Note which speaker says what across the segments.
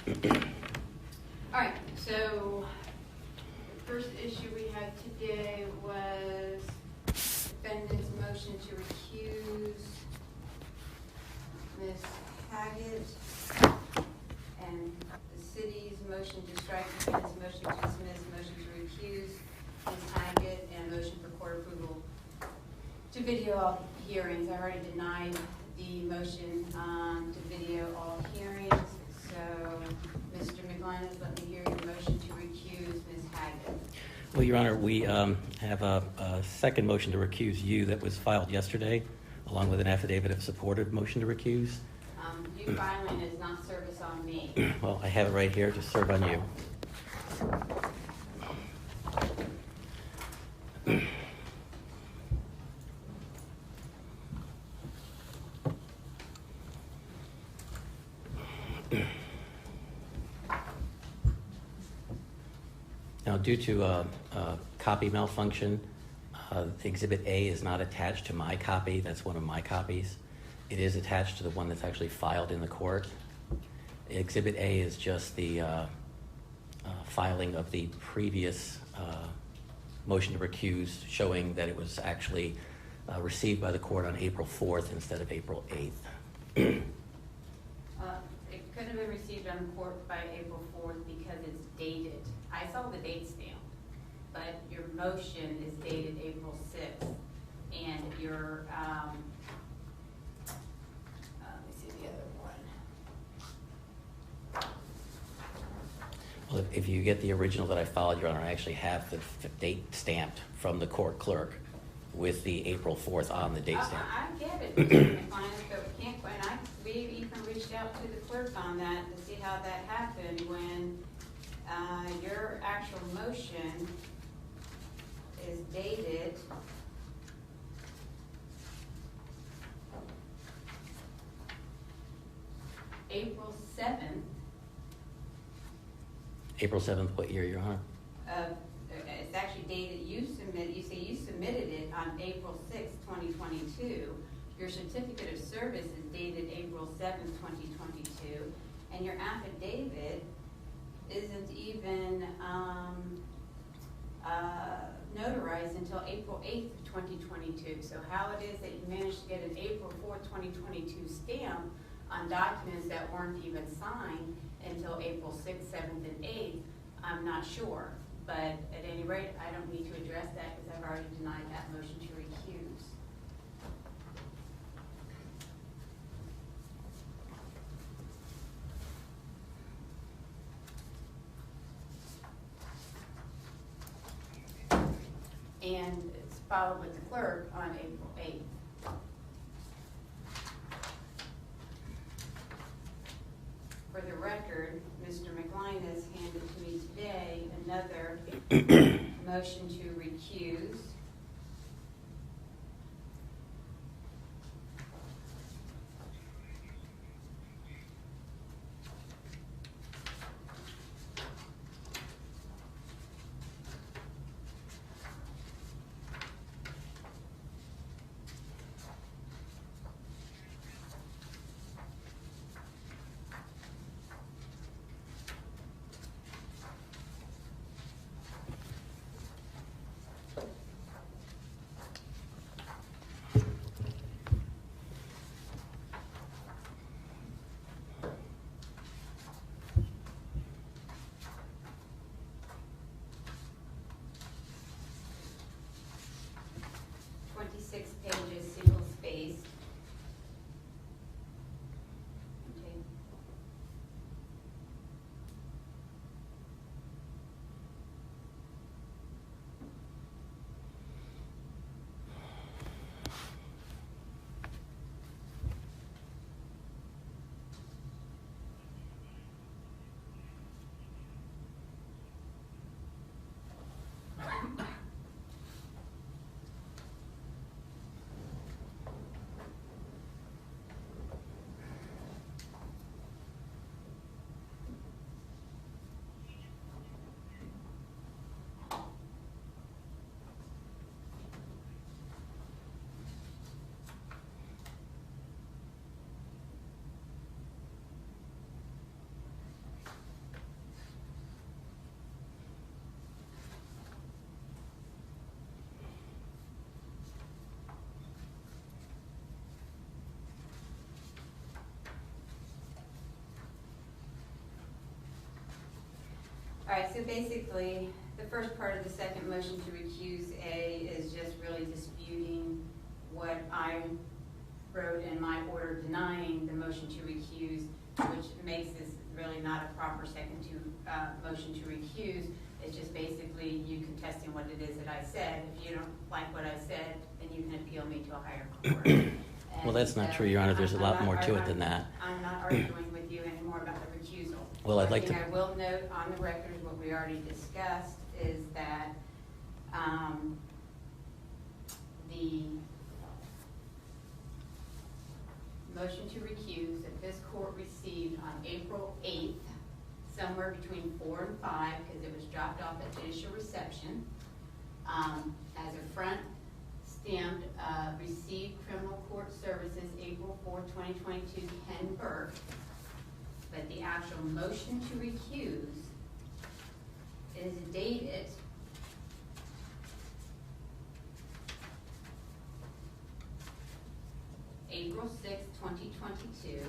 Speaker 1: All right, so the first issue we had today was defendant's motion to recuse Ms. Haggett and the city's motion to strike defendant's motion to dismiss, motion to recuse Ms. Haggett, and motion for court approval to video all hearings. I already denied the motion to video all hearings. So, Mr. Mclynas, let me hear your motion to recuse Ms. Haggett.
Speaker 2: Well, Your Honor, we have a second motion to recuse you that was filed yesterday, along with an affidavit of support of motion to recuse.
Speaker 1: You filing is not service on me.
Speaker 2: Well, I have it right here to serve on you. Now, due to a copy malfunction, Exhibit A is not attached to my copy. That's one of my copies. It is attached to the one that's actually filed in the court. Exhibit A is just the filing of the previous motion to recuse, showing that it was actually received by the court on April 4th instead of April 8th.
Speaker 1: It could have been received on court by April 4th because it's dated. I saw the date stamp, but your motion is dated April 6th, and your, let me see the other one.
Speaker 2: Well, if you get the original that I filed, Your Honor, I actually have the date stamped from the court clerk with the April 4th on the date stamp.
Speaker 1: I get it, Mr. Mclynas, but we can't, we even reached out to the clerk on that to see how that happened when your actual motion is dated April 7th.
Speaker 2: April 7th, what year, Your Honor?
Speaker 1: It's actually dated, you say you submitted it on April 6th, 2022. Your certificate of service is dated April 7th, 2022, and your affidavit isn't even notarized until April 8th, 2022. So how it is that you managed to get an April 4th, 2022 stamp on documents that weren't even signed until April 6th, 7th, and 8th, I'm not sure. But at any rate, I don't need to address that because I've already denied that motion to recuse. And it's filed with the clerk on April 8th. For the record, Mr. Mclynas handed to me today another motion to recuse. All right, so basically, the first part of the second motion to recuse A is just really disputing what I wrote in my order denying the motion to recuse, which makes this really not a proper second motion to recuse. It's just basically you contesting what it is that I said. If you don't like what I said, then you can appeal me to a higher court.
Speaker 2: Well, that's not true, Your Honor. There's a lot more to it than that.
Speaker 1: I'm not arguing with you anymore about the recusal.
Speaker 2: Well, I'd like to.
Speaker 1: I will note on the record what we already discussed is that the motion to recuse that this court received on April 8th, somewhere between 4 and 5, because it was dropped off at judicial reception, as a front stamped, received criminal court services April 4, 2022, Ken Burke. But the actual motion to recuse is dated April 6, 2022.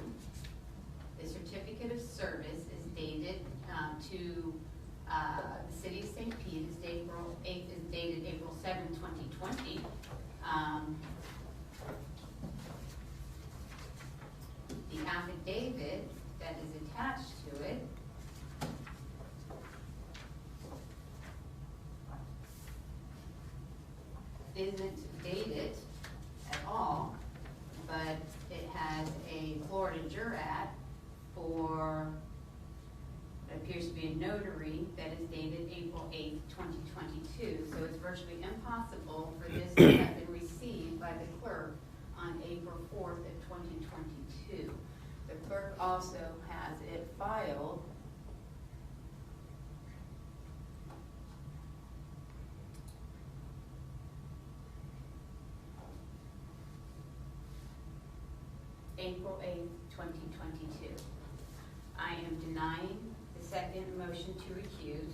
Speaker 1: The certificate of service is dated to the city of St. Pete is dated April 7, 2020. The affidavit that is attached to it isn't dated at all, but it has a Florida jurat for what appears to be a notary that is dated April 8, 2022. So it's virtually impossible for this to have been received by the clerk on April 4th of 2022. The clerk also has it filed April 8th, 2022. I am denying the second motion to recuse.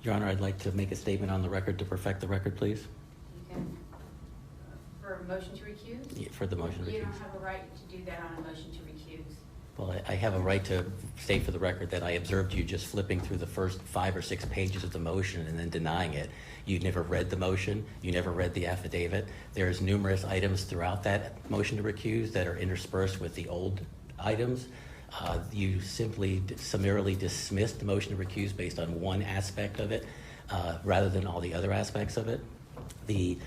Speaker 2: Your Honor, I'd like to make a statement on the record to perfect the record, please.
Speaker 1: You can, for a motion to recuse?
Speaker 2: Yeah, for the motion to recuse.
Speaker 1: You don't have a right to do that on a motion to recuse.
Speaker 2: Well, I have a right to state for the record that I observed you just flipping through the first 5 or 6 pages of the motion and then denying it. You never read the motion. You never read the affidavit. There's numerous items throughout that motion to recuse that are interspersed with the old items. You simply summarily dismissed the motion to recuse based on one aspect of it rather than all the other aspects of it. The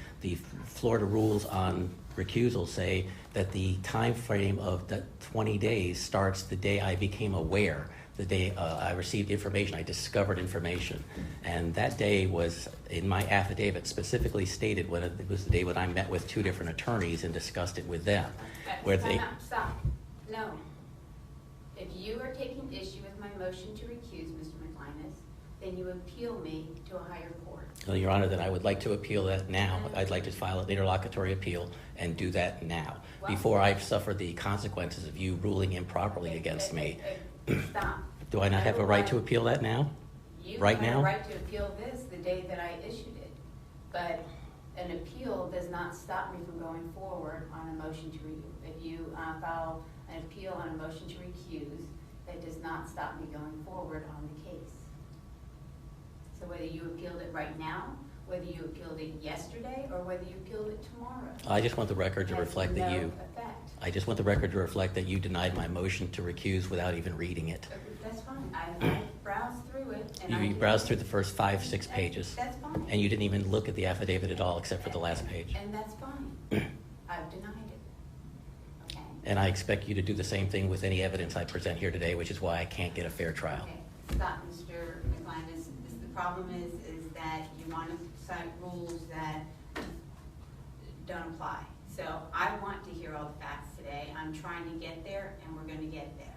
Speaker 2: Florida rules on recusal say that the time frame of the 20 days starts the day I became aware, the day I received information, I discovered information. And that day was, in my affidavit, specifically stated when it was the day when I met with 2 different attorneys and discussed it with them.
Speaker 1: Stop. No. If you are taking issue with my motion to recuse, Mr. Mclynas, then you appeal me to a higher court.
Speaker 2: Well, Your Honor, then I would like to appeal that now. I'd like to file an interlocutory appeal and do that now, before I suffer the consequences of you ruling improperly against me.
Speaker 1: Stop.
Speaker 2: Do I not have a right to appeal that now? Right now?
Speaker 1: You have a right to appeal this the day that I issued it. But an appeal does not stop me from going forward on a motion to recuse. If you file an appeal on a motion to recuse, that does not stop me going forward on the case. So whether you appealed it right now, whether you appealed it yesterday, or whether you appealed it tomorrow.
Speaker 2: I just want the record to reflect that you.
Speaker 1: Effect.
Speaker 2: I just want the record to reflect that you denied my motion to recuse without even reading it.
Speaker 1: That's fine. I browsed through it. And
Speaker 2: You browsed through the first 5, 6 pages.
Speaker 1: That's fine.
Speaker 2: And you didn't even look at the affidavit at all except for the last page.
Speaker 1: And that's fine. I've denied it. Okay.
Speaker 2: And I expect you to do the same thing with any evidence I present here today, which is why I can't get a fair trial.
Speaker 1: Okay. Stop, Mr. Mclynas. The problem is that you want to cite rules that don't apply. So I want to hear all the facts today. I'm trying to get there, and we're going to get there.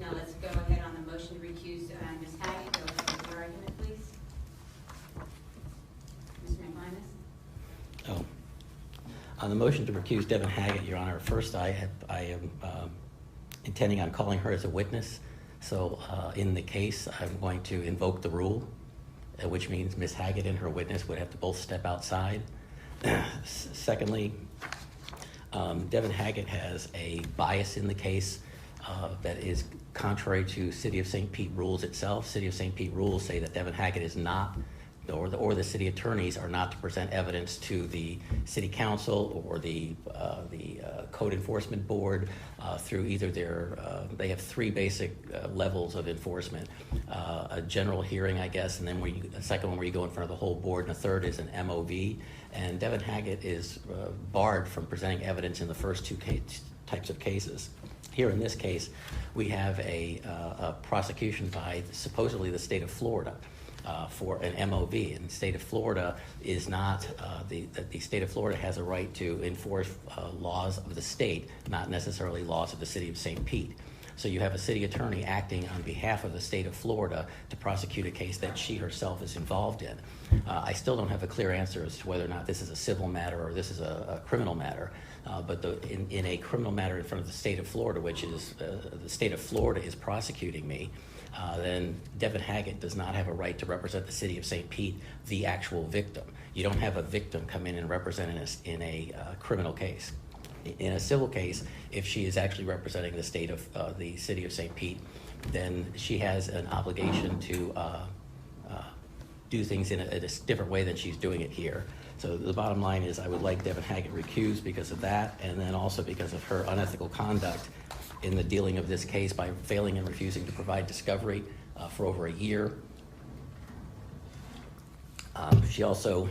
Speaker 1: Now let's go ahead on the motion to recuse. Ms. Haggett, go ahead with your argument, please. Mr. Mclynas?
Speaker 2: Oh. On the motion to recuse Devin Haggett, Your Honor, first I am intending on calling her as a witness. So in the case, I'm going to invoke the rule, which means Ms. Haggett and her witness would have to both step outside. Secondly, Devin Haggett has a bias in the case. that is contrary to City of St. Pete rules itself. City of St. Pete rules say that Devin Hackett is not, or the city attorneys are not to present evidence to the city council or the code enforcement board through either their, they have three basic levels of enforcement. A general hearing, I guess, and then a second one where you go in front of the whole board, and a third is an MOV. And Devin Hackett is barred from presenting evidence in the first two types of cases. Here in this case, we have a prosecution by supposedly the state of Florida for an MOV, and the state of Florida is not, the state of Florida has a right to enforce laws of the state, not necessarily laws of the city of St. Pete. So you have a city attorney acting on behalf of the state of Florida to prosecute a case that she herself is involved in. I still don't have a clear answer as to whether or not this is a civil matter or this is a criminal matter. But in a criminal matter in front of the state of Florida, which is the state of Florida is prosecuting me, then Devin Hackett does not have a right to represent the city of St. Pete, the actual victim. You don't have a victim come in and represent in a criminal case. In a civil case, if she is actually representing the state of the city of St. Pete, then she has an obligation to do things in a different way than she's doing it here. So the bottom line is I would like Devin Hackett recused because of that, and then also because of her unethical conduct in the dealing of this case by failing and refusing to provide discovery for over a year. She also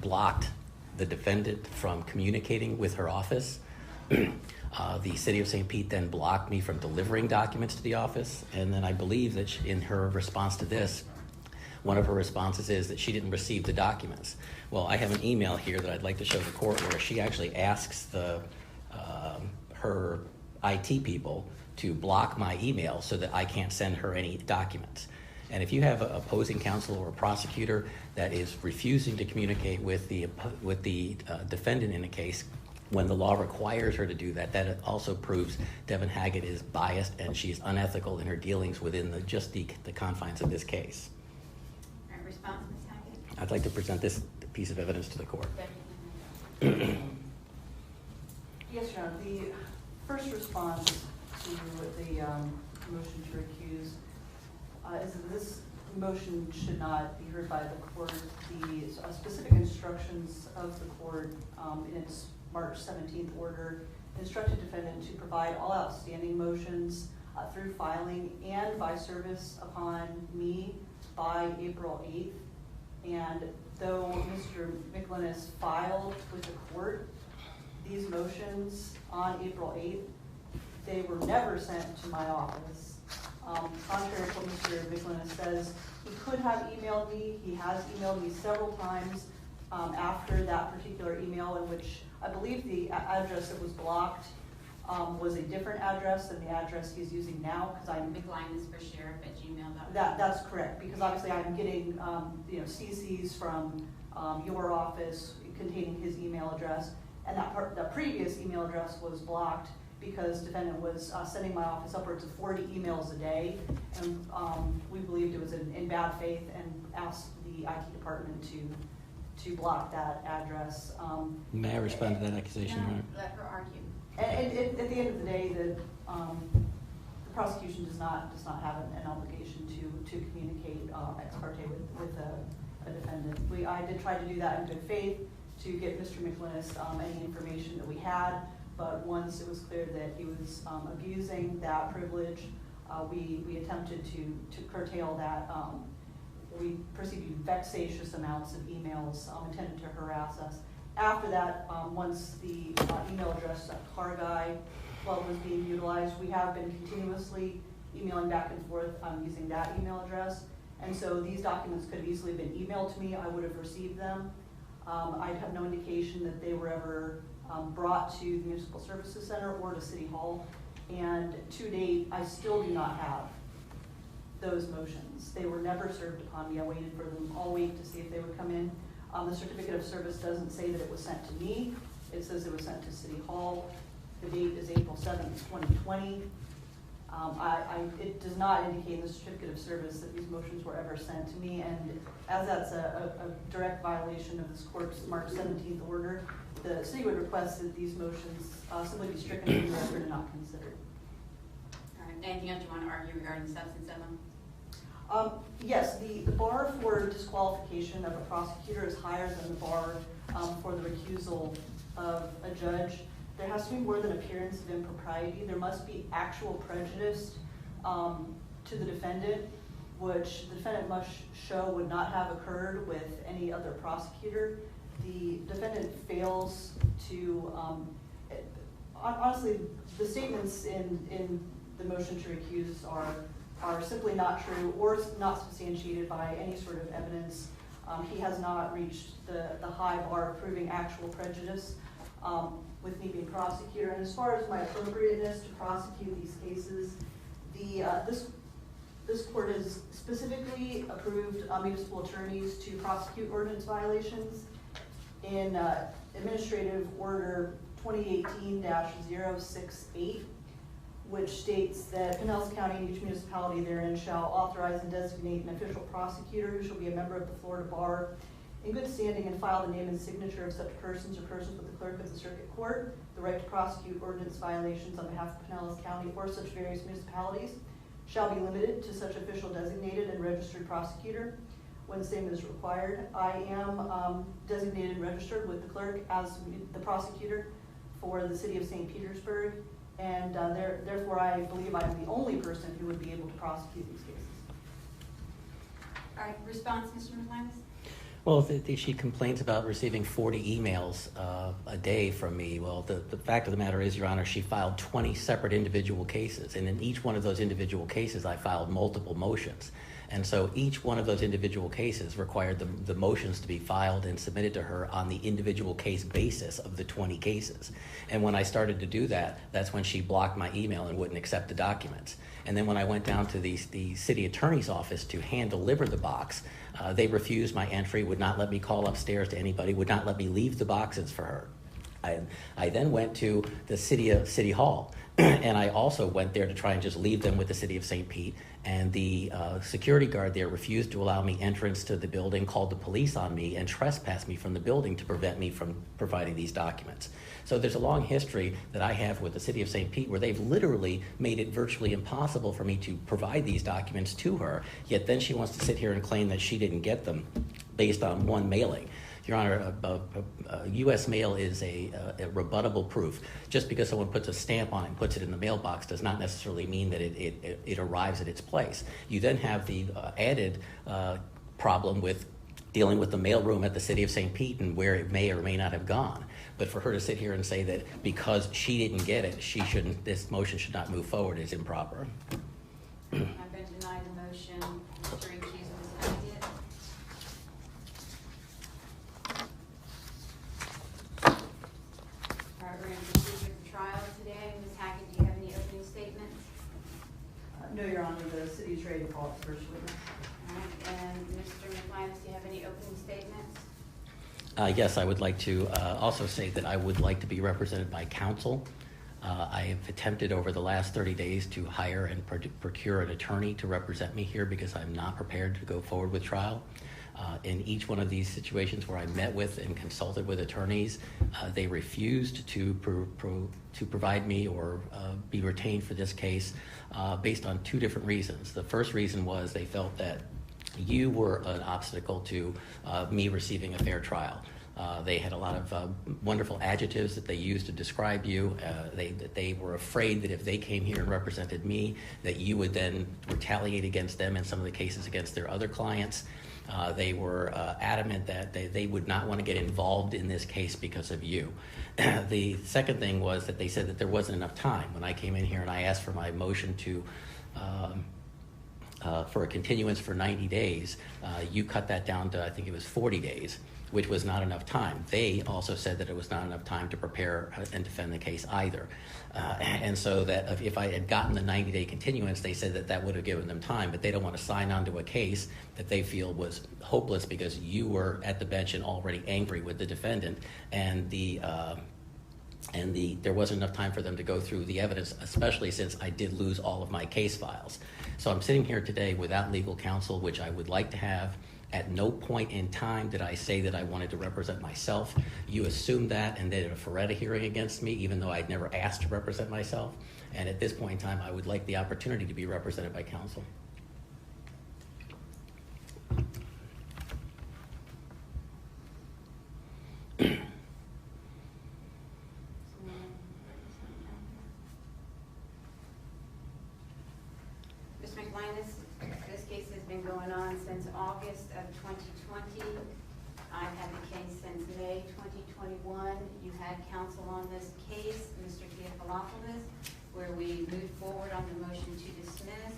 Speaker 2: blocked the defendant from communicating with her office. The city of St. Pete then blocked me from delivering documents to the office, and then I believe that in her response to this, one of her responses is that she didn't receive the documents. Well, I have an email here that I'd like to show the court where she actually asks her IT people to block my email so that I can't send her any documents. And if you have an opposing counsel or a prosecutor that is refusing to communicate with the defendant in a case, when the law requires her to do that, that also proves Devin Hackett is biased and she's unethical in her dealings within just the confines of this case.
Speaker 1: All right, response, Ms. Hackett?
Speaker 2: I'd like to present this piece of evidence to the court.
Speaker 3: Yes, Your Honor. The first response to the motion to recuse is that this motion should not be heard by the court. The specific instructions of the court in its March 17th order instructed defendant to provide all outstanding motions through filing and by service upon me by April 8th. And though Mr. Mclynas filed with the court these motions on April 8th, they were never sent to my office. Contrary to what Mr. Mclynas says, he could have emailed me. He has emailed me several times after that particular email, in which I believe the address that was blocked was a different address than the address he's using now, because I'm
Speaker 1: Mclynas@gmail.com.
Speaker 3: That's correct, because obviously I'm getting CCs from your office containing his email address, and the previous email address was blocked because defendant was sending my office upwards of 40 emails a day, and we believed it was in bad faith and asked the IT department to block that address.
Speaker 2: May I respond to that accusation?
Speaker 1: No, let her argue.
Speaker 3: And at the end of the day, the prosecution does not have an obligation to communicate ex parte with a defendant. I did try to do that in good faith to get Mr. Mclynas any information that we had, but once it was clear that he was abusing that privilege, we attempted to curtail that. We received vexatious amounts of emails intended to harass us. After that, once the email address at Carguy Club was being utilized, we have been continuously emailing back and forth using that email address. And so these documents could have easily been emailed to me. I would have received them. I have no indication that they were ever brought to the Municipal Services Center or to City Hall. And to date, I still do not have those motions. They were never served upon me. I waited for them all week to see if they would come in. The certificate of service doesn't say that it was sent to me. It says it was sent to City Hall. The date is April 7th, 2020. It does not indicate in the certificate of service that these motions were ever sent to me, and as that's a direct violation of this court's March 17th order, the city would request that these motions simply be stricken from the record and not considered.
Speaker 1: All right, anything else you want to argue regarding the substance of them?
Speaker 3: Yes, the bar for disqualification of a prosecutor is higher than the bar for the recusal of a judge. There has to be more than appearance of impropriety. There must be actual prejudice to the defendant, which the defendant must show would not have occurred with any other prosecutor. The defendant fails to, honestly, the statements in the motion to recuse are simply not true or not substantiated by any sort of evidence. He has not reached the high bar of proving actual prejudice with me being prosecutor. And as far as my appropriateness to prosecute these cases, this court has specifically approved municipal attorneys to prosecute ordinance violations in Administrative Order 2018-068, which states that Pinellas County and each municipality therein shall authorize and designate an official prosecutor who shall be a member of the Florida Bar in good standing and file the name and signature of such persons or persons with the clerk of the circuit court. The right to prosecute ordinance violations on behalf of Pinellas County or such various municipalities shall be limited to such official designated and registered prosecutor when the same is required. I am designated and registered with the clerk as the prosecutor for the city of St. Petersburg, and therefore I believe I am the only person who would be able to prosecute these cases.
Speaker 1: All right, response, Mr. Mclynas?
Speaker 2: Well, she complains about receiving 40 emails a day from me. Well, the fact of the matter is, Your Honor, she filed 20 separate individual cases, and in each one of those individual cases, I filed multiple motions. And so each one of those individual cases required the motions to be filed and submitted to her on the individual case basis of the 20 cases. And when I started to do that, that's when she blocked my email and wouldn't accept the documents. And then when I went down to the city attorney's office to hand deliver the box, they refused my entry, would not let me call upstairs to anybody, would not let me leave the boxes for her. I then went to the City Hall, and I also went there to try and just leave them with the city of St. Pete, and the security guard there refused to allow me entrance to the building, called the police on me, and trespassed me from the building to prevent me from providing these documents. So there's a long history that I have with the city of St. Pete where they've literally made it virtually impossible for me to provide these documents to her, yet then she wants to sit here and claim that she didn't get them based on one mailing. Your Honor, U.S. mail is a rebuttable proof. Just because someone puts a stamp on it and puts it in the mailbox does not necessarily mean that it arrives at its place. You then have the added problem with dealing with the mailroom at the city of St. Pete and where it may or may not have gone. But for her to sit here and say that because she didn't get it, this motion should not move forward is improper.
Speaker 1: I've been denied the motion. Mr. Recuse, Ms. Hackett. All right, we're going to proceed with the trial today. Ms. Hackett, do you have any opening statements?
Speaker 3: No, Your Honor, the city is ready to call its first witness.
Speaker 1: All right, and Mr. Mclynas, do you have any opening statements?
Speaker 2: Yes, I would like to also say that I would like to be represented by counsel. I have attempted over the last 30 days to hire and procure an attorney to represent me here because I'm not prepared to go forward with trial. In each one of these situations where I met with and consulted with attorneys, they refused to provide me or be retained for this case based on two different reasons. The first reason was they felt that you were an obstacle to me receiving a fair trial. They had a lot of wonderful adjectives that they used to describe you. They were afraid that if they came here and represented me, that you would then retaliate against them in some of the cases against their other clients. They were adamant that they would not want to get involved in this case because of you. The second thing was that they said that there wasn't enough time. When I came in here and I asked for my motion to for a continuance for 90 days, you cut that down to, I think it was 40 days, which was not enough time. They also said that it was not enough time to prepare and defend the case either. And so that if I had gotten the 90-day continuance, they said that that would have given them time, but they don't want to sign on to a case that they feel was hopeless because you were at the bench and already angry with the defendant, and there wasn't enough time for them to go through the evidence, especially since I did lose all of my case files. So I'm sitting here today without legal counsel, which I would like to have, At no point in time did I say that I wanted to represent myself. You assumed that and did a Feretta hearing against me, even though I'd never asked to represent myself. And at this point in time, I would like the opportunity to be represented by counsel.
Speaker 1: Mr. Mclynas, this case has been going on since August of 2020. I've had the case since May 2021. You had counsel on this case, Mr. Theophilopoulos, where we moved forward on the motion to dismiss.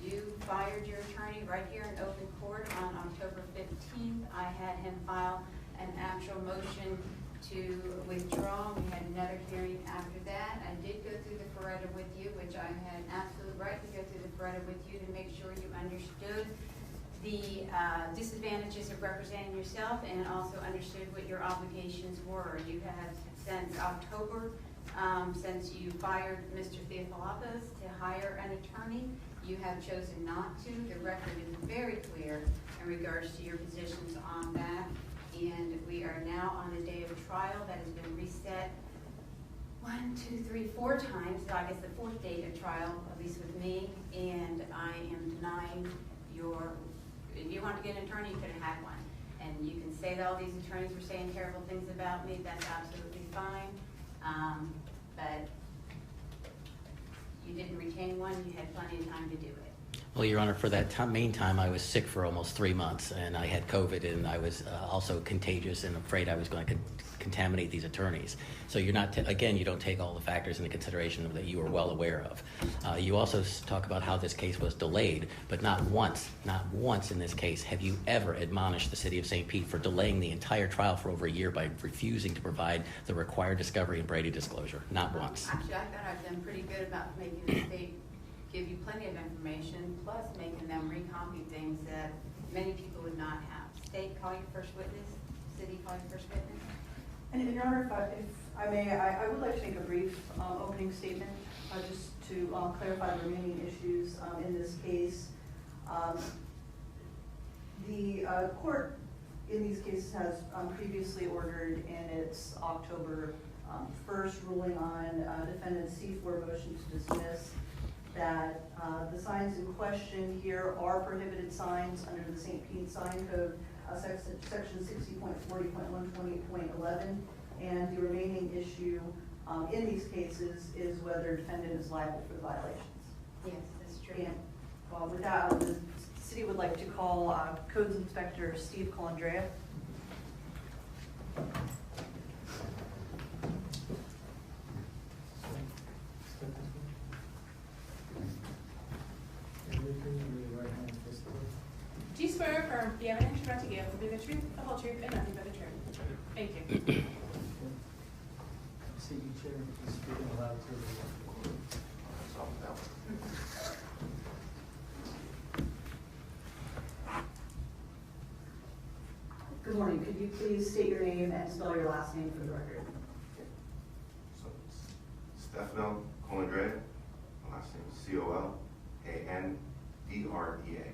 Speaker 1: You fired your attorney right here in open court on October 15th. I had him file an actual motion to withdraw. We had another hearing after that. I did go through the Feretta with you, which I had absolute right to go through the Feretta with you to make sure you understood the disadvantages of representing yourself and also understood what your obligations were. You have since October, since you fired Mr. Theophilopoulos to hire an attorney, you have chosen not to. The record is very clear in regards to your positions on that. And we are now on the day of trial that has been reset 1, 2, 3, 4 times. So I guess the 4th date of trial, at least with me. And I am denying your, if you want to get an attorney, you could have had one. And you can say that all these attorneys were saying terrible things about me. That's absolutely fine. But you didn't retain one. You had plenty of time to do it.
Speaker 2: Well, Your Honor, for that meantime, I was sick for almost 3 months, and I had COVID, and I was also contagious and afraid I was going to contaminate these attorneys. So you're not, again, you don't take all the factors into consideration that you are well aware of. You also talk about how this case was delayed, but not once in this case have you ever admonished the city of St. Pete for delaying the entire trial for over a year by refusing to provide the required discovery and Brady disclosure. Not once.
Speaker 1: Actually, I thought I've done pretty good about making the state give you plenty of information, plus making them recopy things that many people would not have. State, call your first witness. City, call your first witness.
Speaker 3: And Your Honor, if I may, I would like to make a brief opening statement just to clarify the remaining issues in this case. The court in these cases has previously ordered in its October 1st ruling on defendant's C4 motion to dismiss that the signs in question here are prohibited signs under the St. Pete Sign Code, section 60.40.120.11, and the remaining issue in these cases is whether defendant is liable for the violations.
Speaker 1: Yes, that's true.
Speaker 3: And with that, the city would like to call Codes Inspector Steve Colandrea.
Speaker 4: Do you swear or affirm the evidence you're about to give will be the truth, the whole truth, and nothing but the truth? Thank you.
Speaker 5: Seat your chair, please speak aloud to the
Speaker 3: Good morning. Could you please state your name and spell your last name for the record?
Speaker 6: So it's Stefano Colandrea, last name is Colandrea.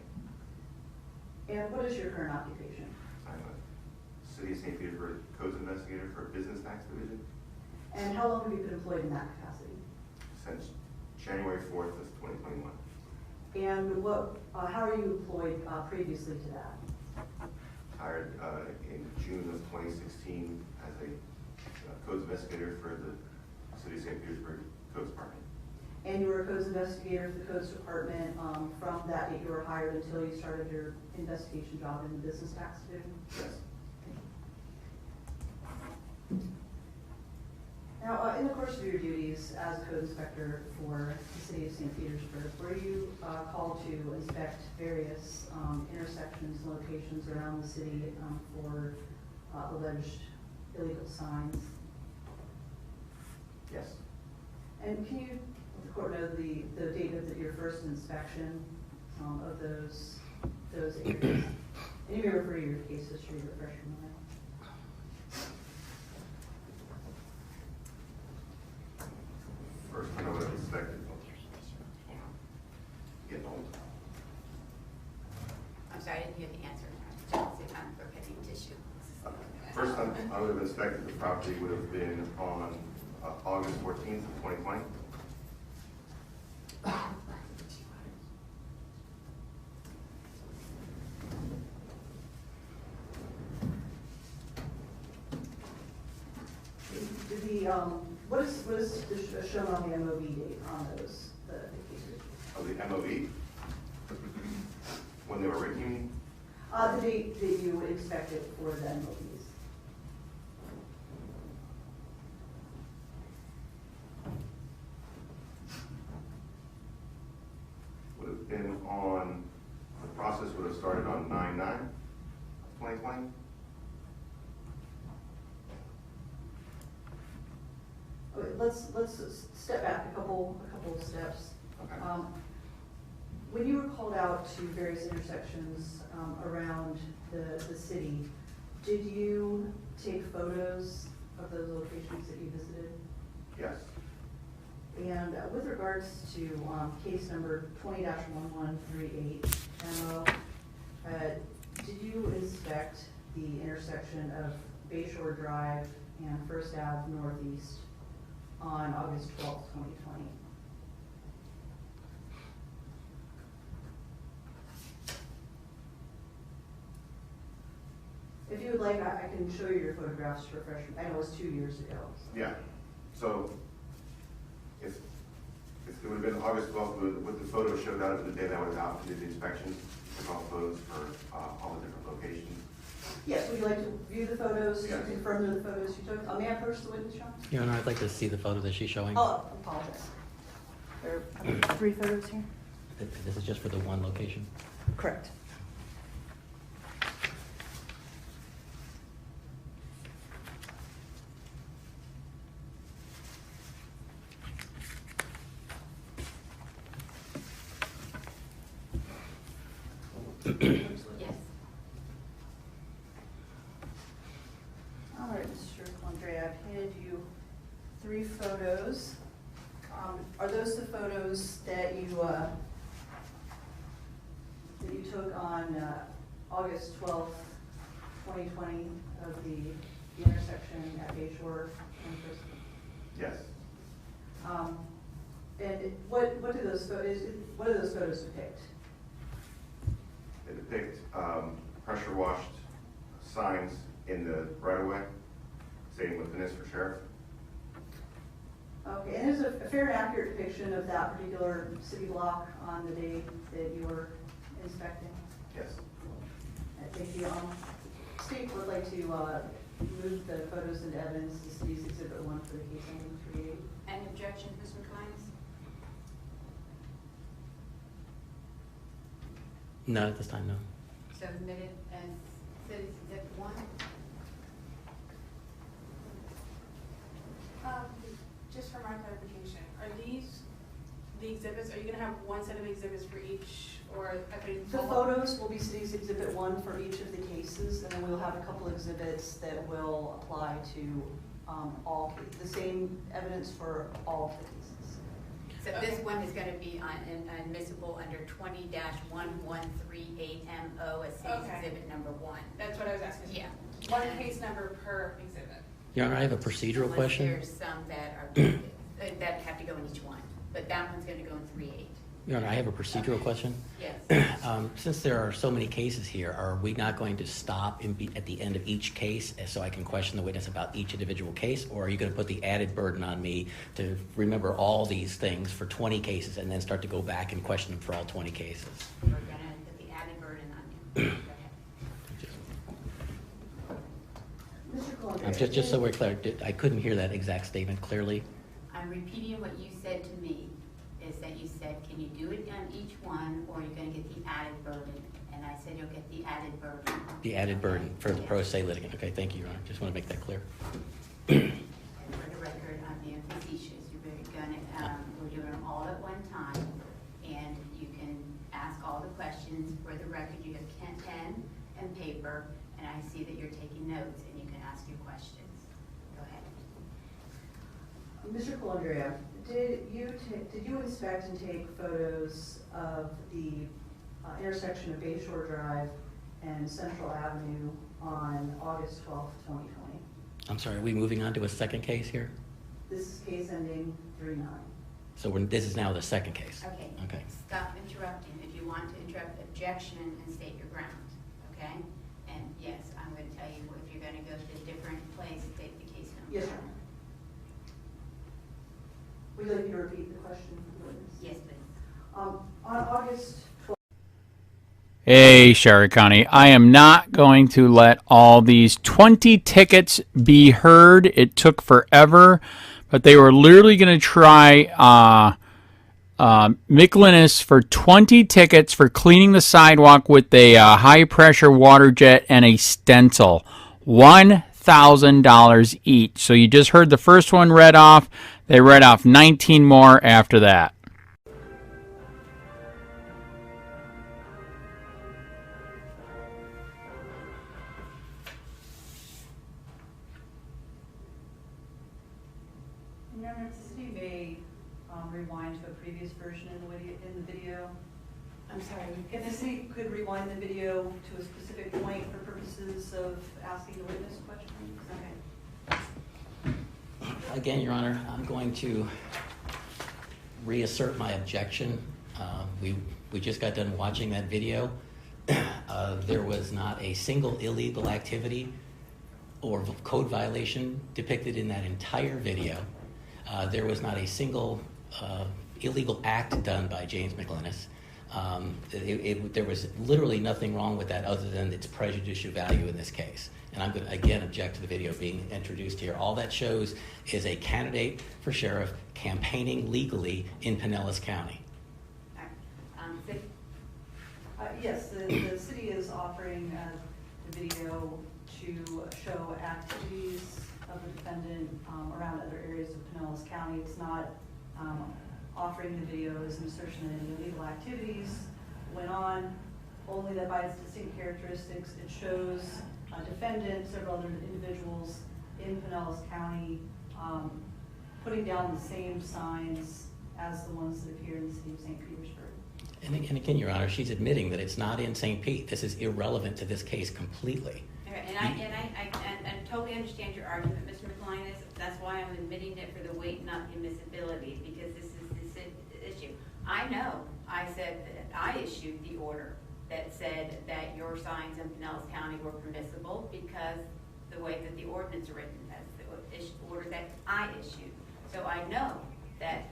Speaker 3: And what is your current occupation?
Speaker 6: I'm a City of St. Petersburg Codes Investigator for Business Tax Division
Speaker 3: And how long have you been employed in that capacity?
Speaker 6: since January 4th of 2021.
Speaker 3: And how are you employed previously to that?
Speaker 6: Hired in June of 2016 as a Codes Investigator for the City of St. Petersburg Codes Department.
Speaker 3: And you were a codes investigator for the codes department from that date you were hired until you started your investigation job in the business tax division?
Speaker 6: Yes.
Speaker 3: Now, in the course of your duties as a code inspector for the city of St. Petersburg, were you called to inspect various intersections and locations around the city for alleged illegal signs?
Speaker 6: Yes.
Speaker 3: And can you let the court know the date of your first inspection of those areas? And you may refer to your case history, refresh your mind.
Speaker 6: First, I know what I expected. Getting old.
Speaker 1: I'm sorry, I didn't hear the answer.
Speaker 6: I would have inspected the property would have been on August 14th of 2020.
Speaker 3: What is shown on the MOV date on those, the cases?
Speaker 6: Of the MOV? When they were written, you mean?
Speaker 3: The date that you would expect it for the MOVs.
Speaker 6: Would have been on, the process would have started on 9/9/2020.
Speaker 3: Okay, let's step back a couple of steps.
Speaker 6: Okay.
Speaker 3: When you were called out to various intersections around the city, did you take photos of those locations that you visited?
Speaker 6: Yes.
Speaker 3: And with regards to case number 20-1138 MO, did you inspect the intersection of Bayshore Drive and First Ave Northeast on August 12th, 2020? If you would like, I can show you your photographs to refresh. I know it was 2 years ago.
Speaker 6: Yeah. So if it would have been August 12th, with the photos showed out of the day that I was out to do the inspections, took all photos for all the different locations.
Speaker 3: Yes, would you like to view the photos, to
Speaker 6: Yes.
Speaker 3: confirm they're the photos you took? May I approach the witness, John?
Speaker 2: Your Honor, I'd like to see the photo that she's showing.
Speaker 3: Oh, I apologize. There are 3 photos here?
Speaker 2: This is just for the one location?
Speaker 3: Correct.
Speaker 1: Yes.
Speaker 3: All right, Mr. Condre, I've handed you 3 photos. Are those the photos that you took on August 12th, 2020 of the intersection at Bayshore and First?
Speaker 6: Yes.
Speaker 3: And what do those photos depict?
Speaker 6: They depict pressure washed signs in the right of way, saying Mclynas for sheriff.
Speaker 3: Okay, and is a fair and accurate depiction of that particular city block on the day that you were inspecting?
Speaker 6: Yes.
Speaker 3: Thank you. State would like to move the photos into evidence to city's exhibit 1 for the case ending 38.
Speaker 1: Any objections, Ms. Mclynas?
Speaker 2: No, at this time, no.
Speaker 1: So admitted as city's exhibit 1?
Speaker 4: Just for my clarification, are these the exhibits, are you gonna have one set of exhibits for each, or I think?
Speaker 3: The photos will be city's exhibit 1 for each of the cases, and then we'll have a couple exhibits that will apply to the same evidence for all of the cases.
Speaker 1: So
Speaker 4: Okay.
Speaker 1: this one is going to be admissible under 20-1138MO as city's
Speaker 4: Okay.
Speaker 1: exhibit number 1.
Speaker 4: That's what I was asking.
Speaker 1: Yeah.
Speaker 4: One case number per exhibit.
Speaker 2: Your Honor, I have a procedural
Speaker 1: Unless
Speaker 2: question.
Speaker 1: There's some that are, that have to go in each one, but that one's going to go in 3-8.
Speaker 2: Your Honor, I have a procedural question.
Speaker 1: Yes.
Speaker 2: Since there are so many cases here, are we not going to stop at the end of each case so I can question the witness about each individual case? Or are you going to put the added burden on me to remember all these things for 20 cases and then start to go back and question them for all 20 cases?
Speaker 1: We're going to put the added burden on you. Go ahead.
Speaker 3: Mr. Colon.
Speaker 2: Just so we're clear, I couldn't hear that exact statement clearly.
Speaker 1: I'm repeating what you said to me, is that you said, can you do it on each one, or you're going to get the added burden? And I said, you'll get the added burden.
Speaker 2: The added burden for the pro se litigant. Okay, thank you, Your Honor. Just want to make that clear.
Speaker 1: And for the record, I'm being facetious. We're doing them all at one time, and you can ask all the questions. For the record, you have pen and paper, and I see that you're taking notes, and you can ask your questions. Go ahead.
Speaker 3: Mr. Colondrea, did you inspect and take photos of the intersection of Bayshore Drive and Central Avenue on August 12th, 2020?
Speaker 2: I'm sorry, are we moving on to a second case here?
Speaker 3: This is case ending 3-9.
Speaker 2: So this is now the second case?
Speaker 1: Okay.
Speaker 2: Okay.
Speaker 1: Stop interrupting. If you want to interrupt, objection and state your grounds, okay? And yes, I'm going to tell you if you're going to go to a different place, take the case number.
Speaker 3: Yes, ma'am. Would you like me to repeat the question for the witness?
Speaker 1: Yes, please.
Speaker 3: On August 12th.
Speaker 7: Hey, Sherri County, I am not going to let all these 20 tickets be heard. It took forever, but they were literally going to try Mclynas for 20 tickets for cleaning the sidewalk with a high-pressure water jet and a stencil. $1,000 each. So you just heard the first one read off. They read off 19 more after that.
Speaker 3: You may rewind to a previous version in the video.
Speaker 1: I'm sorry.
Speaker 3: If the city could rewind the video to a specific point for purposes of asking the witness questions.
Speaker 1: Okay.
Speaker 2: Again, Your Honor, I'm going to reassert my objection. We just got done watching that video. There was not a single illegal activity or code violation depicted in that entire video. There was not a single illegal act done by James Mclynas. There was literally nothing wrong with that other than its prejudicial value in this case. And I'm going to, again, object to the video being introduced here. All that shows is a candidate for sheriff campaigning legally in Pinellas County.
Speaker 1: All right. City?
Speaker 3: Yes, the city is offering the video to show activities of the defendant around other areas of Pinellas County. It's not offering the video as an assertion that any illegal activities went on, only that by its distinct characteristics, it shows a defendant, several other individuals in Pinellas County putting down the same signs as the ones that appear in the city of St. Petersburg.
Speaker 2: And again, Your Honor, she's admitting that it's not in St. Pete. This is irrelevant to this case completely.
Speaker 1: All right, and I totally understand your argument, Mr. Mclynas. That's why I'm admitting it for the weight, not the admissibility, because this is the issue. I know I said that I issued the order that said that your signs in Pinellas County were permissible because the way that the ordinance is written, that's the order that I issued. So I know that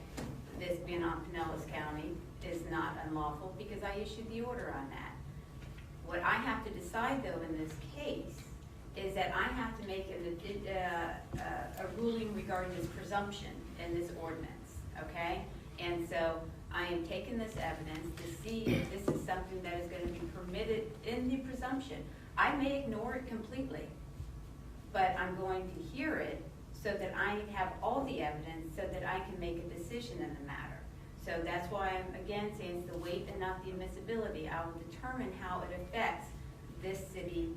Speaker 1: this being on Pinellas County is not unlawful because I issued the order on that. What I have to decide, though, in this case is that I have to make a ruling regarding this presumption in this ordinance, okay? And so I am taking this evidence to see if this is something that is going to be permitted in the presumption. I may ignore it completely, but I'm going to hear it so that I have all the evidence so that I can make a decision in the matter. So that's why I'm, again, saying it's the weight and not the admissibility. I will determine how it affects this city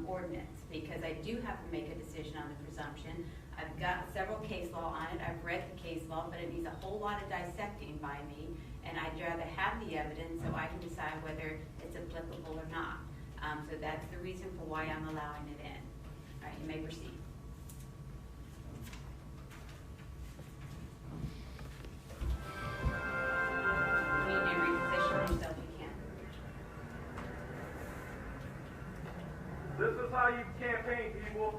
Speaker 1: ordinance, because I do have to make a decision on the presumption. I've got several case law on it. I've read the case law, but it needs a whole lot of dissecting by me, and I'd rather have the evidence so I can decide whether it's applicable or not. So that's the reason for why I'm allowing it in. All right, you may proceed. You need to reposition yourself, you can.
Speaker 8: This is how you campaign, people.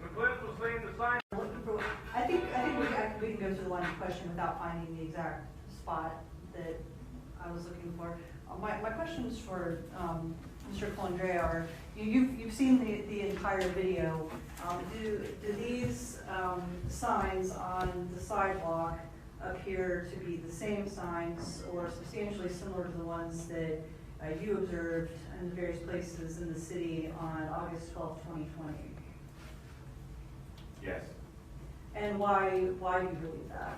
Speaker 8: Mclynas was saying the sign.
Speaker 3: I think we can go to the line of question without finding the exact spot that I was looking for. My questions for Mr. Colindre are: you've seen the entire video. Do these signs on the sidewalk appear to be the same signs or substantially similar to the ones that you observed in various places in the city on August 12, 2020?
Speaker 6: Yes.
Speaker 3: And why do you believe that?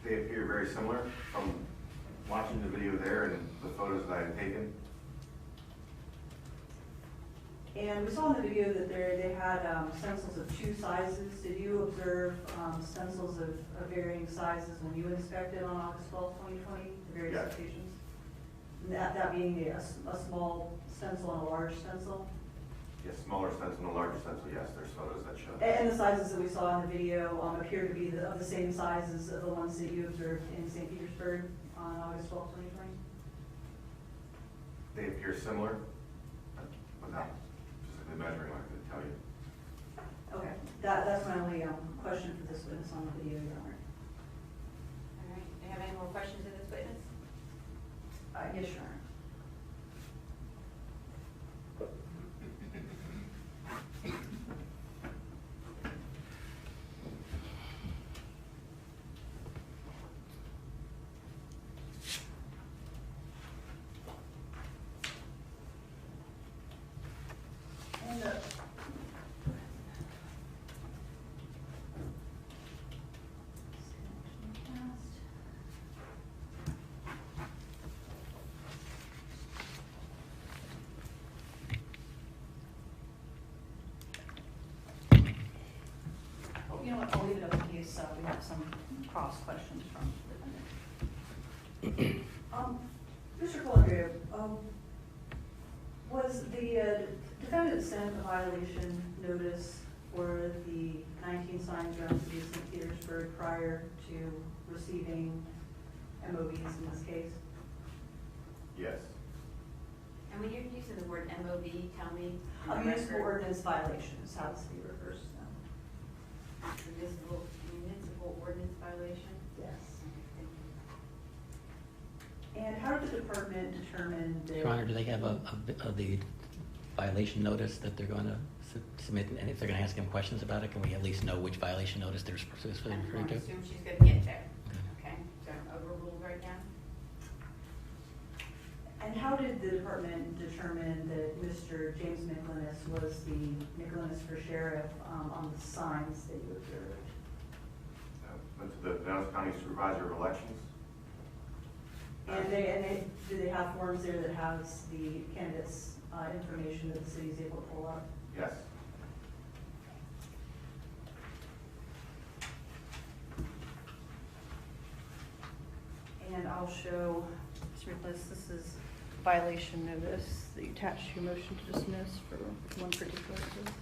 Speaker 6: They appear very similar from watching the video there and the photos that I had taken.
Speaker 3: And we saw in the video that they had stencils of 2 sizes. Did you observe stencils of varying sizes when you inspected on August 12, 2020, the various
Speaker 6: Yes.
Speaker 3: locations? That being a small stencil and a large stencil?
Speaker 6: Yes, smaller stencil, larger stencil, yes, there's photos that show.
Speaker 3: And the sizes that we saw in the video appear to be of the same sizes of the ones that you observed in St. Petersburg on August 12, 2020?
Speaker 6: They appear similar, but without specifically measuring, I couldn't tell you.
Speaker 3: Okay, that's my only question for this witness on the video, Your Honor.
Speaker 1: All right, do you have any more questions of this witness?
Speaker 3: Yes, Your Honor. And you know what, I'll leave it up in case we have some cross questions from the defendant. Mr. Collier, was the defendant sent a violation notice for the 19 signs around the city of St. Petersburg prior to receiving MOVs in this case?
Speaker 6: Yes.
Speaker 1: And when you're using the word MOV, tell me.
Speaker 3: A municipal ordinance violation is how the city refers to them.
Speaker 1: Municipal ordinance violation?
Speaker 3: Yes.
Speaker 1: Okay, thank you.
Speaker 3: And how did the department determine that?
Speaker 2: Your Honor, do they have the violation notice that they're going to submit? And if they're going to ask him questions about it, can we at least know which violation notice they're specifically referring to?
Speaker 1: I assume she's going to get there. Okay, so overruled right now?
Speaker 3: And how did the department determine that Mr. James Mclynas was the Mclynas for sheriff on the signs that you observed?
Speaker 6: Went to the Pinellas County Supervisor of Elections.
Speaker 3: And do they have forms there that has the candidates' information that the city's able to pull up?
Speaker 6: Yes.
Speaker 3: And I'll show, Mr. Mclynas, this is violation notice that you attached to your motion to dismiss for one particular case.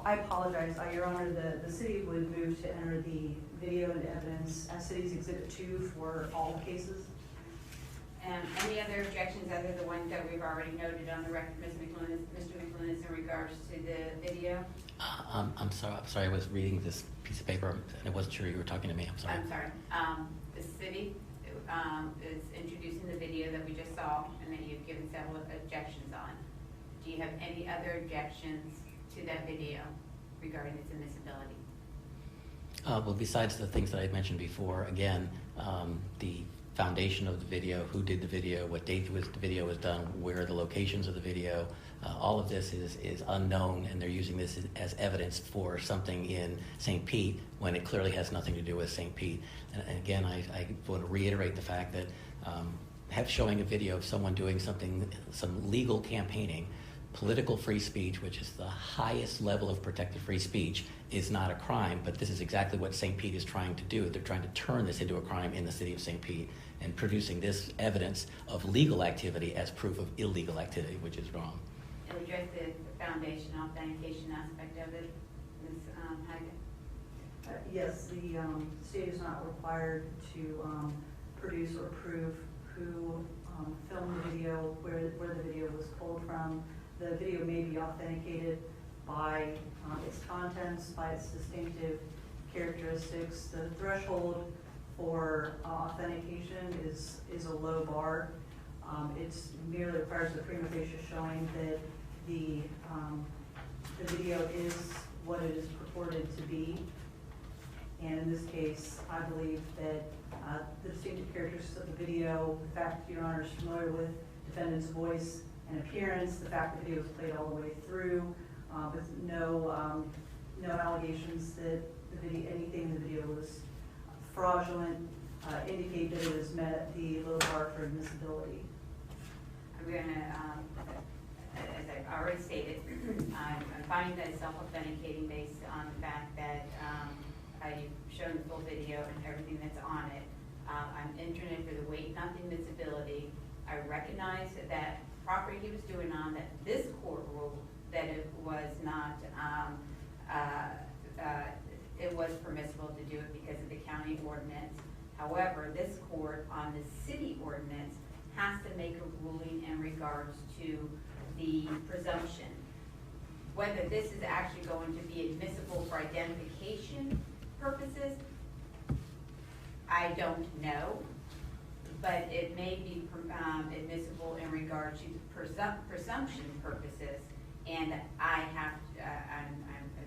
Speaker 3: I apologize, Your Honor, the city would move to enter the video into evidence as city's exhibit 2 for all cases.
Speaker 1: Any other objections other than the ones that we've already noted on the record, Mr. Mclynas, in regards to the video?
Speaker 2: I'm sorry, I was reading this piece of paper and it wasn't sure you were talking to me. I'm sorry.
Speaker 1: I'm sorry. The city is introducing the video that we just saw and that you've given several objections on. Do you have any other objections to that video regarding its admissibility?
Speaker 2: Well, besides the things that I had mentioned before, again, the foundation of the video, who did the video, what date the video was done, where are the locations of the video, all of this is unknown, and they're using this as evidence for something in St. Pete when it clearly has nothing to do with St. Pete. And again, I want to reiterate the fact that showing a video of someone doing some legal campaigning, political free speech, which is the highest level of protected free speech, is not a crime, but this is exactly what St. Pete is trying to do. They're trying to turn this into a crime in the city of St. Pete and producing this evidence of legal activity as proof of illegal activity, which is wrong.
Speaker 1: And address the foundation authentication aspect of it, Ms. Haggett?
Speaker 3: Yes, the state is not required to produce or prove who filmed the video, where the video was pulled from. The video may be authenticated by its contents, by its distinctive characteristics. The threshold for authentication is a low bar. It merely requires the prima facie showing that the video is what it is purported to be. And in this case, I believe that the distinctive characteristics of the video, the fact that Your Honor is familiar with defendant's voice and appearance, the fact that the video was played all the way through, with no allegations that anything in the video was fraudulent, indicate that it has met the low bar for admissibility.
Speaker 1: I'm going to as I've already stated, I'm finding that it's self-authenticating based on the fact that I've shown the full video and everything that's on it. I'm entering it for the weight, not the admissibility. I recognize that property he was doing on that this court ruled that it was not, it was permissible to do it because of the county ordinance. However, this court on the city ordinance has to make a ruling in regards to the presumption. Whether this is actually going to be admissible for identification purposes, I don't know, but it may be admissible in regard to presumption purposes, and I'm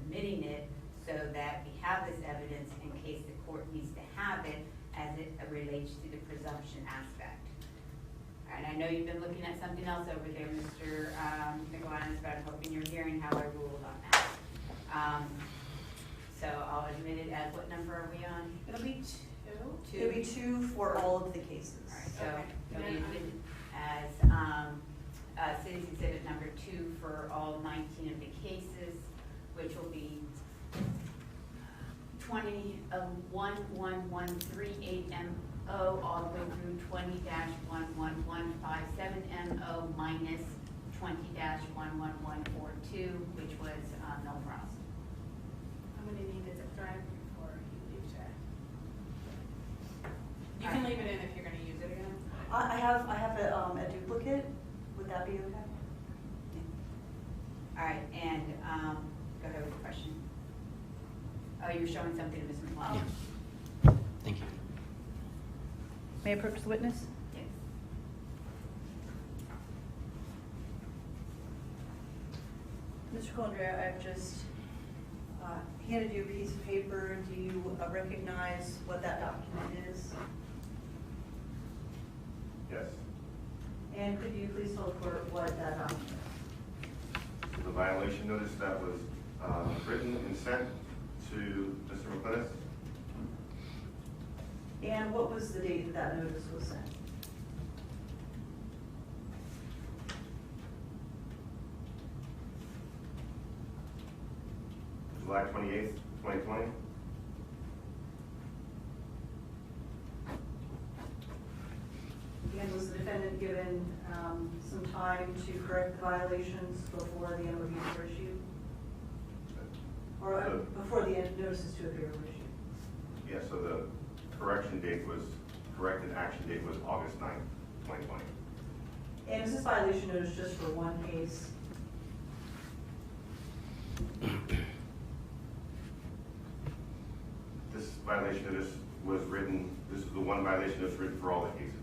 Speaker 1: admitting it so that we have this evidence in case the court needs to have it as it relates to the presumption aspect. And I know you've been looking at something else over there, Mr. Mclynas, but I'm hoping you're hearing how I ruled on that. So I'll admit it as, what number are we on?
Speaker 4: It'll be two.
Speaker 3: It'll be 2 for all of the cases.
Speaker 1: All right, so
Speaker 4: Okay.
Speaker 1: it'll be admitted as city's exhibit number 2 for all 19 of the cases, which will be 20-11138MO all the way through 20-11157MO minus 20-11142, which was Mill Frost.
Speaker 4: I'm gonna need the zip drive before you leave chat. You can leave it in if you're gonna use it again.
Speaker 3: I have a duplicate. Would that be okay?
Speaker 1: All right, and go ahead with the question. Oh, you're showing something to Ms. McLeod.
Speaker 2: Yeah. Thank you.
Speaker 3: May I approach the witness?
Speaker 1: Yes.
Speaker 3: Mr. Coldrea, I've just handed you a piece of paper. Do you recognize what that document is?
Speaker 6: Yes.
Speaker 3: And could you please tell the court what that document is?
Speaker 6: The violation notice that was written and sent to Mr. Mclynas.
Speaker 3: And what was the date that notice was sent?
Speaker 6: July 28th, 2020.
Speaker 3: And was the defendant given some time to correct the violations before the MOVs were issued? Or before the notices to appear were issued?
Speaker 6: Yeah, so the corrected action date was August 9th, 2020.
Speaker 3: And is this violation notice just for one case?
Speaker 6: This violation notice was written, this is the one violation that was written for all the cases.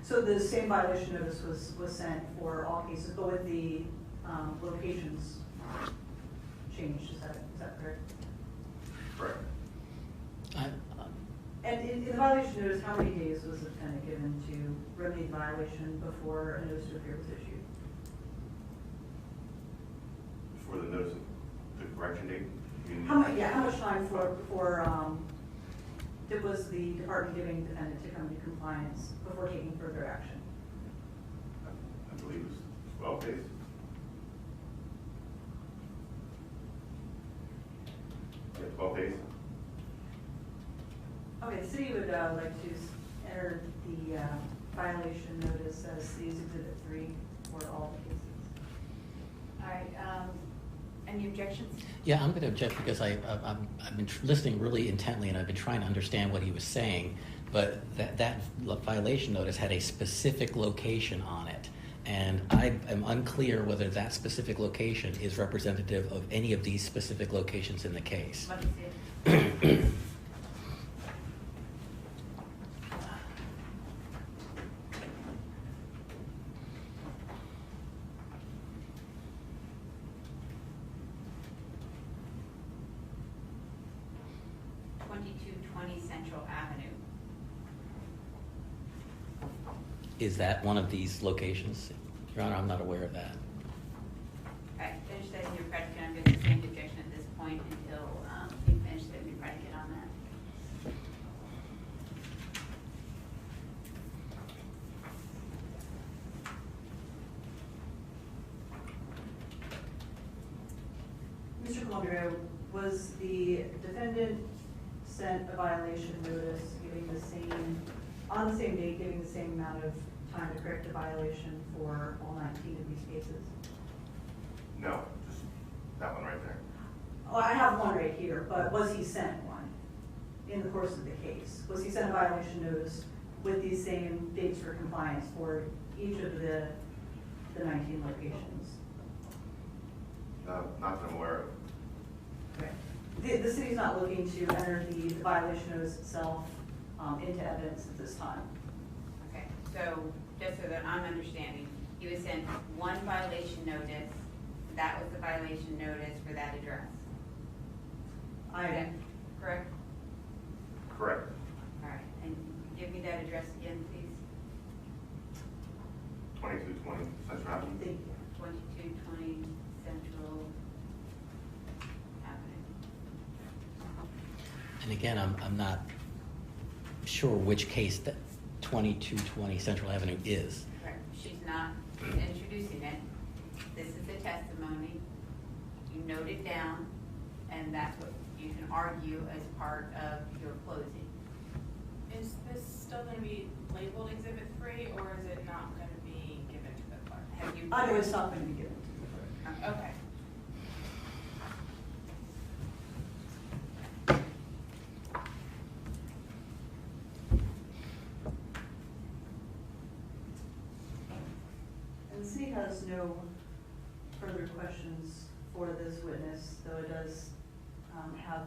Speaker 3: So the same violation notice was sent for all cases, but with the locations changed, is that correct?
Speaker 6: Correct.
Speaker 3: And in the violation notice, how many days was the defendant given to remedy the violation before a notice to appear was issued?
Speaker 6: Before the notice of the correction date?
Speaker 3: How much time was the department giving the defendant to come into compliance before taking further action?
Speaker 6: I believe it was 12 days. Yeah, 12 days.
Speaker 3: Okay, the city would like to enter the violation notice as city's exhibit 3 for all the cases.
Speaker 1: All right, any objections?
Speaker 2: Yeah, I'm going to object because I've been listening really intently and I've been trying to understand what he was saying, but that violation notice had a specific location on it. And I am unclear whether that specific location is representative of any of these specific locations in the case.
Speaker 1: Let me see it.
Speaker 2: Is that one of these locations? Your Honor, I'm not aware of that.
Speaker 1: All right, finish setting your predicate. I'm going to suspend objection at this point until you finish setting your predicate on that.
Speaker 3: Calandra, was the defendant sent a violation notice giving the same, on the same date, giving the same amount of time to correct a violation for all 19 of these cases?
Speaker 6: No, just that one right there.
Speaker 3: Oh, I have one right here, but was he sent one in the course of the case? Was he sent a violation notice with these same dates for compliance for each of the 19 locations?
Speaker 6: Not that I'm aware of.
Speaker 3: Okay. The city's not looking to enter the violation notice itself into evidence at this time.
Speaker 1: Okay, so just so that I'm understanding, he was sent one violation notice. That was the violation notice for that address. Is that correct?
Speaker 6: Correct.
Speaker 1: All right, and give me that address again, please.
Speaker 6: 2220 Central Avenue.
Speaker 3: Thank you.
Speaker 1: 2220 Central Avenue.
Speaker 2: And again, I'm not sure which case that 2220 Central Avenue is.
Speaker 1: Correct. She's not introducing it. This is the testimony. You note it down, and that's what you can argue as part of your closing.
Speaker 4: Is this still gonna be labeled exhibit 3, or is it not gonna be given to the clerk?
Speaker 1: Have you?
Speaker 3: I know it's not going to be given to the clerk.
Speaker 4: Okay.
Speaker 3: And the city has no further questions for this witness, though it does have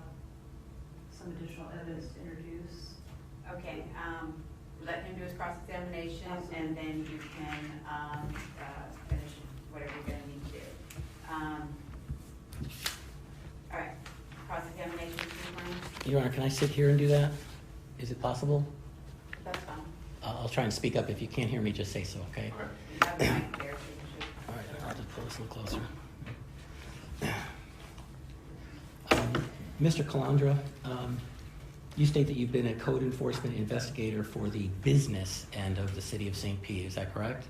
Speaker 3: some additional evidence to introduce.
Speaker 1: Okay, let him do his cross-examination, and then you can finish whatever you're gonna need to do. All right, cross-examination, please, Brian.
Speaker 2: Your Honor, can I sit here and do that? Is it possible?
Speaker 1: That's fine.
Speaker 2: I'll try and speak up. If you can't hear me, just say so, okay?
Speaker 6: Okay.
Speaker 1: You have the mic there, so you should.
Speaker 2: All right, I'll just pull this a little closer. Mr. Calandra, you state that you've been a code enforcement investigator for the business end of the city of St. Pete, is that correct?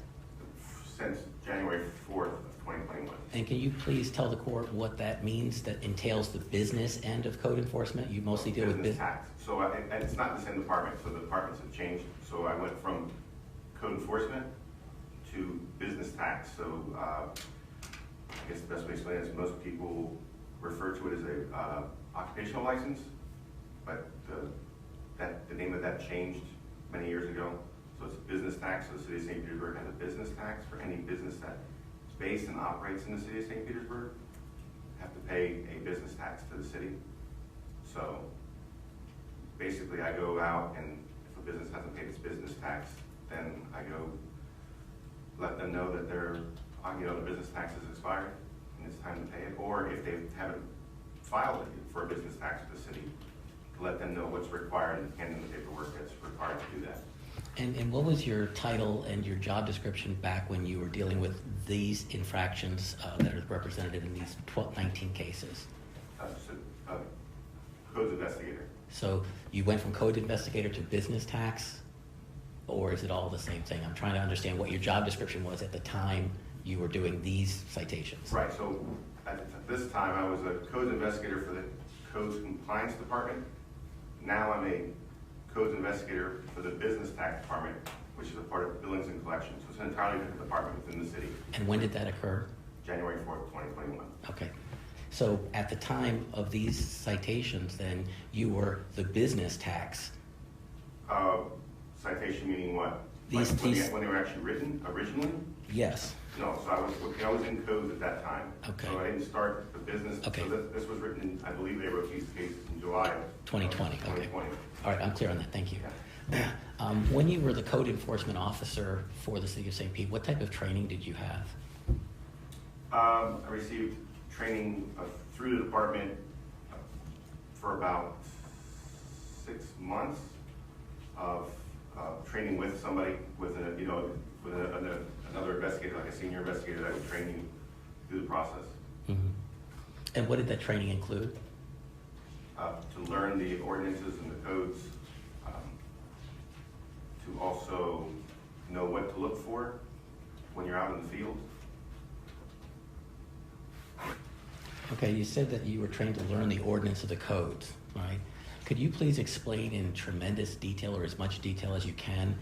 Speaker 6: Since January 4th of 2021.
Speaker 2: And can you please tell the court what that means, that entails the business end of code enforcement? You mostly deal with
Speaker 6: Business
Speaker 2: business.
Speaker 6: tax. So and it's not the same department, so the departments have changed. So I went from code enforcement to business tax. So I guess the best way to explain it is most people refer to it as a occupational license, but the name of that changed many years ago. So it's business tax. So the city of St. Petersburg has a business tax for any business that is based and operates in the city of St. Petersburg. Have to pay a business tax to the city. So basically, I go out, and if a business hasn't paid its business tax, then I go let them know that the business tax has expired and it's time to pay it. Or if they haven't filed it for a business tax with the city, to let them know what's required and hand them the paperwork that's required to do that.
Speaker 2: And what was your title and your job description back when you were dealing with these infractions that are represented in these 19 cases?
Speaker 6: Codes investigator.
Speaker 2: So you went from code investigator to business tax, or is it all the same thing? I'm trying to understand what your job description was at the time you were doing these citations.
Speaker 6: Right, so at this time, I was a codes investigator for the codes compliance department. Now I'm a codes investigator for the business tax department, which is a part of billings and collections. So it's an entirely different department within the city.
Speaker 2: And when did that occur?
Speaker 6: January 4th, 2021.
Speaker 2: Okay. So at the time of these citations, then, you were the business tax.
Speaker 6: Citation meaning what?
Speaker 2: These-
Speaker 6: When they were actually written originally?
Speaker 2: Yes.
Speaker 6: No, so I was in codes at that time.
Speaker 2: Okay.
Speaker 6: So I didn't start the business.
Speaker 2: Okay.
Speaker 6: So this was written in, I believe they wrote these cases in July of
Speaker 2: 2020, okay.
Speaker 6: 2020.
Speaker 2: All right, I'm clear on that. Thank you. When you were the code enforcement officer for the city of St. Pete, what type of training did you have?
Speaker 6: I received training through the department for about 6 months of training with somebody, with another investigator, like a senior investigator that would train you through the process.
Speaker 2: Mm-hmm. And what did that training include?
Speaker 6: To learn the ordinances and the codes, to also know what to look for when you're out in the field.
Speaker 2: Okay, you said that you were trained to learn the ordinance of the codes, right? Could you please explain in tremendous detail, or as much detail as you can,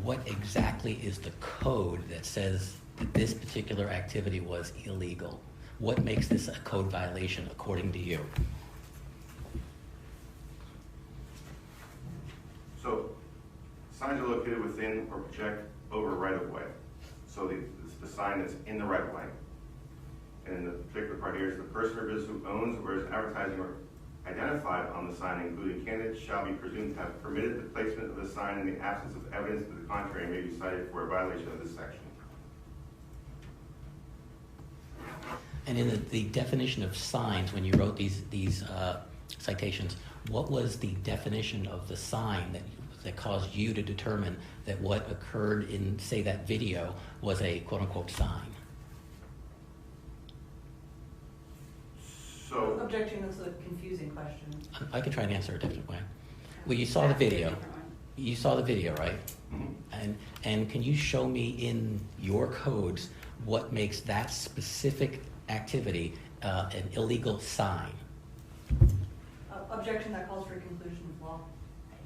Speaker 2: what exactly is the code that says that this particular activity was illegal? What makes this a code violation according to you?
Speaker 6: So, signs are located within or project over right-of-way. So the sign that's in the right-of-way. And the particular part here is the person or business who owns or is advertising or identified on the sign, including candidates, shall be presumed to have permitted the placement of the sign in the absence of evidence to the contrary and may be cited for a violation of this section.
Speaker 2: And in the definition of signs, when you wrote these citations, what was the definition of the sign that caused you to determine that what occurred in, say, that video was a quote-unquote sign?
Speaker 6: So,
Speaker 3: Objection is a confusing question.
Speaker 2: I can try and answer a different way. Well, you saw the video. You saw the video, right?
Speaker 6: mhm.
Speaker 2: And can you show me in your codes what makes that specific activity an illegal sign?
Speaker 3: Objection, that calls for a conclusion of law.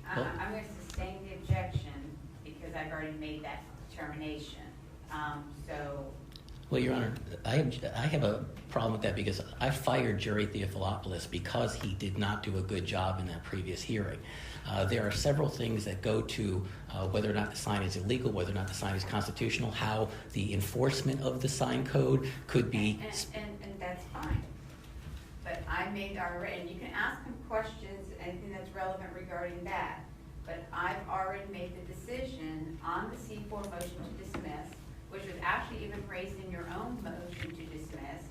Speaker 1: I'm going to sustain the objection because I've already made that determination.
Speaker 2: Well, Your Honor, I have a problem with that because I fired Jerry Theophilopoulos because he did not do a good job in that previous hearing. There are several things that go to whether or not the sign is illegal, whether or not the sign is constitutional, how the enforcement of the sign code could be.
Speaker 1: And that's fine. But I made already, and you can ask him questions, anything that's relevant regarding that. But I've already made the decision on the C4 motion to dismiss, which was actually even raised in your own motion to dismiss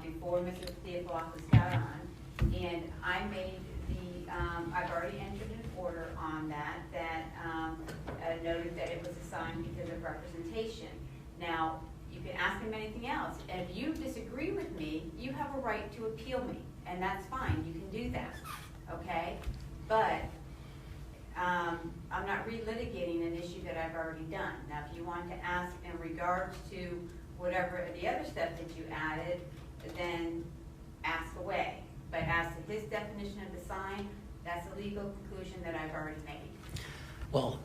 Speaker 1: before Mr. Theophilopoulos got on. And I made I've already entered an order on that noted that it was a sign because of representation. Now, you can ask him anything else. And if you disagree with me, you have a right to appeal me, and that's fine. You can do that, okay? But I'm not relitigating an issue that I've already done. Now, if you want to ask in regards to whatever the other stuff that you added, then ask away. But as to his definition of the sign, that's a legal conclusion that I've already made.
Speaker 2: Well,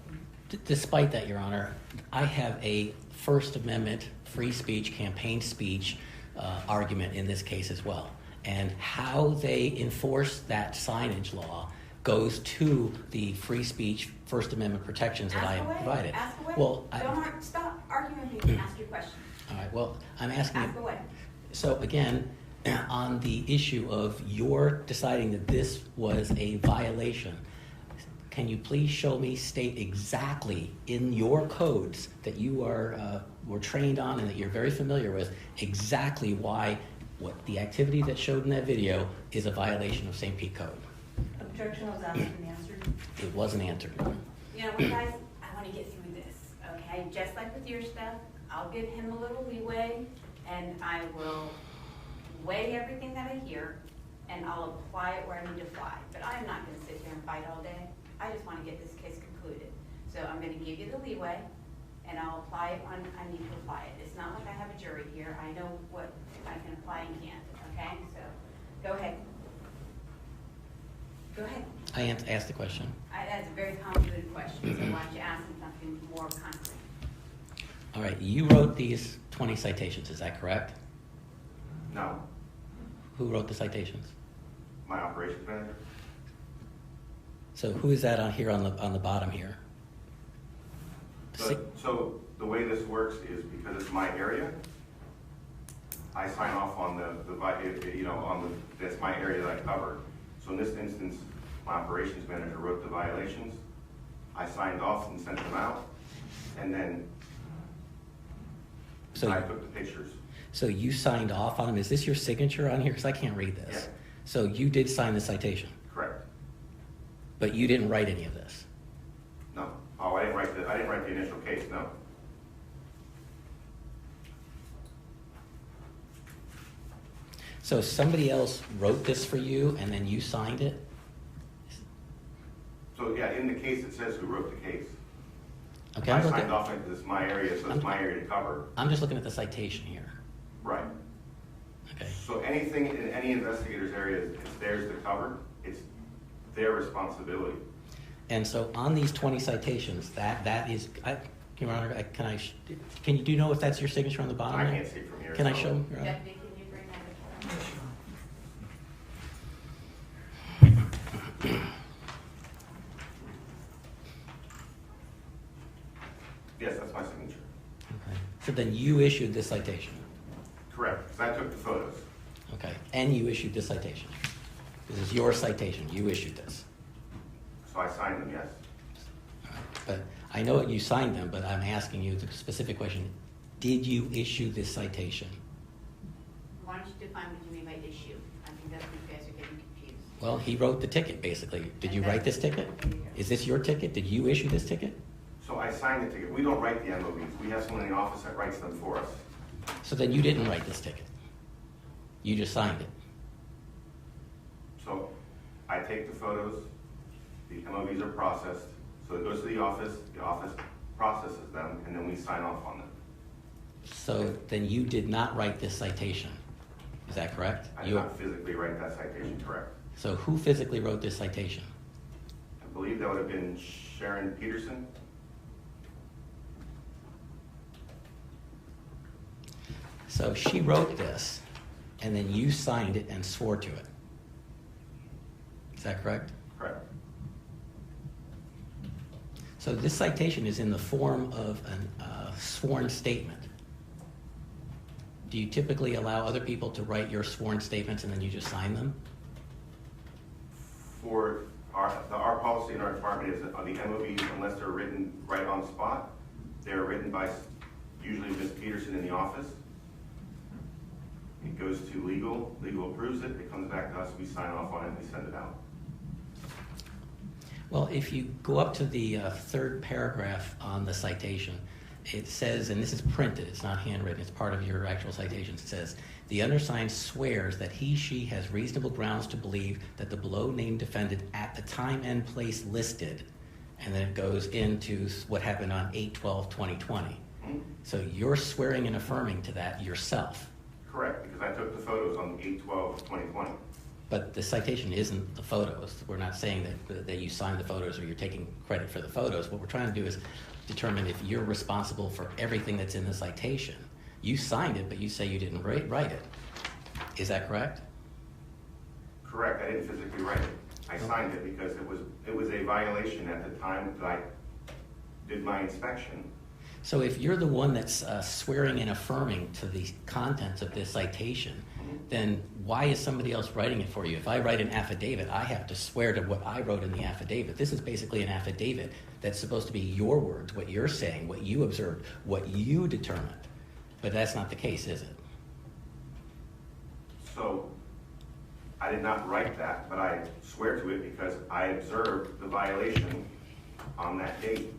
Speaker 2: despite that, Your Honor, I have a First Amendment free speech, campaign speech argument in this case as well. And how they enforce that signage law goes to the free speech First Amendment protections that I have provided.
Speaker 1: Ask away.
Speaker 2: Well,
Speaker 1: Stop arguing with me. Ask your question.
Speaker 2: all right, well, I'm asking
Speaker 1: Ask away.
Speaker 2: So again, on the issue of your deciding that this was a violation, can you please show me, state exactly in your codes that you were trained on and that you're very familiar with, exactly why what the activity that showed in that video is a violation of St. Pete Code?
Speaker 3: Objection was asked and answered.
Speaker 2: It wasn't answered.
Speaker 1: You know what, guys? I want to get through this, okay? Just like with your stuff, I'll give him a little leeway, and I will weigh everything that I hear, and I'll apply it where I need to apply. But I'm not going to sit here and fight all day. I just want to get this case concluded. So I'm going to give you the leeway, and I'll apply it when I need to apply it. It's not like I have a jury here. I know what I can apply and can't, okay? So go ahead. Go ahead.
Speaker 2: I asked the question.
Speaker 1: That's a very convoluted question, so why don't you ask him something more concrete?
Speaker 2: All right, you wrote these 20 citations, is that correct?
Speaker 6: No,
Speaker 2: Who wrote the citations?
Speaker 6: my operations manager.
Speaker 2: So who is that on here on the bottom here?
Speaker 6: So the way this works is because it's my area, I sign off on that's my area that I cover. So in this instance, my operations manager wrote the violations. I signed off and sent them out, and then I took the pictures.
Speaker 2: So you signed off on them. Is this your signature on here? Because I can't read this.
Speaker 6: Yeah.
Speaker 2: So you did sign the citation,
Speaker 6: Correct.
Speaker 2: but you didn't write any of this.
Speaker 6: No. Oh, I didn't write the initial case. No.
Speaker 2: So somebody else wrote this for you, and then you signed it?
Speaker 6: So yeah, in the case it says who wrote the case.
Speaker 2: Okay,
Speaker 6: I signed off because it's my area, so it's my area to cover.
Speaker 2: I'm just looking at the citation here.
Speaker 6: Right.
Speaker 2: Okay.
Speaker 6: So anything in any investigator's area, it's theirs to cover. It's their responsibility.
Speaker 2: And so on these 20 citations, that is, Your Honor, do you know if that's your signature on the bottom?
Speaker 6: I
Speaker 2: there?
Speaker 6: can't see from here.
Speaker 2: Can I
Speaker 6: so-
Speaker 2: show them, Your Honor?
Speaker 1: Deputy, can you bring that up?
Speaker 6: Yes, that's my signature.
Speaker 2: Okay. So then you issued this citation?
Speaker 6: Correct, because I took the photos.
Speaker 2: Okay, and you issued this citation? This is your citation, you issued this?
Speaker 6: So I signed them, yes.
Speaker 2: But I know you signed them, but I'm asking you the specific question. Did you issue this citation?
Speaker 1: Why don't you define what you mean by issue? I think that's where you guys are getting confused.
Speaker 2: Well, he wrote the ticket, basically. Did you write this ticket? Is this your ticket? Did you issue this ticket?
Speaker 6: So I signed the ticket. We don't write the MOVs. We have someone in the office that writes them for us.
Speaker 2: So then you didn't write this ticket. You just signed it.
Speaker 6: So I take the photos, the MOVs are processed, so it goes to the office processes them, and then we sign off on them.
Speaker 2: So then you did not write this citation. Is that correct?
Speaker 6: I did not physically write that citation, correct.
Speaker 2: So who physically wrote this citation?
Speaker 6: I believe that would have been Sharon Peterson.
Speaker 2: So she wrote this, and then you signed it and swore to it. Is that correct?
Speaker 6: Correct.
Speaker 2: So this citation is in the form of a sworn statement. Do you typically allow other people to write your sworn statements and then you just sign them?
Speaker 6: For our policy in our department is that on the MOVs, unless they're written right on spot, they're written by usually Ms. Peterson in the office. It goes to legal approves it, it comes back to us, we sign off on it, and we send it out.
Speaker 2: Well, if you go up to the third paragraph on the citation, it says, and this is printed, it's not handwritten, it's part of your actual citation, it says, the undersigned swears that he/she has reasonable grounds to believe that the below named defendant at the time and place listed, and then it goes into what happened on 8/12/2020. So you're swearing and affirming to that yourself.
Speaker 6: Correct, because I took the photos on 8/12/2020.
Speaker 2: But the citation isn't the photos. We're not saying that you signed the photos or you're taking credit for the photos. What we're trying to do is determine if you're responsible for everything that's in the citation. You signed it, but you say you didn't write it. Is that correct?
Speaker 6: Correct, I didn't physically write it. I signed it because it was a violation at the time that I did my inspection.
Speaker 2: So if you're the one that's swearing and affirming to the contents of this citation, then why is somebody else writing it for you? If I write an affidavit, I have to swear to what I wrote in the affidavit. This is basically an affidavit that's supposed to be your words, what you're saying, what you observed, what you determined. But that's not the case, is it?
Speaker 6: So I did not write that, but I swear to it because I observed the violation on that date.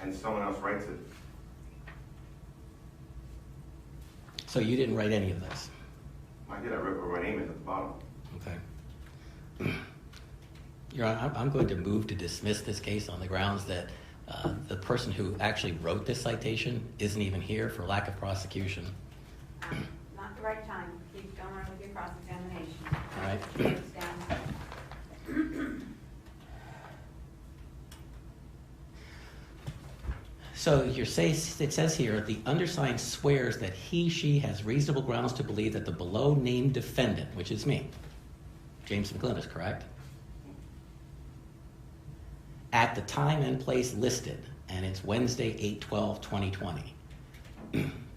Speaker 6: And someone else writes it.
Speaker 2: So you didn't write any of this?
Speaker 6: I did, I wrote my name in at the bottom.
Speaker 2: Okay. Your Honor, I'm going to move to dismiss this case on the grounds that the person who actually wrote this citation isn't even here for lack of prosecution.
Speaker 1: Not the right time. Keep going on with your cross-examination.
Speaker 2: All right.
Speaker 1: It's down.
Speaker 2: So it says here, the undersigned swears that he/she has reasonable grounds to believe that the below named defendant, which is me, James Mclynas, correct? At the time and place listed, and it's Wednesday, 8/12/2020.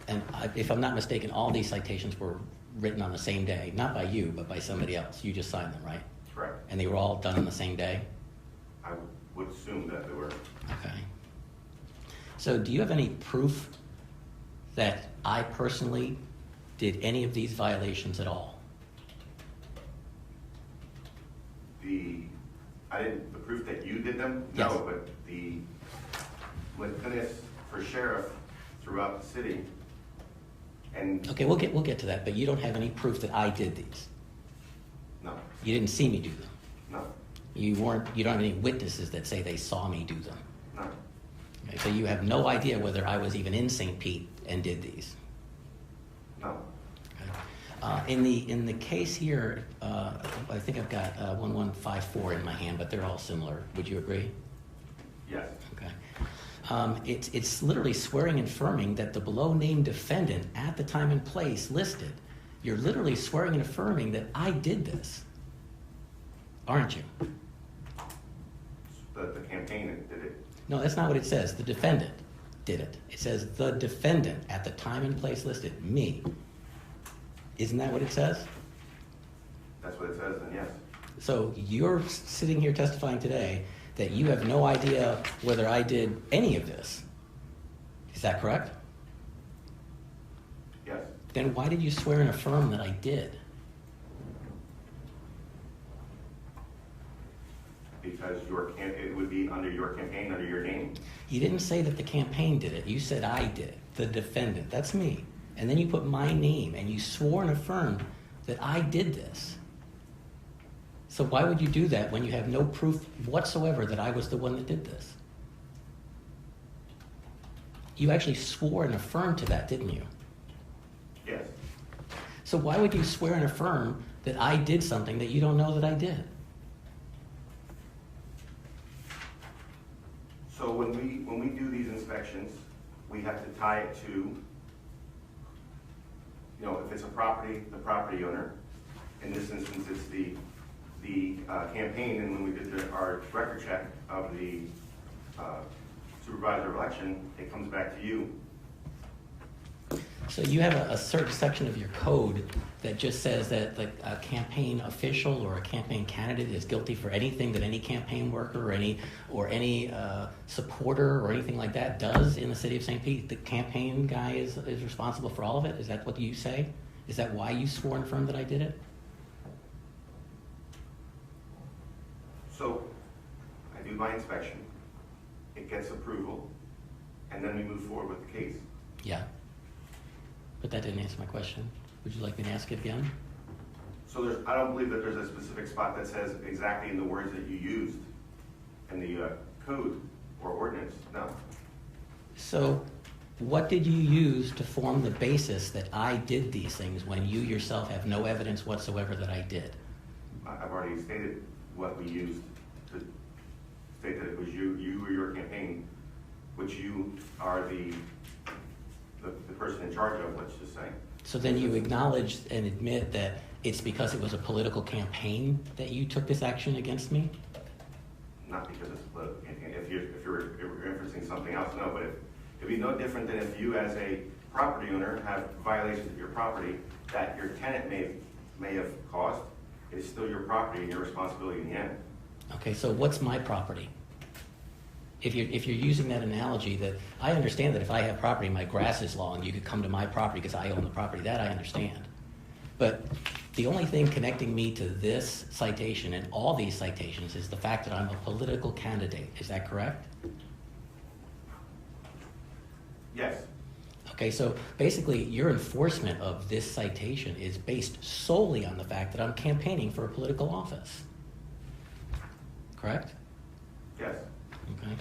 Speaker 2: And if I'm not mistaken, all these citations were written on the same day, not by you, but by somebody else. You just signed them, right?
Speaker 6: Correct.
Speaker 2: And they were all done on the same day?
Speaker 6: I would assume that they were.
Speaker 2: Okay. So do you have any proof that I personally did any of these violations at all?
Speaker 6: The proof that you did them?
Speaker 2: Yes.
Speaker 6: No, but the Mclynas for sheriff throughout the city. And
Speaker 2: Okay, we'll get to that, but you don't have any proof that I did these.
Speaker 6: no,
Speaker 2: You didn't see me do them.
Speaker 6: no,
Speaker 2: You don't have any witnesses that say they saw me do them.
Speaker 6: no,
Speaker 2: Okay, so you have no idea whether I was even in St. Pete and did these.
Speaker 6: no.
Speaker 2: In the case here, I think I've got 1154 in my hand, but they're all similar. Would you agree?
Speaker 6: Yes.
Speaker 2: Okay. It's literally swearing and affirming that the below named defendant at the time and place listed, you're literally swearing and affirming that I did this, aren't you?
Speaker 6: The campaign did it.
Speaker 2: No, that's not what it says. The defendant did it. It says the defendant at the time and place listed, me. Isn't that what it says?
Speaker 6: That's what it says, then yes.
Speaker 2: So you're sitting here testifying today that you have no idea whether I did any of this. Is that correct?
Speaker 6: Yes.
Speaker 2: Then why did you swear and affirm that I did?
Speaker 6: Because it would be under your campaign, under your name.
Speaker 2: You didn't say that the campaign did it. You said I did it, the defendant. That's me. And then you put my name and you swore and affirmed that I did this. So why would you do that when you have no proof whatsoever that I was the one that did this? You actually swore and affirmed to that, didn't you?
Speaker 6: Yes.
Speaker 2: So why would you swear and affirm that I did something that you don't know that I did?
Speaker 6: So when we do these inspections, we have to tie it to, you know, if it's a property, the property owner. In this instance, it's the campaign, and when we did our record check of the supervisor election, it comes back to you.
Speaker 2: So you have a certain section of your code that just says that like a campaign official or a campaign candidate is guilty for anything that any campaign worker or any supporter or anything like that does in the city of St. Pete. The campaign guy is responsible for all of it. Is that what you say? Is that why you swore and affirmed that I did it?
Speaker 6: So I do my inspection, it gets approval, and then we move forward with the case.
Speaker 2: Yeah. But that didn't answer my question. Would you like me to ask it again?
Speaker 6: So I don't believe that there's a specific spot that says exactly in the words that you used in the code or ordinance, no.
Speaker 2: So what did you use to form the basis that I did these things when you yourself have no evidence whatsoever that I did?
Speaker 6: I've already stated what we used to state that it was you or your campaign, which you are the person in charge of, let's just say.
Speaker 2: So then you acknowledge and admit that it's because it was a political campaign that you took this action against me?
Speaker 6: Not because it's political campaign. If you're referencing something else, no, but it'd be no different than if you as a property owner have violations of your property that your tenant may have caused. It's still your property and your responsibility in the end.
Speaker 2: Okay, so what's my property? If you're using that analogy, that I understand that if I have property, my grass is long, you could come to my property because I own the property. That I understand. But the only thing connecting me to this citation and all these citations is the fact that I'm a political candidate. Is that correct?
Speaker 6: Yes.
Speaker 2: Okay, so basically your enforcement of this citation is based solely on the fact that I'm campaigning for a political office. Correct?
Speaker 6: Yes.
Speaker 2: Okay.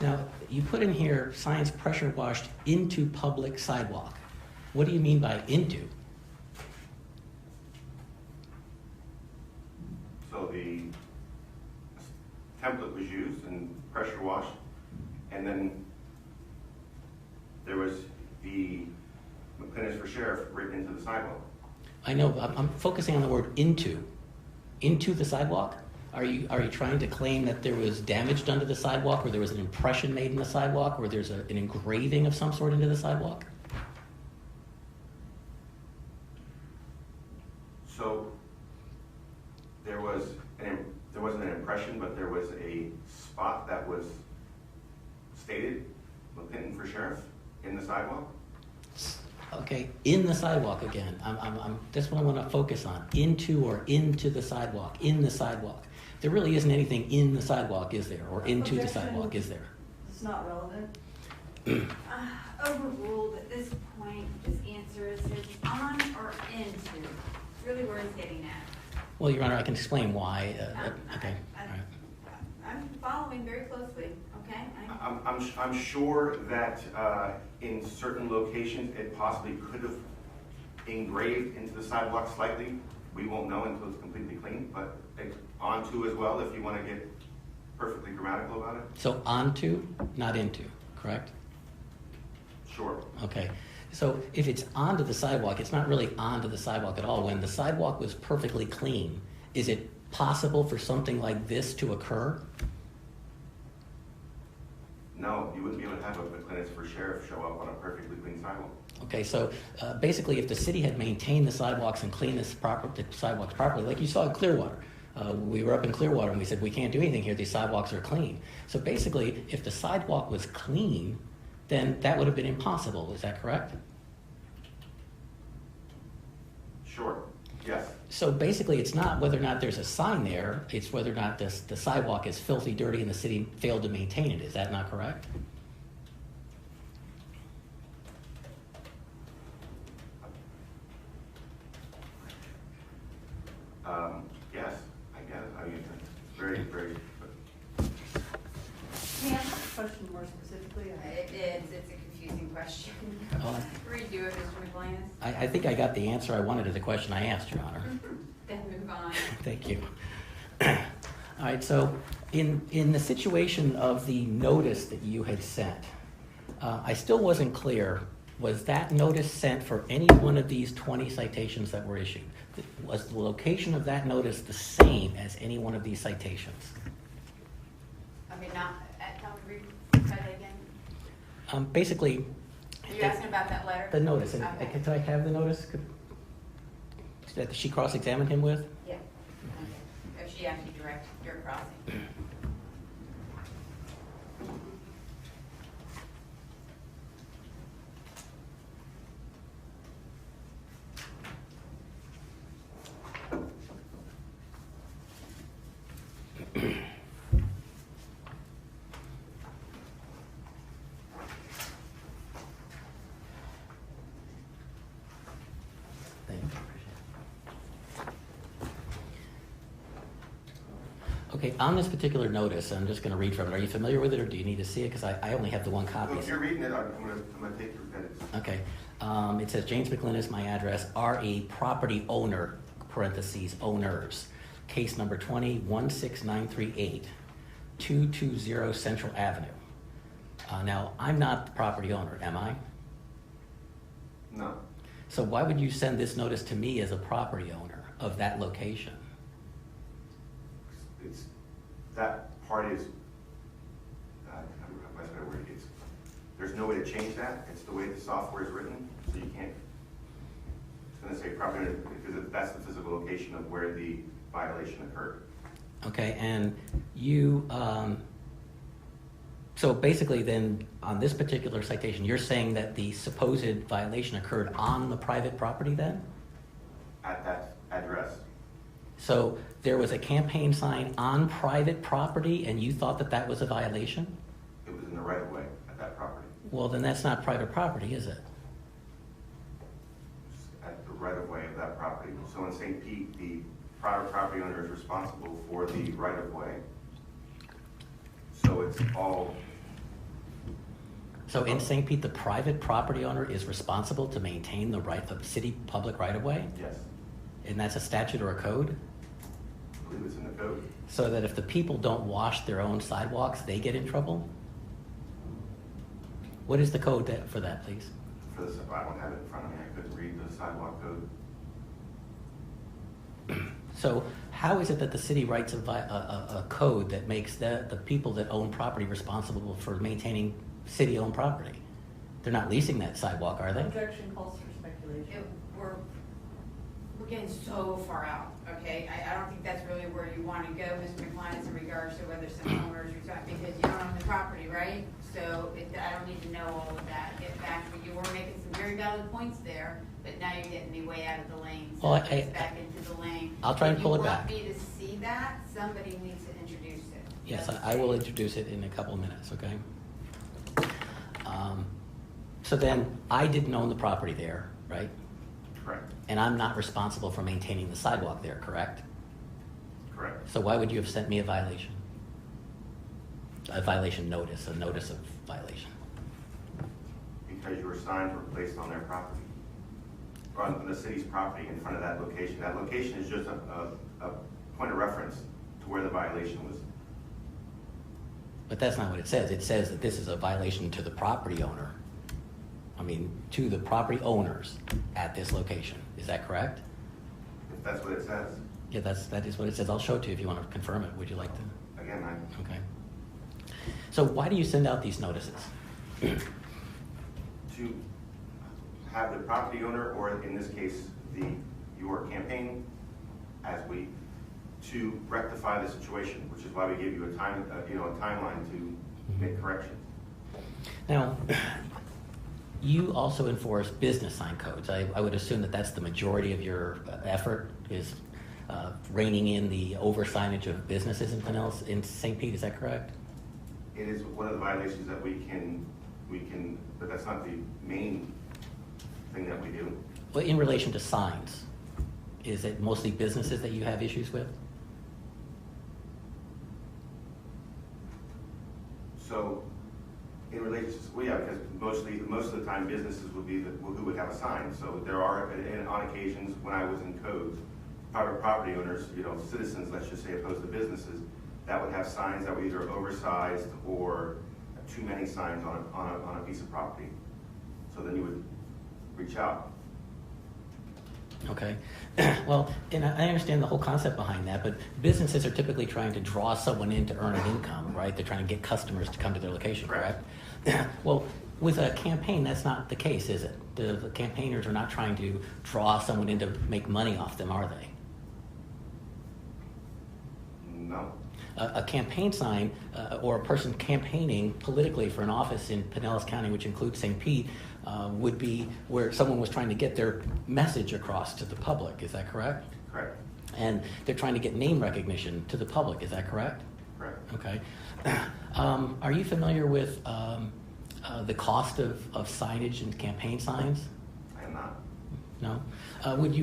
Speaker 2: Now, you put in here signs pressure washed into public sidewalk. What do you mean by into?
Speaker 6: So the template was used and pressure washed, and then there was the Mclynas for sheriff written into the sidewalk.
Speaker 2: I know, but I'm focusing on the word into. Into the sidewalk? Are you trying to claim that there was damage done to the sidewalk, or there was an impression made in the sidewalk, or there's an engraving of some sort into the sidewalk?
Speaker 6: So there wasn't an impression, but there was a spot that was stated, Mclynas for sheriff, in the sidewalk.
Speaker 2: Okay, in the sidewalk again. That's what I want to focus on. Into or into the sidewalk, in the sidewalk. There really isn't anything in the sidewalk, is there? Or into the sidewalk, is there?
Speaker 3: It's not relevant.
Speaker 1: Overruled at this point, just answer is it's on or into. Really where it's getting at.
Speaker 2: Well, Your Honor, I can explain why. Okay, all right.
Speaker 1: I'm following very closely, okay?
Speaker 6: I'm sure that in certain locations, it possibly could have engraved into the sidewalk slightly. We won't know until it's completely clean, but onto as well, if you want to get perfectly grammatical about it.
Speaker 2: So onto, not into, correct?
Speaker 6: Sure.
Speaker 2: Okay. So if it's onto the sidewalk, it's not really onto the sidewalk at all. When the sidewalk was perfectly clean, is it possible for something like this to occur?
Speaker 6: No, you wouldn't be able to have a Mclynas for sheriff show up on a perfectly clean sidewalk.
Speaker 2: Okay, so basically if the city had maintained the sidewalks and cleaned the sidewalks properly, like you saw in Clearwater, we were up in Clearwater and we said, we can't do anything here, these sidewalks are clean. So basically, if the sidewalk was clean, then that would have been impossible, is that correct?
Speaker 6: Sure, yes.
Speaker 2: So basically, it's not whether or not there's a sign there, it's whether or not the sidewalk is filthy, dirty, and the city failed to maintain it. Is that not correct?
Speaker 6: Yes, I guess. I mean, it's very, very.
Speaker 3: May I ask a question more specifically?
Speaker 1: It is, it's a confusing question.
Speaker 2: Oh.
Speaker 1: Redo it, Mr. Mclynas,
Speaker 2: I think I got the answer I wanted to the question I asked, Your Honor.
Speaker 1: then move on.
Speaker 2: Thank you. All right, so in the situation of the notice that you had sent, I still wasn't clear, was that notice sent for any one of these 20 citations that were issued? Was the location of that notice the same as any one of these citations?
Speaker 1: I mean, not, tell me, try that again.
Speaker 2: Basically,
Speaker 1: Are you asking about that letter?
Speaker 2: the notice, and
Speaker 1: Okay.
Speaker 2: can I have the notice that she cross-examined him with?
Speaker 1: Yeah. Okay. If she actually direct your crossing.
Speaker 2: Thank you. Okay, on this particular notice, I'm just going to read from it. Are you familiar with it, or do you need to see it? Because I only have the one copy.
Speaker 6: Well, if you're reading it, I'm gonna take your edits.
Speaker 2: Okay. It says, James Mclynas, my address, RE property owner, parentheses, owners. Case number 20-16938, 220 Central Avenue. Now, I'm not the property owner, am I?
Speaker 6: No.
Speaker 2: So why would you send this notice to me as a property owner of that location?
Speaker 6: It's, that part is, how do I word it? There's no way to change that. It's the way the software is written, so you can't. It's going to say property owner because that's the physical location of where the violation occurred.
Speaker 2: Okay, and you, so basically then, on this particular citation, you're saying that the supposed violation occurred on the private property then?
Speaker 6: At that address?
Speaker 2: So there was a campaign sign on private property and you thought that that was a violation?
Speaker 6: It was in the right of way at that property.
Speaker 2: Well, then that's not private property, is it?
Speaker 6: At the right of way of that property. So in St. Pete, the private property owner is responsible for the right of way. So it's all.
Speaker 2: So in St. Pete, the private property owner is responsible to maintain the city public right of way?
Speaker 6: Yes.
Speaker 2: And that's a statute or a code?
Speaker 6: I believe it's in the code.
Speaker 2: So that if the people don't wash their own sidewalks, they get in trouble? What is the code for that, please?
Speaker 6: For this, I don't have it in front of me. I couldn't read the sidewalk code.
Speaker 2: So how is it that the city writes a code that makes the people that own property responsible for maintaining city-owned property? They're not leasing that sidewalk, are they?
Speaker 3: Objection calls for speculation.
Speaker 1: We're getting so far out, okay? I don't think that's really where you want to go, Mr. Mclynas, in regards to whether some owners are talking, because you don't own the property, right? So I don't need to know all of that. Get back, you were making some very valid points there, but now you're getting me way out of the lane. So
Speaker 2: Well,
Speaker 1: it's back into the lane.
Speaker 2: I'll try and pull it back.
Speaker 1: If you want me to see that, somebody needs to introduce it.
Speaker 2: Yes, I will introduce it in a couple of minutes, okay? So then, I didn't own the property there, right?
Speaker 6: Correct.
Speaker 2: And I'm not responsible for maintaining the sidewalk there, correct?
Speaker 6: Correct.
Speaker 2: So why would you have sent me a violation? a violation notice, a notice of violation?
Speaker 6: Because your signs were placed on their property, or on the city's property in front of that location. That location is just a point of reference to where the violation was.
Speaker 2: But that's not what it says. It says that this is a violation to the property owner. I mean, to the property owners at this location. Is that correct?
Speaker 6: If that's what it says.
Speaker 2: Yeah, that is what it says. I'll show it to you if you want to confirm it. Would you like to?
Speaker 6: Again,
Speaker 2: Okay. So why do you send out these notices?
Speaker 6: to have the property owner, or in this case, your campaign, to rectify the situation, which is why we give you a timeline to make corrections.
Speaker 2: Now, you also enforce business sign codes. I would assume that that's the majority of your effort is reining in the oversignage of businesses in Pinellas, in St. Pete. Is that correct?
Speaker 6: It is one of the violations that we can, but that's not the main thing that we do.
Speaker 2: Well, in relation to signs, is it mostly businesses that you have issues with?
Speaker 6: So, in relation to, well, yeah, because most of the time businesses would be who would have a sign. So there are, and on occasions when I was in codes, private property owners, citizens, let's just say, opposed to businesses, that would have signs that were either oversized or too many signs on a piece of property. So then you would reach out.
Speaker 2: Okay. Well, and I understand the whole concept behind that, but businesses are typically trying to draw someone in to earn an income, right? They're trying to get customers to come to their location, correct? Well, with a campaign, that's not the case, is it? The campaigners are not trying to draw someone in to make money off them, are they?
Speaker 6: No.
Speaker 2: A campaign sign or a person campaigning politically for an office in Pinellas County, which includes St. Pete, would be where someone was trying to get their message across to the public. Is that correct?
Speaker 6: Correct.
Speaker 2: And they're trying to get name recognition to the public. Is that correct?
Speaker 6: Correct.
Speaker 2: Okay. Are you familiar with the cost of signage and campaign signs?
Speaker 6: I am not.
Speaker 2: No? Would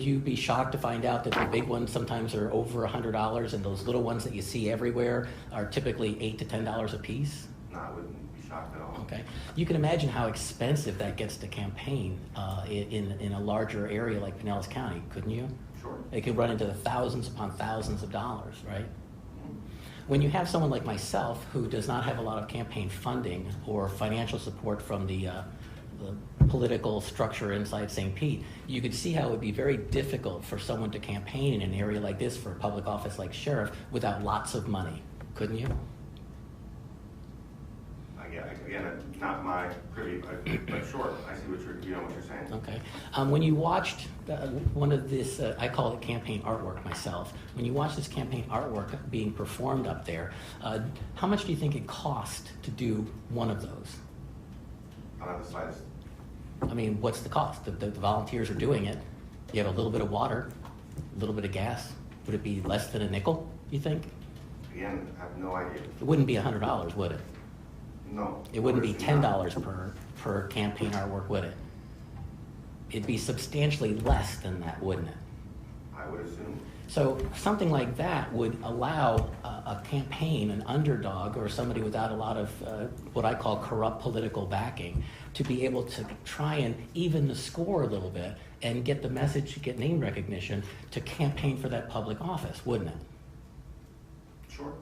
Speaker 2: you be shocked to find out that the big ones sometimes are over $100 and those little ones that you see everywhere are typically $8 to $10 a piece?
Speaker 6: No, I wouldn't be shocked at all.
Speaker 2: Okay. You can imagine how expensive that gets to campaign in a larger area like Pinellas County, couldn't you?
Speaker 6: Sure.
Speaker 2: It could run into the thousands upon thousands of dollars, right? When you have someone like myself who does not have a lot of campaign funding or financial support from the political structure inside St. Pete, you could see how it would be very difficult for someone to campaign in an area like this for a public office like sheriff without lots of money, couldn't you?
Speaker 6: Again, not my privy, but sure, I see what you're saying.
Speaker 2: Okay. When you watched one of this, I call it campaign artwork myself. When you watch this campaign artwork being performed up there, how much do you think it cost to do one of those?
Speaker 6: I don't have the slightest.
Speaker 2: I mean, what's the cost? The volunteers are doing it. You have a little bit of water, a little bit of gas. Would it be less than a nickel, you think?
Speaker 6: Again, I have no idea.
Speaker 2: It wouldn't be $100, would it?
Speaker 6: No.
Speaker 2: It wouldn't be $10 per campaign artwork, would it? It'd be substantially less than that, wouldn't it?
Speaker 6: I would assume.
Speaker 2: So something like that would allow a campaign, an underdog, or somebody without a lot of what I call corrupt political backing, to be able to try and even the score a little bit and get the message, get name recognition to campaign for that public office, wouldn't it?
Speaker 6: Sure.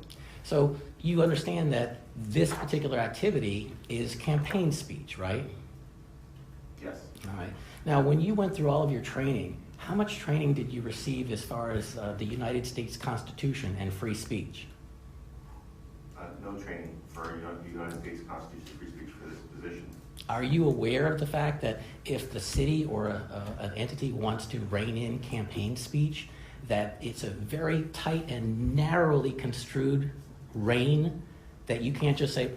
Speaker 2: So you understand that this particular activity is campaign speech, right?
Speaker 6: Yes.
Speaker 2: All right. Now, when you went through all of your training, how much training did you receive as far as the United States Constitution and free speech?
Speaker 6: No training for the United States Constitution free speech for this position.
Speaker 2: Are you aware of the fact that if the city or an entity wants to rein in campaign speech, that it's a very tight and narrowly construed rein, that you can't just say,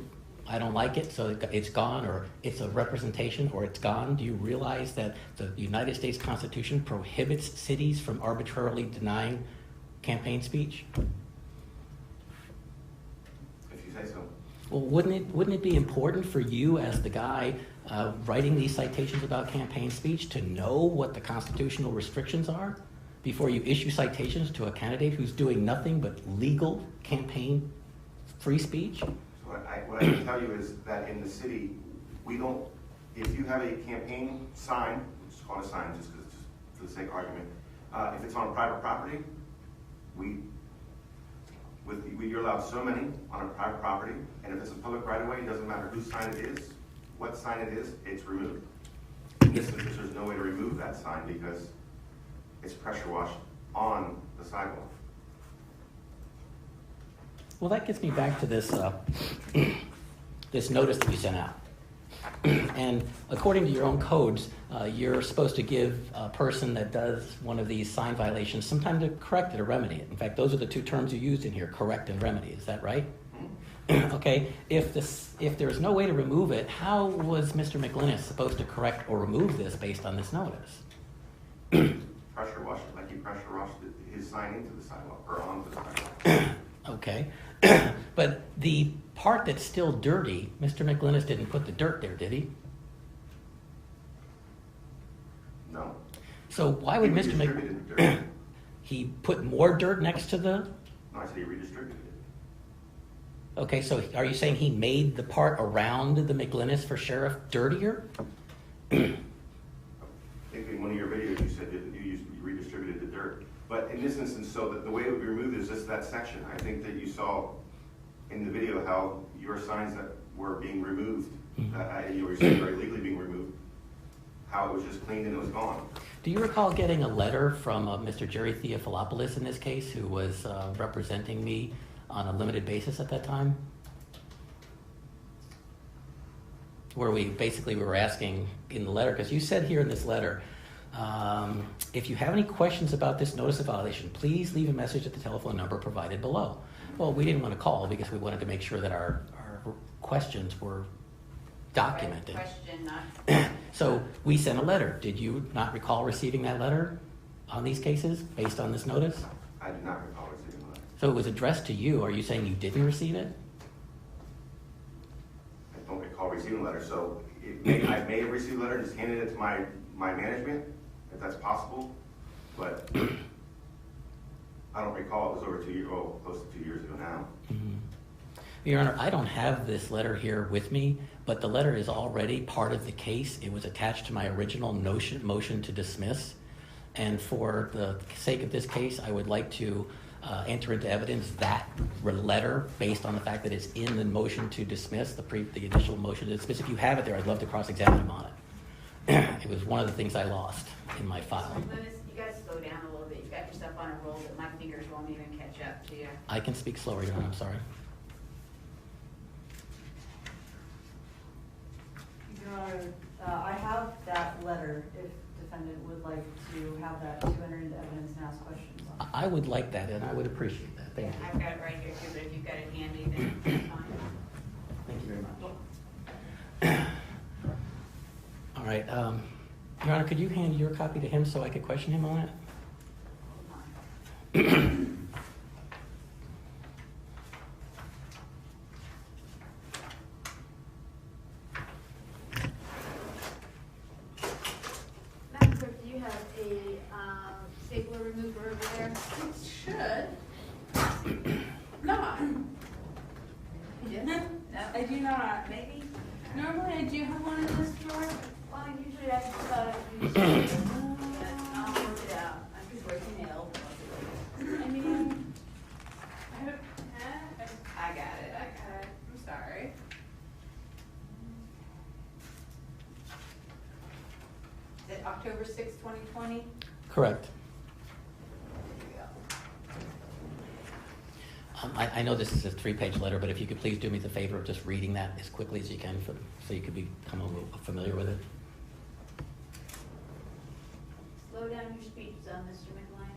Speaker 2: I don't like it, so it's gone, or it's a representation, or it's gone? Do you realize that the United States Constitution prohibits cities from arbitrarily denying campaign speech?
Speaker 6: If you say so.
Speaker 2: Well, wouldn't it be important for you as the guy writing these citations about campaign speech to know what the constitutional restrictions are before you issue citations to a candidate who's doing nothing but legal campaign free speech?
Speaker 6: what I can tell you is that in the city, we don't, if you have a campaign sign, which is called a sign just because, just for the sake of argument, if it's on private property, you're allowed so many on a private property, and if it's a public right of way, it doesn't matter whose sign it is, what sign it is, it's removed. In this instance, there's no way to remove that sign because it's pressure washed on the sidewalk.
Speaker 2: Well, that gets me back to this, this notice that you sent out. And according to your own codes, you're supposed to give a person that does one of these sign violations some time to correct it or remedy it. In fact, those are the two terms you used in here, correct and remedy. Is that right? Okay, if there's no way to remove it, how was Mr. Mclynas supposed to correct or remove this based on this notice?
Speaker 6: Pressure washed it like he pressure washed his sign into the sidewalk or onto the sidewalk.
Speaker 2: Okay, but the part that's still dirty, Mr. Mclynas didn't put the dirt there, did he?
Speaker 6: No.
Speaker 2: So why would Mr.
Speaker 6: Redistributed the dirt.
Speaker 2: He put more dirt next to the?
Speaker 6: No, I said he redistributed it.
Speaker 2: Okay, so are you saying he made the part around the Mclynas for sheriff dirtier?
Speaker 6: I think in one of your videos you said that you redistributed the dirt. But in this instance, so that the way it would be removed is just that section. I think that you saw in the video how your signs that were being removed, you were saying very legally being removed, how it was just cleaned and it was gone.
Speaker 2: Do you recall getting a letter from Mr. Jerry Theophilopoulos in this case, who was representing me on a limited basis at that time? Where we were asking in the letter, because you said here in this letter, if you have any questions about this notice of violation, please leave a message at the telephone number provided below. Well, we didn't want to call because we wanted to make sure that our questions were documented.
Speaker 1: Question, not.
Speaker 2: So we sent a letter. Did you not recall receiving that letter on these cases based on this notice?
Speaker 6: I did not recall receiving the letter.
Speaker 2: So it was addressed to you. Are you saying you didn't receive it?
Speaker 6: I don't recall receiving a letter, so I may have received a letter and just handed it to my management, if that's possible, but I don't recall. It was over 2 years, close to 2 years ago now.
Speaker 2: Mm-hmm. Your Honor, I don't have this letter here with me, but the letter is already part of the case. It was attached to my original motion to dismiss. And for the sake of this case, I would like to enter into evidence that letter based on the fact that it's in the motion to dismiss, the initial motion to dismiss. If you have it there, I'd love to cross-examine him on it. It was one of the things I lost in my file.
Speaker 1: Mclynas, you gotta slow down a little bit. You've got yourself on a roll that my fingers won't even catch up to you.
Speaker 2: I can speak slower, Your Honor, I'm sorry.
Speaker 3: Your Honor, I have that letter if defendant would like to have that to enter into evidence and ask questions on.
Speaker 2: I would like that, and I would appreciate that. Thank you.
Speaker 1: I've got it right here too, but if you've got it handy, then it's fine.
Speaker 2: Thank you very much. All right, Your Honor, could you hand your copy to him so I could question him on it?
Speaker 1: Madam Clerk, do you have a stapler remover over there?
Speaker 4: It should. Not.
Speaker 1: You do?
Speaker 4: No, I do not.
Speaker 1: Maybe?
Speaker 4: Normally I do have one in this drawer.
Speaker 1: Well, usually I just thought I'd use it. But I'll work it out. I'm just working nails.
Speaker 4: I mean, I have a pen.
Speaker 1: I got it.
Speaker 4: Okay, I'm sorry.
Speaker 1: Is it October 6, 2020?
Speaker 2: Correct.
Speaker 1: There you go.
Speaker 2: I know this is a 3-page letter, but if you could please do me the favor of just reading that as quickly as you can so you could become a little familiar with it.
Speaker 1: Slow down your speech, Mr. Mclynas.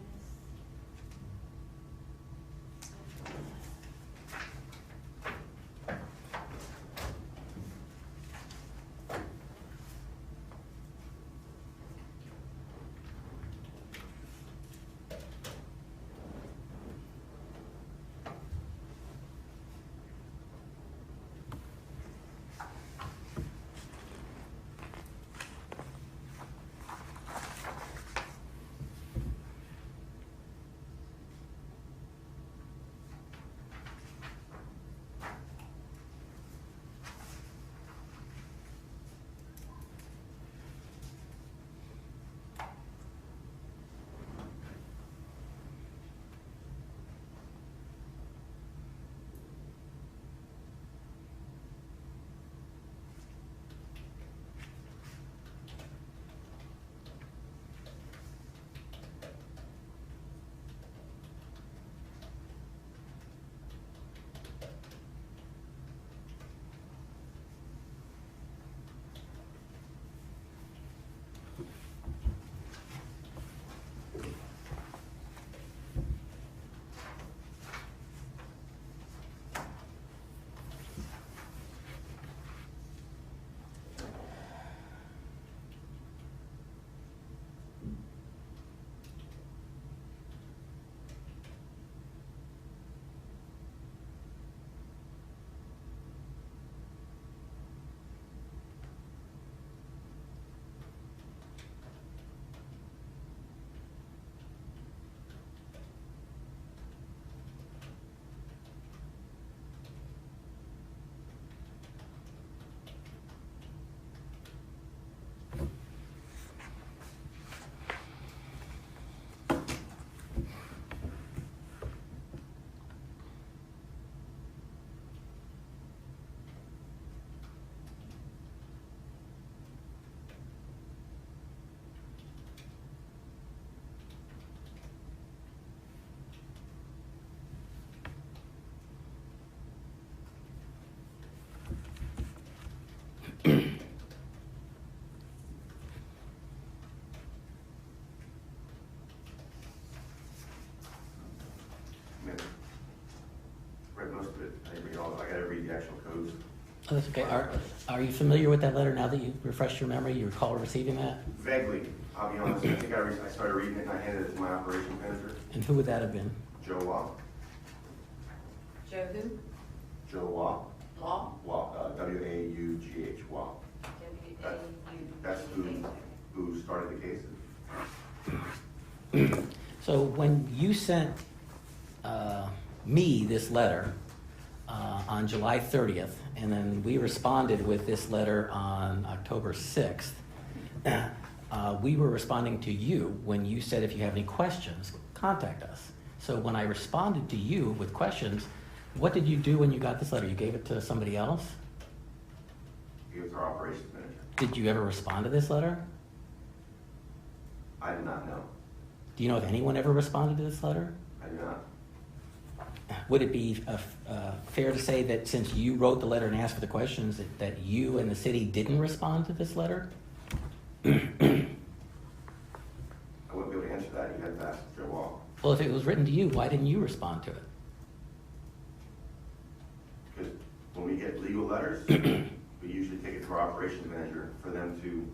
Speaker 6: the actual codes.
Speaker 2: Oh, that's okay. Are you familiar with that letter now that you've refreshed your memory? You recall receiving that?
Speaker 6: Vaguely, I'll be honest, I think I started reading it and I handed it to my operations manager,
Speaker 2: And who would that have been?
Speaker 6: Joe Waugh.
Speaker 1: Joe who?
Speaker 6: Joe Waugh.
Speaker 1: Law?
Speaker 6: Waugh, W-A-U-G-H, Waugh. That's who started the case.
Speaker 2: So when you sent me this letter on July 30th, and then we responded with this letter on October 6th, we were responding to you when you said if you have any questions, contact us. So when I responded to you with questions, what did you do when you got this letter? You gave it to somebody else?
Speaker 6: He was our operations manager.
Speaker 2: Did you ever respond to this letter?
Speaker 6: I do not know.
Speaker 2: Do you know if anyone ever responded to this letter?
Speaker 6: I do not.
Speaker 2: Would it be fair to say that since you wrote the letter and asked for the questions, that you and the city didn't respond to this letter?
Speaker 6: I wouldn't be able to answer that. You have to ask Joe Waugh.
Speaker 2: Well, if it was written to you, why didn't you respond to it?
Speaker 6: Because when we get legal letters, we usually take it to our operations manager for them to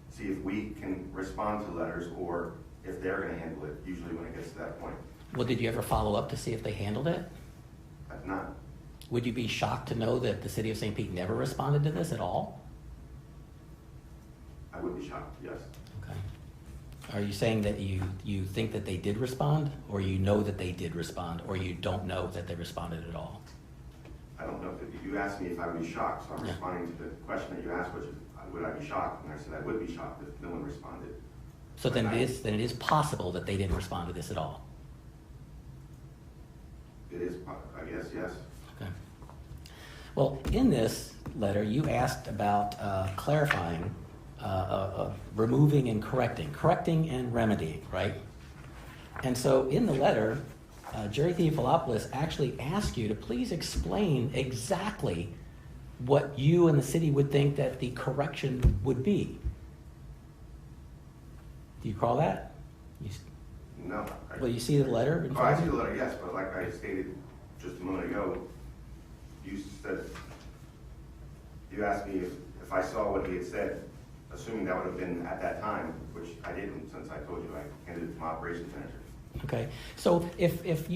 Speaker 6: see if we can respond to letters or if they're going to handle it, usually when it gets to that point.
Speaker 2: Well, did you ever follow up to see if they handled it?
Speaker 6: I've not.
Speaker 2: Would you be shocked to know that the city of St. Pete never responded to this at all?
Speaker 6: I would be shocked, yes.
Speaker 2: Okay. Are you saying that you think that they did respond, or you know that they did respond, or you don't know that they responded at all?
Speaker 6: I don't know if you asked me if I would be shocked, so I'm
Speaker 2: Yeah.
Speaker 6: responding to the question that you asked, which is, would I be shocked? And I said I would be shocked if no one responded.
Speaker 2: So then it is possible that they didn't respond to this at all.
Speaker 6: It is, I guess, yes.
Speaker 2: Okay. Well, in this letter, you asked about clarifying, removing and correcting and remedying, right? And so in the letter, Jerry Theophilopoulos actually asked you to please explain exactly what you and the city would think that the correction would be. Do you recall that?
Speaker 6: No.
Speaker 2: Well, you see the letter? in
Speaker 6: Oh,
Speaker 2: front
Speaker 6: I
Speaker 2: of
Speaker 6: see
Speaker 2: you?
Speaker 6: the letter, yes, but like I stated just a moment ago, you said, you asked me if I saw what he had said, assuming that would have been at that time, which I didn't, since I told you I handed it to my operations manager.
Speaker 2: Okay, so if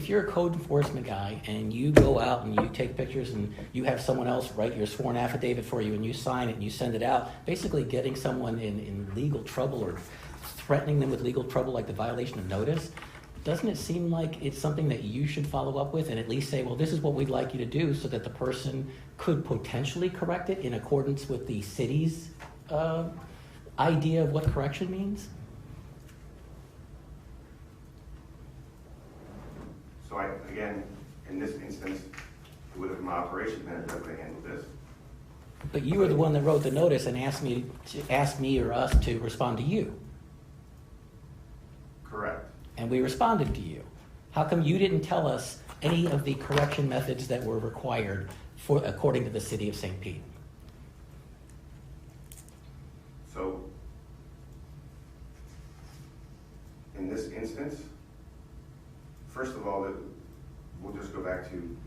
Speaker 2: you're a code enforcement guy and you go out and you take pictures and you have someone else write your sworn affidavit for you and you sign it and you send it out, basically getting someone in legal trouble or threatening them with legal trouble like the violation of notice, doesn't it seem like it's something that you should follow up with and at least say, well, this is what we'd like you to do, so that the person could potentially correct it in accordance with the city's idea of what correction means?
Speaker 6: So again, in this instance, it would have been my operations manager that would have handled this.
Speaker 2: But you were the one that wrote the notice and asked me or us to respond to you.
Speaker 6: Correct.
Speaker 2: And we responded to you. How come you didn't tell us any of the correction methods that were required according to the city of St. Pete?
Speaker 6: So, in this instance, first of all, we'll just go back to,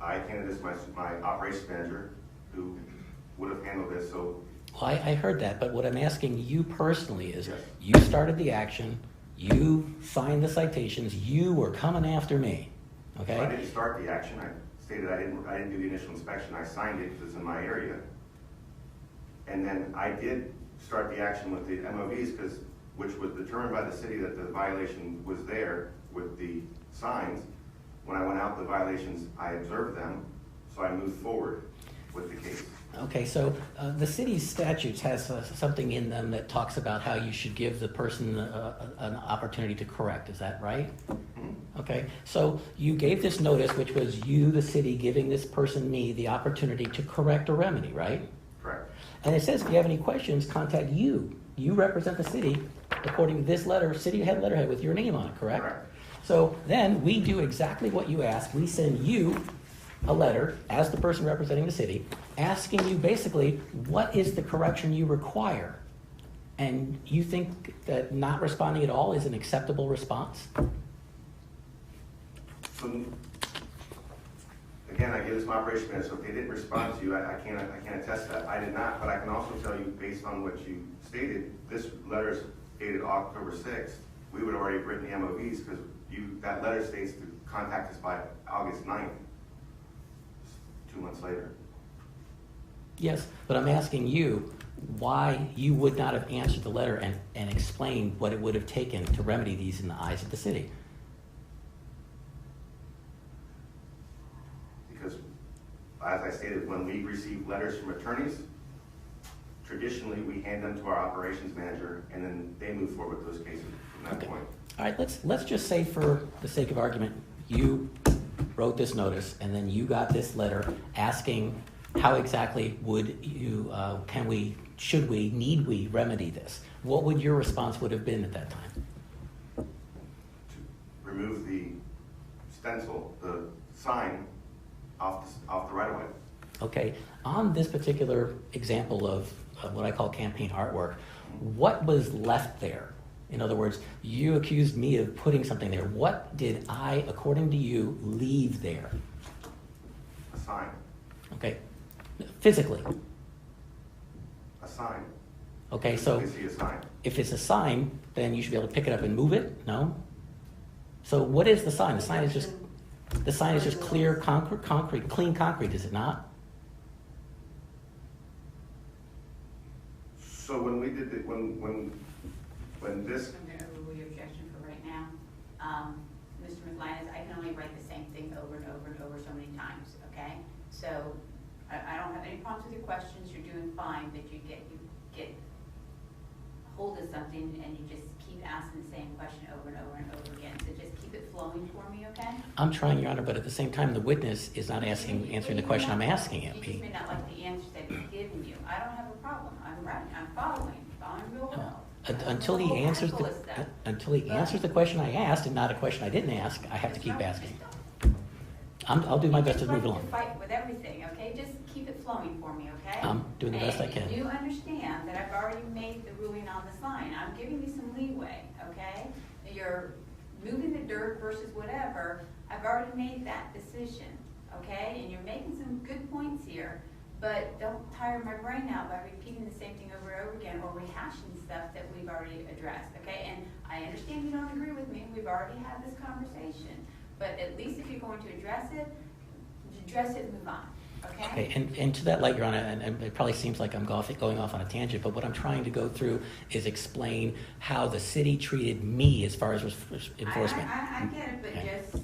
Speaker 6: I handed this to my operations manager, who would have handled this, so.
Speaker 2: Well, I heard that, but what I'm asking you personally is,
Speaker 6: Yes.
Speaker 2: you started the action, you signed the citations, you were coming after me, okay?
Speaker 6: I didn't start the action. I stated I didn't do the initial inspection. I signed it because it's in my area. And then I did start the action with the MOVs, which was determined by the city that the violation was there with the signs. When I went out, the violations, I observed them, so I moved forward with the case.
Speaker 2: Okay, so the city's statutes has something in them that talks about how you should give the person an opportunity to correct. Is that right?
Speaker 6: Mm-hmm.
Speaker 2: Okay, so you gave this notice, which was you, the city, giving this person, me, the opportunity to correct or remedy, right?
Speaker 6: Correct.
Speaker 2: And it says if you have any questions, contact you. You represent the city according to this letter, city head letterhead with your name on it, correct?
Speaker 6: Correct.
Speaker 2: So then we do exactly what you asked. We send you a letter as the person representing the city, asking you basically what is the correction you require. And you think that not responding at all is an acceptable response?
Speaker 6: So, Again, I gave this my operation manager, so if they didn't respond to you, I can't attest to that. I did not, but I can also tell you, based on what you stated, this letter is dated October 6th. We would have already written the MOVs because that letter states to contact us by August 9th, 2 months later.
Speaker 2: Yes, but I'm asking you why you would not have answered the letter and explained what it would have taken to remedy these in the eyes of the city.
Speaker 6: Because, as I stated, when we receive letters from attorneys, traditionally we hand them to our operations manager, and then they move forward with those cases from that
Speaker 2: Okay.
Speaker 6: point.
Speaker 2: All right, let's just say for the sake of argument, you wrote this notice and then you got this letter asking how exactly would you, can we, should we, need we remedy this? What would your response would have been at that time?
Speaker 6: To remove the stencil, the sign off the right of way.
Speaker 2: Okay, on this particular example of what I call campaign artwork, what was left there? In other words, you accused me of putting something there. What did I, according to you, leave there?
Speaker 6: A sign.
Speaker 2: Okay, physically.
Speaker 6: A sign.
Speaker 2: Okay, so
Speaker 6: You can see a sign.
Speaker 2: if it's a sign, then you should be able to pick it up and move it? No? So what is the sign? The sign is just clear concrete, clean concrete, is it not?
Speaker 6: So when we did it, when this,
Speaker 1: I'm going to overrule your objection for right now. Mr. Mclynas, I can only write the same thing over and over and over so many times, okay? So I don't have any problems with your questions, you're doing fine, but you get hold of something and you just keep asking the same question over and over and over again. So just keep it flowing for me, okay?
Speaker 2: I'm trying, Your Honor, but at the same time, the witness is not answering the question I'm asking him.
Speaker 1: You just may not like the answers that he's giving you. I don't have a problem. I'm right. I'm following real well.
Speaker 2: Until he answers the question I asked, and not a question I didn't ask, I have to keep asking. I'll do my best to move along.
Speaker 1: You fight with everything, okay? Just keep it flowing for me, okay?
Speaker 2: I'm doing the best I can.
Speaker 1: And you understand that I've already made the ruling on the sign. I'm giving you some leeway, okay? You're moving the dirt versus whatever. I've already made that decision, okay? And you're making some good points here, but don't tire my brain out by repeating the same thing over and over again or rehashing stuff that we've already addressed, okay? And I understand you don't agree with me. We've already had this conversation. But at least if you're going to address it and move on, okay?
Speaker 2: Okay, and to that light, Your Honor, and it probably seems like I'm going off on a tangent, but what I'm trying to go through is explain how the city treated me as far as enforcement.
Speaker 1: I get it, but
Speaker 2: Okay.
Speaker 1: just...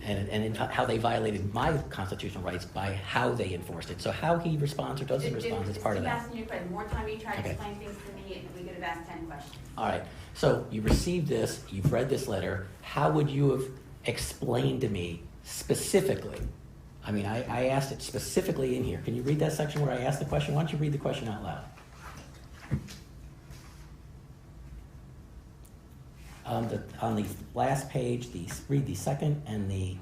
Speaker 2: And how they violated my constitutional rights by how they enforced it. So how he responds or doesn't respond is part of
Speaker 1: Keep
Speaker 2: that.
Speaker 1: asking your question. The more time you try to
Speaker 2: Okay.
Speaker 1: explain things to me, we could have asked 10 questions.
Speaker 2: All right, so you received this, you've read this letter. How would you have explained to me specifically? I mean, I asked it specifically in here. Can you read that section where I asked the question? Why don't you read the question out loud? On the last page, read the second and the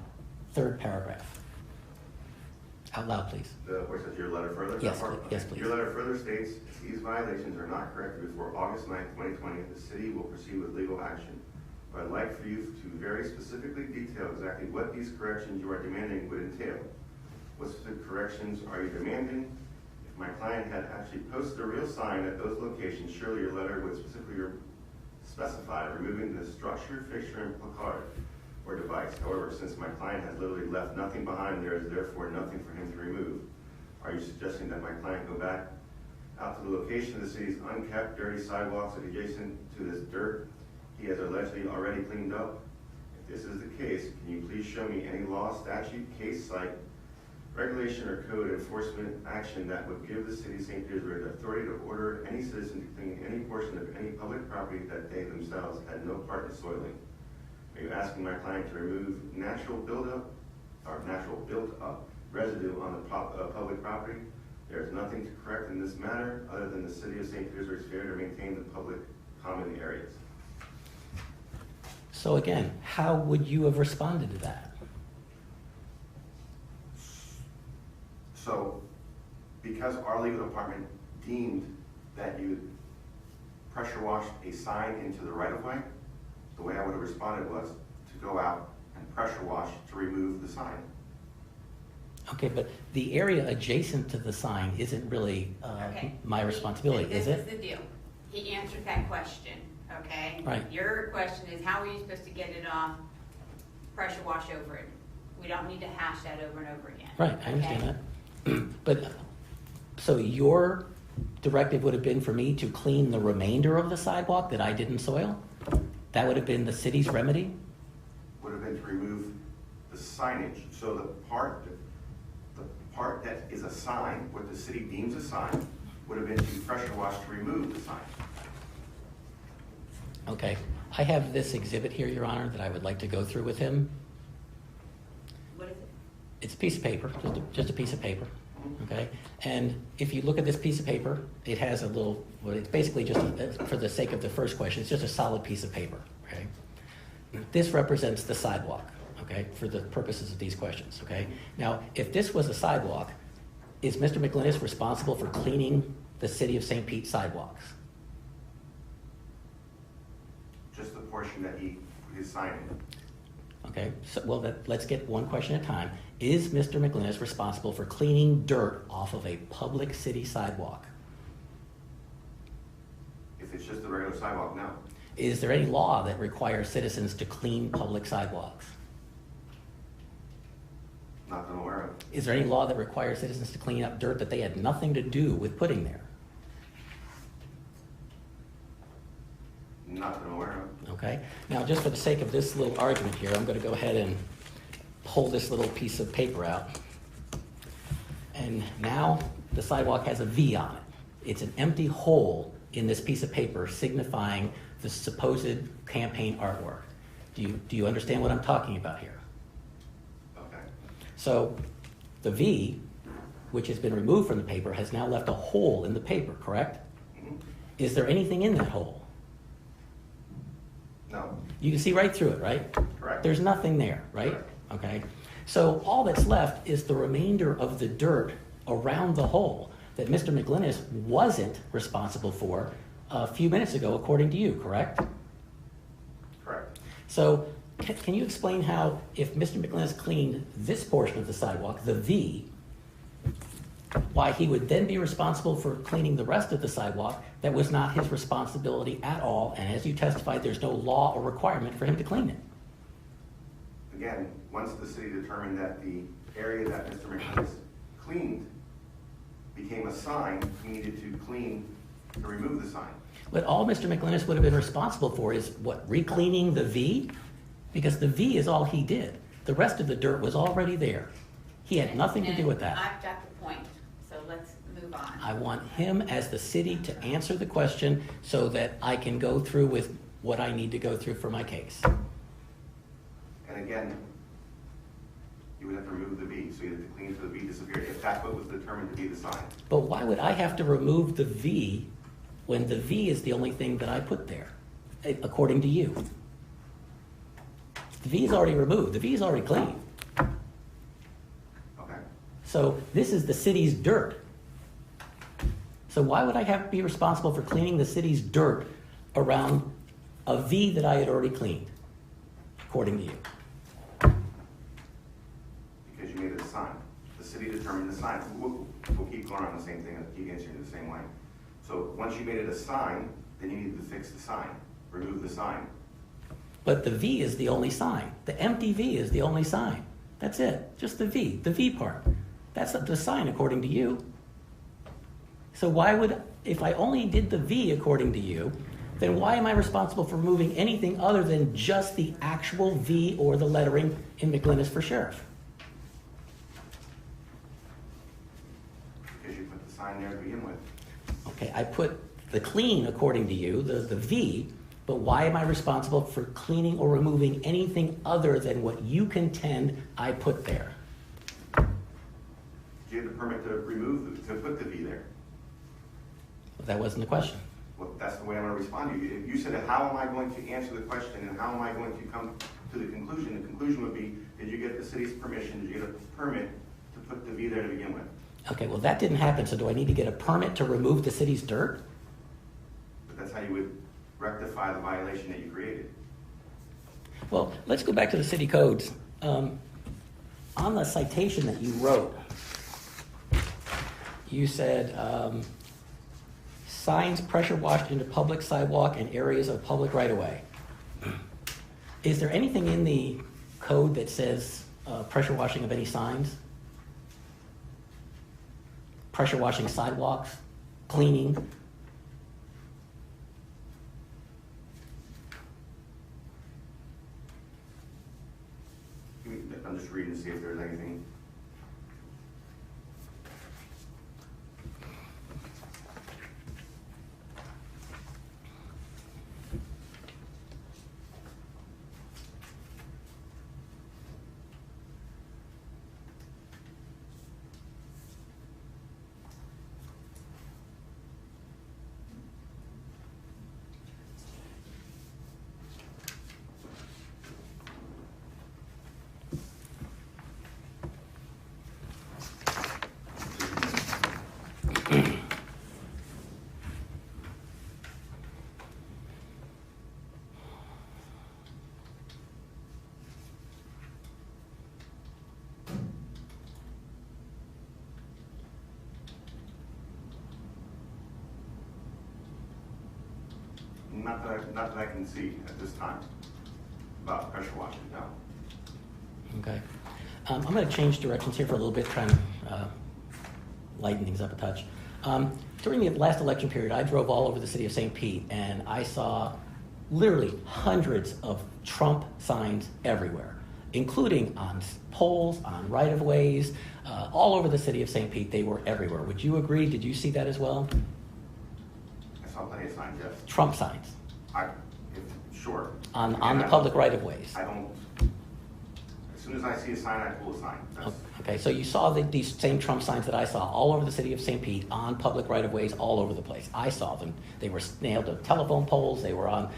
Speaker 2: third paragraph. Out loud, please.
Speaker 6: where it says your letter further?
Speaker 2: Yes,
Speaker 6: that part?
Speaker 2: yes, please.
Speaker 6: Your letter further states, if these violations are not corrected before August 9th, 2020, the city will proceed with legal action. But I'd like for you to very specifically detail exactly what these corrections you are demanding would entail. What specific corrections are you demanding? If my client had actually posted a real sign at those locations, surely your letter would specifically specify removing the structure, fixture, and placard or device. However, since my client has literally left nothing behind, there is therefore nothing for him to remove. Are you suggesting that my client go back out to the location of the city's unkept, dirty sidewalks adjacent to this dirt he has allegedly already cleaned up? If this is the case, can you please show me any law, statute, case, site, regulation, or code enforcement action that would give the city of St. Petersburg the authority to order any citizen to clean any portion of any public property that they themselves had no part in soiling? Are you asking my client to remove natural built-up residue on the public property? There is nothing to correct in this matter other than the city of St. Petersburg's failure to maintain the public common areas.
Speaker 2: So again, how would you have responded to that?
Speaker 6: So, because our legal department deemed that you pressure washed a sign into the right-of-way, the way I would have responded was to go out and pressure wash to remove the sign.
Speaker 2: Okay, but the area adjacent to the sign isn't really
Speaker 1: Okay.
Speaker 2: my responsibility, is it?
Speaker 1: This is the deal. He answered that question, okay?
Speaker 2: Right.
Speaker 1: Your question is, how are you supposed to get it off, pressure wash over it? We don't need to hash that over and over again.
Speaker 2: Right, I understand
Speaker 1: okay?
Speaker 2: that. But, so your directive would have been for me to clean the remainder of the sidewalk that I didn't soil? That would have been the city's remedy?
Speaker 6: Would have been to remove the signage, so the part that is a sign, what the city deems a sign, would have been to pressure wash to remove the sign.
Speaker 2: Okay, I have this exhibit here, Your Honor, that I would like to go through with him.
Speaker 1: What is it?
Speaker 2: It's a piece of paper, just a piece of paper, okay? And if you look at this piece of paper, it has a little, well, it's basically just, for the sake of the first question, it's just a solid piece of paper, okay? This represents the sidewalk, okay, for the purposes of these questions, okay? Now, if this was a sidewalk, is Mr. Mclynas responsible for cleaning the city of St. Pete sidewalks?
Speaker 6: Just the portion that he put his sign in.
Speaker 2: Okay, so, well, let's get one question at a time. Is Mr. Mclynas responsible for cleaning dirt off of a public city sidewalk?
Speaker 6: If it's just a regular sidewalk, no.
Speaker 2: Is there any law that requires citizens to clean public sidewalks?
Speaker 6: Not that I'm aware of.
Speaker 2: Is there any law that requires citizens to clean up dirt that they had nothing to do with putting there?
Speaker 6: Not that I'm aware of.
Speaker 2: Okay, now just for the sake of this little argument here, I'm going to go ahead and pull this little piece of paper out. And now the sidewalk has a V on it. It's an empty hole in this piece of paper signifying the supposed campaign artwork. Do you understand what I'm talking about here?
Speaker 6: Okay.
Speaker 2: So the V, which has been removed from the paper, has now left a hole in the paper, correct?
Speaker 6: Mhm.
Speaker 2: Is there anything in that hole?
Speaker 6: No.
Speaker 2: You can see right through it, right?
Speaker 6: Correct.
Speaker 2: There's nothing there, right?
Speaker 6: Correct.
Speaker 2: Okay. So all that's left is the remainder of the dirt around the hole that Mr. Mclynas wasn't responsible for a few minutes ago, according to you, correct?
Speaker 6: Correct.
Speaker 2: So can you explain how, if Mr. Mclynas cleaned this portion of the sidewalk, the V, why he would then be responsible for cleaning the rest of the sidewalk that was not his responsibility at all, and as you testified, there's no law or requirement for him to clean it?
Speaker 6: Again, once the city determined that the area that Mr. Mclynas cleaned became a sign, he needed to clean to remove the sign.
Speaker 2: But all Mr. Mclynas would have been responsible for is, what, re-cleaning the V? Because the V is all he did. The rest of the dirt was already there. He had nothing to do with that.
Speaker 1: I've got the point, so let's move on.
Speaker 2: I want him as the city to answer the question so that I can go through with what I need to go through for my case.
Speaker 6: And again, you would have to remove the V, so you have to clean so the V disappeared, if that's what was determined to be the sign.
Speaker 2: But why would I have to remove the V when the V is the only thing that I put there, according to you? The V is already removed. The V is already clean.
Speaker 6: Okay.
Speaker 2: So this is the city's dirt. So why would I have to be responsible for cleaning the city's dirt around a V that I had already cleaned, according to you?
Speaker 6: Because you made it a sign. The city determined the sign. We'll keep going on the same thing and keep answering the same way. So once you made it a sign, then you needed to fix the sign, remove the sign.
Speaker 2: But the V is the only sign. The empty V is the only sign. That's it, just the V part. That's the sign according to you. So why would, if I only did the V according to you, then why am I responsible for removing anything other than just the actual V or the lettering in Mclynas for sheriff?
Speaker 6: Because you put the sign there to begin with.
Speaker 2: Okay, I put the clean according to you, the V, but why am I responsible for cleaning or removing anything other than what you contend I put there?
Speaker 6: You had the permit to to put the V there.
Speaker 2: Well, that wasn't the question.
Speaker 6: Well, that's the way I'm going to respond to you. If you said, how am I going to answer the question and how am I going to come to the conclusion would be, did you get the city's permission, did you get a permit to put the V there to begin with?
Speaker 2: Okay, well, that didn't happen, so do I need to get a permit to remove the city's dirt?
Speaker 6: But that's how you would rectify the violation that you created.
Speaker 2: Well, let's go back to the city codes. on the citation that you wrote, you said signs pressure washed into public sidewalk and areas of public right-of-way. Is there anything in the code that says pressure washing of any signs? Pressure washing sidewalks, cleaning?
Speaker 6: I'm just reading to see if there's anything. Not that I can see at this time about pressure washing, no.
Speaker 2: Okay. I'm going to change directions here for a little bit, try and lighten things up a touch. During the last election period, I drove all over the city of St. Pete, and I saw literally hundreds of Trump signs everywhere, including on poles, on right-of-ways, all over the city of St. Pete. They were everywhere. Would you agree? Did you see that as well?
Speaker 6: I saw plenty of signs, yes.
Speaker 2: Trump signs?
Speaker 6: Sure.
Speaker 2: On the public right-of-ways?
Speaker 6: I don't, as soon as I see a sign, I pull a sign.
Speaker 2: Okay, so you saw these same Trump signs that I saw all over the city of St. Pete on public right-of-ways all over the place. I saw them. They were nailed to telephone poles, they were on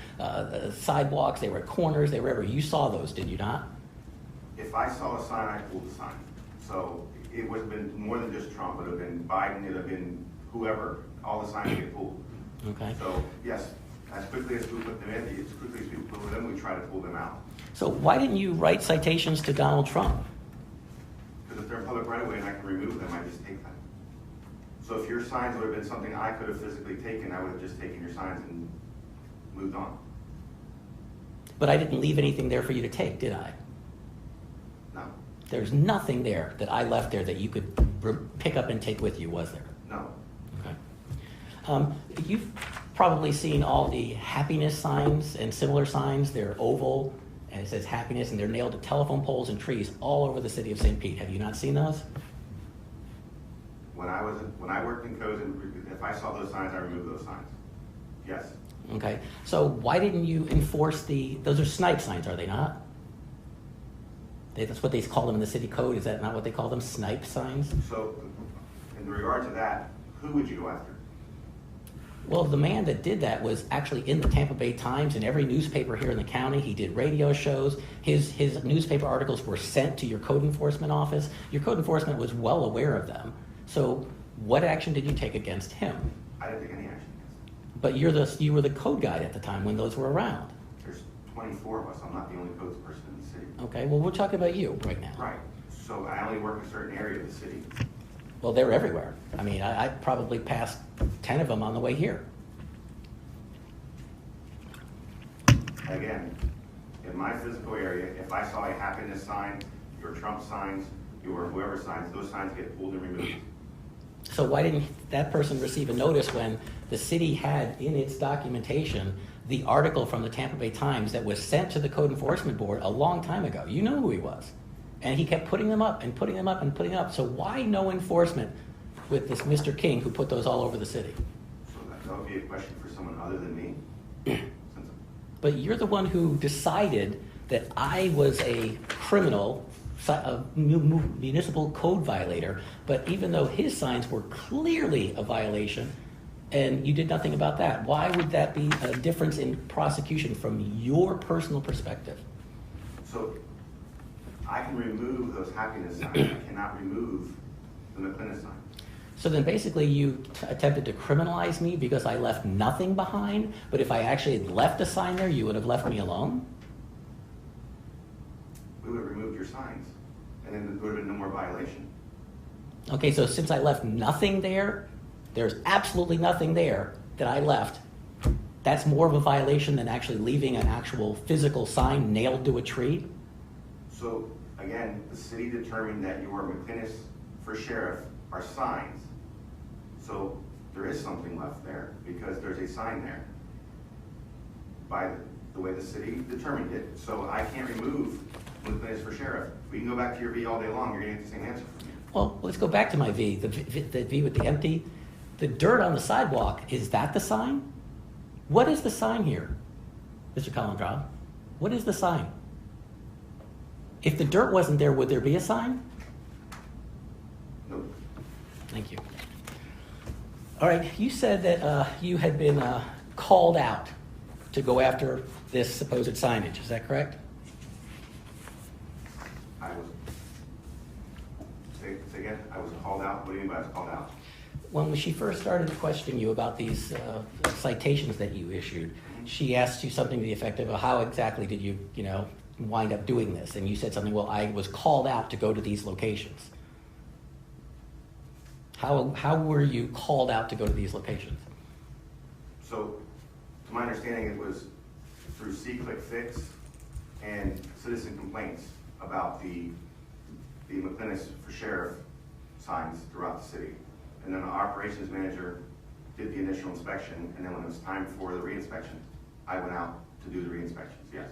Speaker 2: sidewalks, they were at corners, they were everywhere. You saw those, did you not?
Speaker 6: If I saw a sign, I pulled the sign. So it would have been more than just Trump. It would have been Biden, it would have been whoever, all the signs get pulled.
Speaker 2: Okay.
Speaker 6: So, yes, as quickly as we put them in, as quickly as people put them, we try to pull them out.
Speaker 2: So why didn't you write citations to Donald Trump?
Speaker 6: Because if they're public right away and I can remove them, I just take them. So if your signs would have been something I could have physically taken, I would have just taken your signs and moved on.
Speaker 2: But I didn't leave anything there for you to take, did I?
Speaker 6: No.
Speaker 2: There's nothing there that I left there that you could pick up and take with you, was there?
Speaker 6: No.
Speaker 2: Okay. You've probably seen all the happiness signs and similar signs. They're oval, and it says happiness, and they're nailed to telephone poles and trees all over the city of St. Pete. Have you not seen those?
Speaker 6: When I worked in codes, and if I saw those signs, I removed those signs. Yes.
Speaker 2: Okay. So why didn't you enforce those are snipe signs, are they not? That's what they call them in the city code. Is that not what they call them? Snipe signs?
Speaker 6: So, in regard to that, who would you go after?
Speaker 2: Well, the man that did that was actually in the Tampa Bay Times and every newspaper here in the county. He did radio shows. His newspaper articles were sent to your code enforcement office. Your code enforcement was well aware of them. So what action did you take against him?
Speaker 6: I didn't take any action against him.
Speaker 2: But you were the code guy at the time when those were around.
Speaker 6: There's 24 of us. I'm not the only codes person in the city.
Speaker 2: Okay, well, we're talking about you right now.
Speaker 6: Right. So I only work in a certain area of the city.
Speaker 2: Well, they're everywhere. I mean, I probably passed 10 of them on the way here.
Speaker 6: Again, in my physical area, if I saw a happiness sign, your Trump signs, your whoever signs, those signs get pulled and removed.
Speaker 2: So why didn't that person receive a notice when the city had in its documentation the article from the Tampa Bay Times that was sent to the Code Enforcement Board a long time ago? You know who he was. And he kept putting them up and putting them up and putting them up. So why no enforcement with this Mr. King who put those all over the city?
Speaker 6: So that would be a question for someone other than me.
Speaker 2: But you're the one who decided that I was a criminal, a municipal code violator, but even though his signs were clearly a violation, and you did nothing about that, why would that be a difference in prosecution from your personal perspective?
Speaker 6: So I can remove those happiness signs. I cannot remove the Mclynas sign.
Speaker 2: So then basically you attempted to criminalize me because I left nothing behind, but if I actually had left a sign there, you would have left me alone?
Speaker 6: We would have removed your signs and then there would have been no more violation.
Speaker 2: Okay, so since I left nothing there, there's absolutely nothing there that I left. That's more of a violation than actually leaving an actual physical sign nailed to a tree?
Speaker 6: So, again, the city determined that your Mclynas for sheriff are signs. So there is something left there because there's a sign there by the way the city determined it. So I can't remove Mclynas for sheriff. We can go back to your V all day long, you're gonna get the same answer from me.
Speaker 2: Well, let's go back to my V, the V with the empty. The dirt on the sidewalk, is that the sign? What is the sign here, Mr. Collindraw? What is the sign? If the dirt wasn't there, would there be a sign?
Speaker 6: Nope.
Speaker 2: Thank you. All right, you said that you had been called out to go after this supposed signage, is that correct?
Speaker 6: I was, say again, I was called out, what do you mean by I was called out?
Speaker 2: When she first started questioning you about these citations that you issued, she asked you something to the effect of, how exactly did you, wind up doing this? And you said something, well, I was called out to go to these locations. How were you called out to go to these locations?
Speaker 6: So, to my understanding, it was through C-Click-Fix and citizen complaints about the Mclynas for sheriff signs throughout the city. And then the operations manager did the initial inspection, and then when it was time for the re-inspection, I went out to do the re-inspections, yes.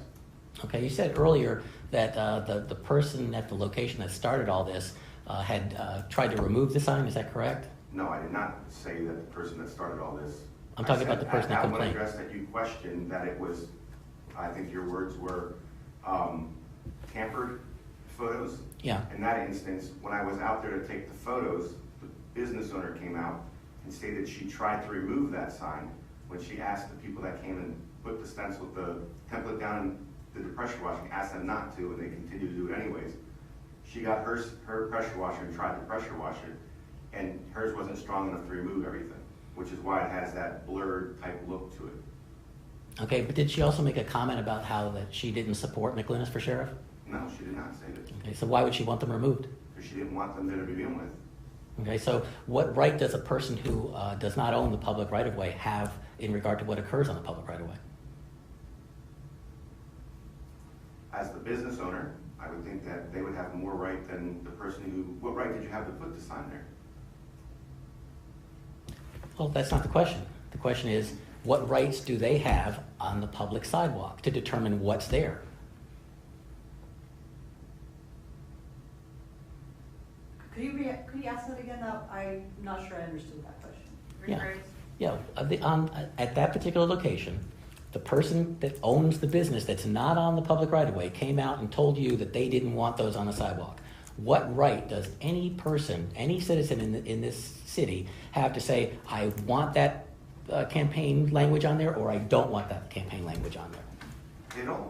Speaker 2: Okay, you said earlier that the person at the location that started all this had tried to remove the sign, is that correct?
Speaker 6: No, I did not say that the person that started all this.
Speaker 2: I'm talking about the person that complained.
Speaker 6: At one address that you questioned that it was, I think your words were tampered photos.
Speaker 2: Yeah.
Speaker 6: In that instance, when I was out there to take the photos, the business owner came out and stated she tried to remove that sign when she asked the people that came and put the stencil, the template down and did the pressure washing, asked them not to, and they continued to do it anyways. She got her pressure washer and tried to pressure wash it, and hers wasn't strong enough to remove everything, which is why it has that blurred type look to it.
Speaker 2: Okay, but did she also make a comment about how that she didn't support Mclynas for sheriff?
Speaker 6: No, she did not say that,
Speaker 2: Okay, so why would she want them removed?
Speaker 6: because she didn't want them there to begin with.
Speaker 2: Okay, so what right does a person who does not own the public right-of-way have in regard to what occurs on the public right-of-way?
Speaker 6: As the business owner, I would think that they would have more right than the person who, what right did you have to put the sign there?
Speaker 2: Well, that's not the question. The question is, what rights do they have on the public sidewalk to determine what's there?
Speaker 3: Could you ask that again? I'm not sure I understood that question.
Speaker 2: Yeah.
Speaker 1: Rephrase.
Speaker 2: Yeah, at that particular location, the person that owns the business that's not on the public right-of-way came out and told you that they didn't want those on the sidewalk. What right does any person, any citizen in this city have to say, I want that campaign language on there, or I don't want that campaign language on there?
Speaker 6: They don't.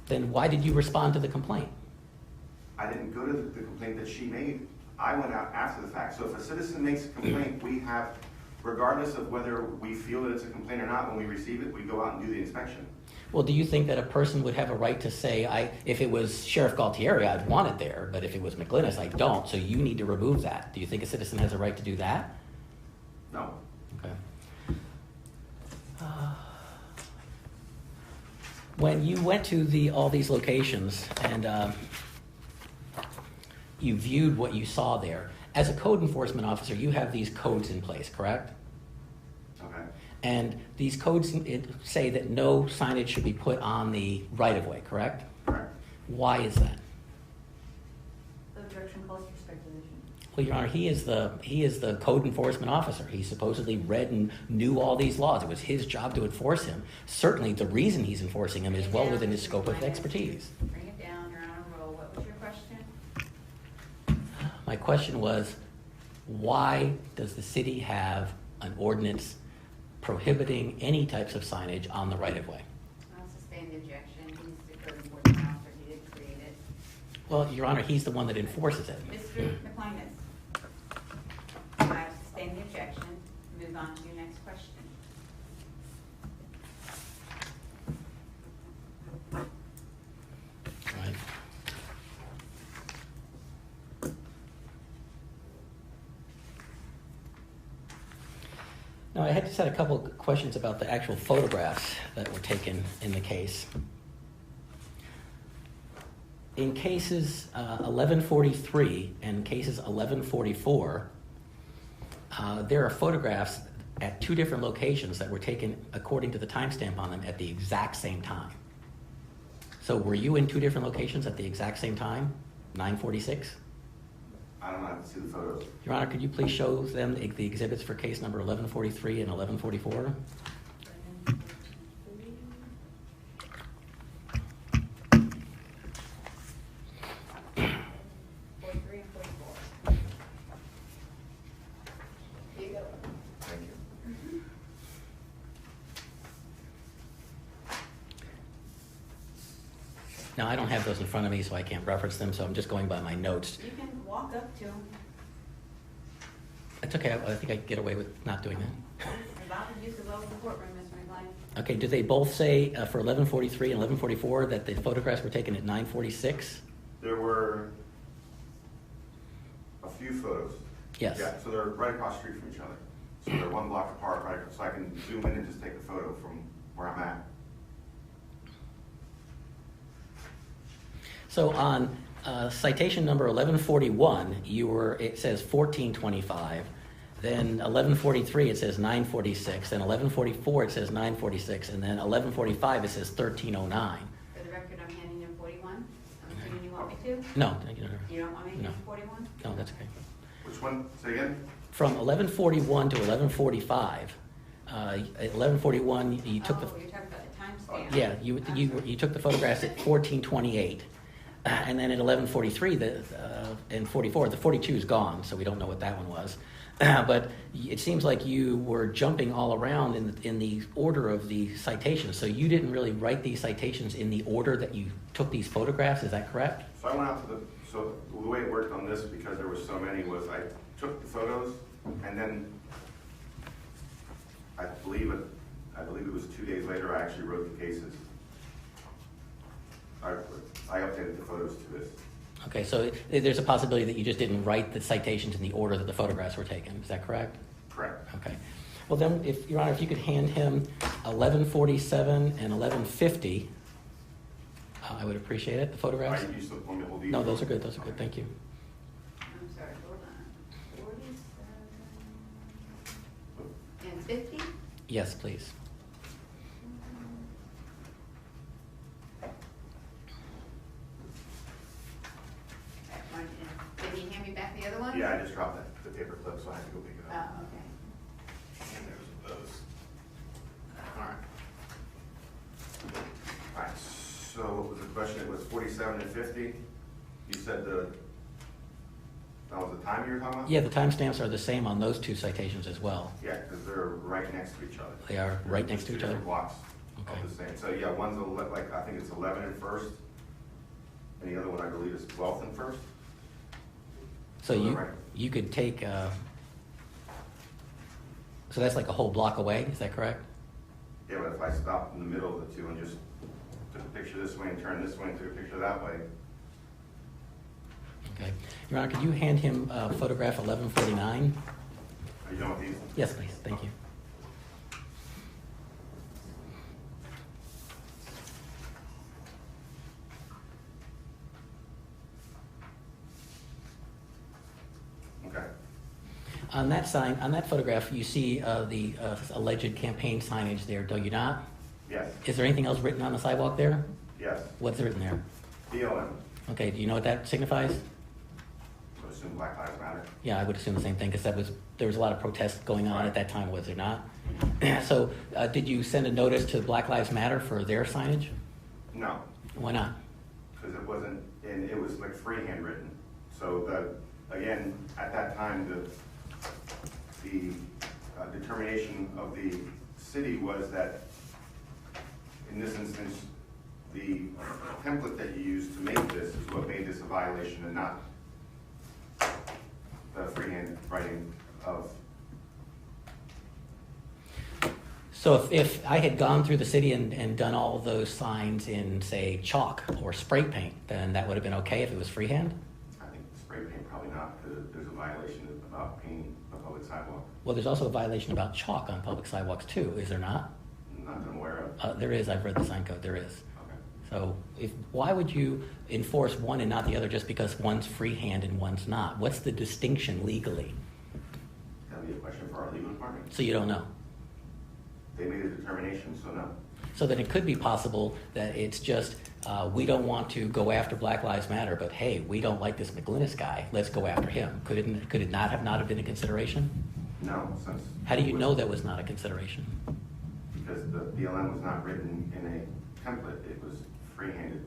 Speaker 2: Then why did you respond to the complaint?
Speaker 6: I didn't go to the complaint that she made. I went out after the fact. So if a citizen makes a complaint, we have, regardless of whether we feel that it's a complaint or not, when we receive it, we go out and do the inspection.
Speaker 2: Well, do you think that a person would have a right to say, if it was Sheriff Gualtieri, I'd want it there, but if it was Mclynas, I don't, so you need to remove that? Do you think a citizen has a right to do that?
Speaker 6: No.
Speaker 2: Okay. When you went to all these locations and you viewed what you saw there, as a code enforcement officer, you have these codes in place, correct?
Speaker 6: Okay.
Speaker 2: And these codes say that no signage should be put on the right-of-way, correct?
Speaker 6: Correct.
Speaker 2: Why is that?
Speaker 3: Objection calls for speculation.
Speaker 2: Well, Your Honor, he is the code enforcement officer. He supposedly read and knew all these laws. It was his job to enforce him. Certainly, the reason he's enforcing them is well within his scope of expertise.
Speaker 1: Bring it down, you're on a roll. What was your question?
Speaker 2: My question was, why does the city have an ordinance prohibiting any types of signage on the right-of-way?
Speaker 1: I'll sustain the objection. He's the code enforcement officer. He didn't create it.
Speaker 2: Well, Your Honor, he's the one that enforces it.
Speaker 1: Mr. Mclynas, I sustain the objection. Move on to your next question.
Speaker 2: Right. I had just had a couple of questions about the actual photographs that were taken in the case. In cases 1143 and cases 1144, there are photographs at two different locations that were taken according to the timestamp on them at the exact same time. So were you in two different locations at the exact same time, 946?
Speaker 6: I don't know, I have to see the photos.
Speaker 2: Your Honor, could you please show them the exhibits for case number 1143 and 1144?
Speaker 6: Thank you.
Speaker 2: Now, I don't have those in front of me, so I can't reference them, so I'm just going by my notes.
Speaker 1: You can walk up to them.
Speaker 2: It's okay, I think I can get away with not doing that.
Speaker 1: Allow the use of open courtroom, Mr. McLean.
Speaker 2: Okay, did they both say for 1143 and 1144 that the photographs were taken at 946?
Speaker 6: There were a few photos.
Speaker 2: Yes.
Speaker 6: Yeah, so they're right across the street from each other. So they're one block apart, right? So I can zoom in and just take a photo from where I'm at.
Speaker 2: So on citation number 1141, it says 1425. Then 1143, it says 946. Then 1144, it says 946. And then 1145, it says 1309.
Speaker 1: For the record, I'm handing in 41. I'm assuming you want me to?
Speaker 2: No,
Speaker 1: You don't want me to
Speaker 2: No.
Speaker 1: do 41?
Speaker 2: no, that's okay.
Speaker 6: Which one? Say again?
Speaker 2: From 1141 to 1145, 1141, you took the...
Speaker 1: Oh, you're talking about the timestamp.
Speaker 2: Yeah, you took the photographs at 1428, and then at 1143 and 44, the 42 is gone, so we don't know what that one was. But it seems like you were jumping all around in the order of the citations, so you didn't really write these citations in the order that you took these photographs, is that correct?
Speaker 6: So I went out to so the way it worked on this, because there were so many, was I took the photos and then I believe it was 2 days later, I actually wrote the cases. I updated the photos to this.
Speaker 2: Okay, so there's a possibility that you just didn't write the citations in the order that the photographs were taken, is that correct?
Speaker 6: Correct.
Speaker 2: Okay. Well then, Your Honor, if you could hand him 1147 and 1150, I would appreciate it, the photographs.
Speaker 6: You still want me to hold these?
Speaker 2: No, those are good, thank you.
Speaker 1: I'm sorry, hold on. 47 and 50?
Speaker 2: Yes, please.
Speaker 1: Did he hand me back the other one?
Speaker 6: Yeah, I just dropped the paper clip, so I had to go pick it
Speaker 1: Oh,
Speaker 6: up.
Speaker 1: okay.
Speaker 6: And there's those. All right. All right, so what was the question? It was 47 and 50? You said that was the time you were talking about?
Speaker 2: Yeah, the timestamps are the same on those two citations as well.
Speaker 6: Yeah, because they're right next to each other.
Speaker 2: They are right next to
Speaker 6: Two
Speaker 2: each other?
Speaker 6: different blocks
Speaker 2: Okay.
Speaker 6: of the same. So yeah, one's I think it's 11 and 1st, and the other one I believe is 12th and 1st.
Speaker 2: So
Speaker 6: Right.
Speaker 2: you could take, so that's like a whole block away, is that correct?
Speaker 6: Yeah, but if I stopped in the middle of the two and just took a picture this way and turned this way and took a picture that way.
Speaker 2: Okay. Your Honor, could you hand him photograph 1149?
Speaker 6: Are you done with these?
Speaker 2: Yes, please, thank you.
Speaker 6: Okay.
Speaker 2: On that photograph, you see the alleged campaign signage there, do you not?
Speaker 6: Yes.
Speaker 2: Is there anything else written on the sidewalk there?
Speaker 6: Yes.
Speaker 2: What's written there?
Speaker 6: BLM.
Speaker 2: Okay, do you know what that signifies?
Speaker 6: I would assume Black Lives Matter.
Speaker 2: Yeah, I would assume the same thing, because there was a lot of protests going on at that time, was there not? So, did you send a notice to Black Lives Matter for their signage?
Speaker 6: No,
Speaker 2: Why not?
Speaker 6: because it wasn't, and it was like freehand written. So again, at that time, the determination of the city was that, in this instance, the template that you used to make this is what made this a violation and not the freehand writing of.
Speaker 2: So if I had gone through the city and done all of those signs in, say, chalk or spray paint, then that would have been okay if it was freehand?
Speaker 6: I think spray paint probably not, because there's a violation about painting a public sidewalk.
Speaker 2: Well, there's also a violation about chalk on public sidewalks too, is there not?
Speaker 6: Not that I'm aware of.
Speaker 2: There is, I've read the sign code, there is.
Speaker 6: Okay.
Speaker 2: So why would you enforce one and not the other just because one's freehand and one's not? What's the distinction legally?
Speaker 6: That'd be a question for our legal department.
Speaker 2: So you don't know?
Speaker 6: They made a determination, so no.
Speaker 2: So then it could be possible that it's just, we don't want to go after Black Lives Matter, but hey, we don't like this Mclynas guy, let's go after him. Could it not have been a consideration?
Speaker 6: No, since.
Speaker 2: How do you know that was not a consideration?
Speaker 6: Because the BLM was not written in a template, it was freehanded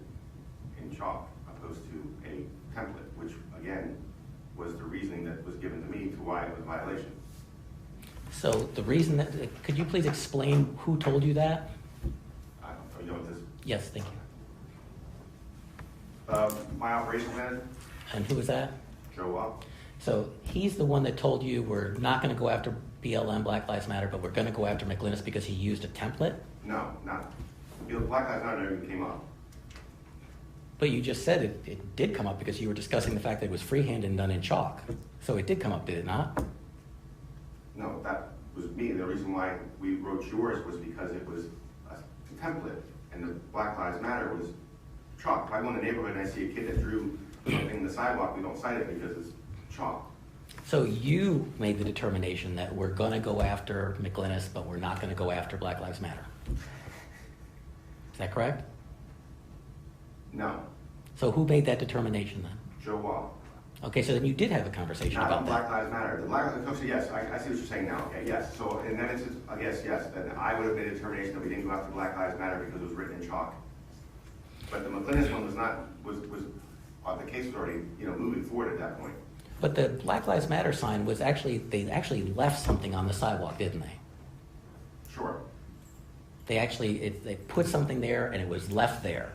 Speaker 6: in chalk, opposed to a template, which again, was the reasoning that was given to me to why it was a violation.
Speaker 2: So the reason that, could you please explain who told you that?
Speaker 6: I don't know, you know what this,
Speaker 2: Yes, thank you.
Speaker 6: my operations manager,
Speaker 2: And who was that?
Speaker 6: Joe Up.
Speaker 2: So he's the one that told you we're not going to go after BLM, Black Lives Matter, but we're going to go after Mclynas because he used a template?
Speaker 6: No, not, Black Lives Matter never even came up.
Speaker 2: But you just said it did come up because you were discussing the fact that it was freehand and done in chalk. So it did come up, did it not?
Speaker 6: No, that was me. The reason why we wrote yours was because it was a template, and the Black Lives Matter was chalk. If I go in the neighborhood and I see a kid that drew something in the sidewalk, we don't cite it because it's chalk.
Speaker 2: So you made the determination that we're going to go after Mclynas, but we're not going to go after Black Lives Matter. Is that correct?
Speaker 6: No,
Speaker 2: So who made that determination then?
Speaker 6: Joe Wall.
Speaker 2: Okay, so then you did have a conversation
Speaker 6: Not
Speaker 2: about
Speaker 6: on
Speaker 2: that.
Speaker 6: Black Lives Matter. The Black Lives Matter, yes, I see what you're saying now. Okay, yes. So, and then it's, I guess, yes, then I would have made a determination that we didn't go after Black Lives Matter because it was written in chalk. But the Mclynas one was not, the case was already, moving forward at that point.
Speaker 2: But the Black Lives Matter sign was actually, they actually left something on the sidewalk, didn't they?
Speaker 6: Sure.
Speaker 2: They put something there and it was left there.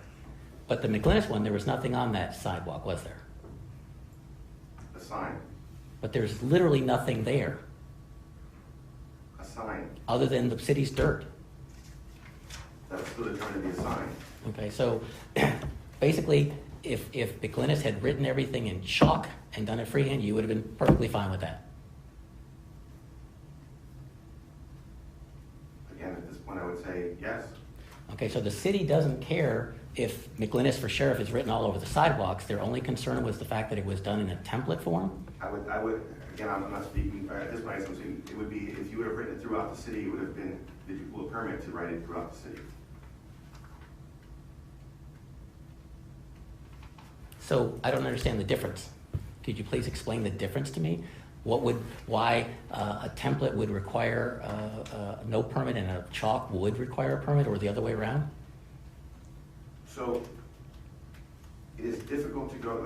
Speaker 2: But the Mclynas one, there was nothing on that sidewalk, was there?
Speaker 6: A sign.
Speaker 2: But there's literally nothing there
Speaker 6: A sign.
Speaker 2: other than the city's dirt.
Speaker 6: That was still determined to be a sign.
Speaker 2: Okay, so basically, if Mclynas had written everything in chalk and done it freehand, you would have been perfectly fine with that.
Speaker 6: Again, at this point, I would say yes.
Speaker 2: Okay, so the city doesn't care if Mclynas for sheriff is written all over the sidewalks. Their only concern was the fact that it was done in a template form.
Speaker 6: I would, again, I'm not speaking, at this point, I'm saying it would be, if you would have written it throughout the city, it would have been, did you pull a permit to write it throughout the city?
Speaker 2: So I don't understand the difference. Could you please explain the difference to me? Why a template would require no permit and a chalk would require a permit, or the other way around?
Speaker 6: So it is difficult to go,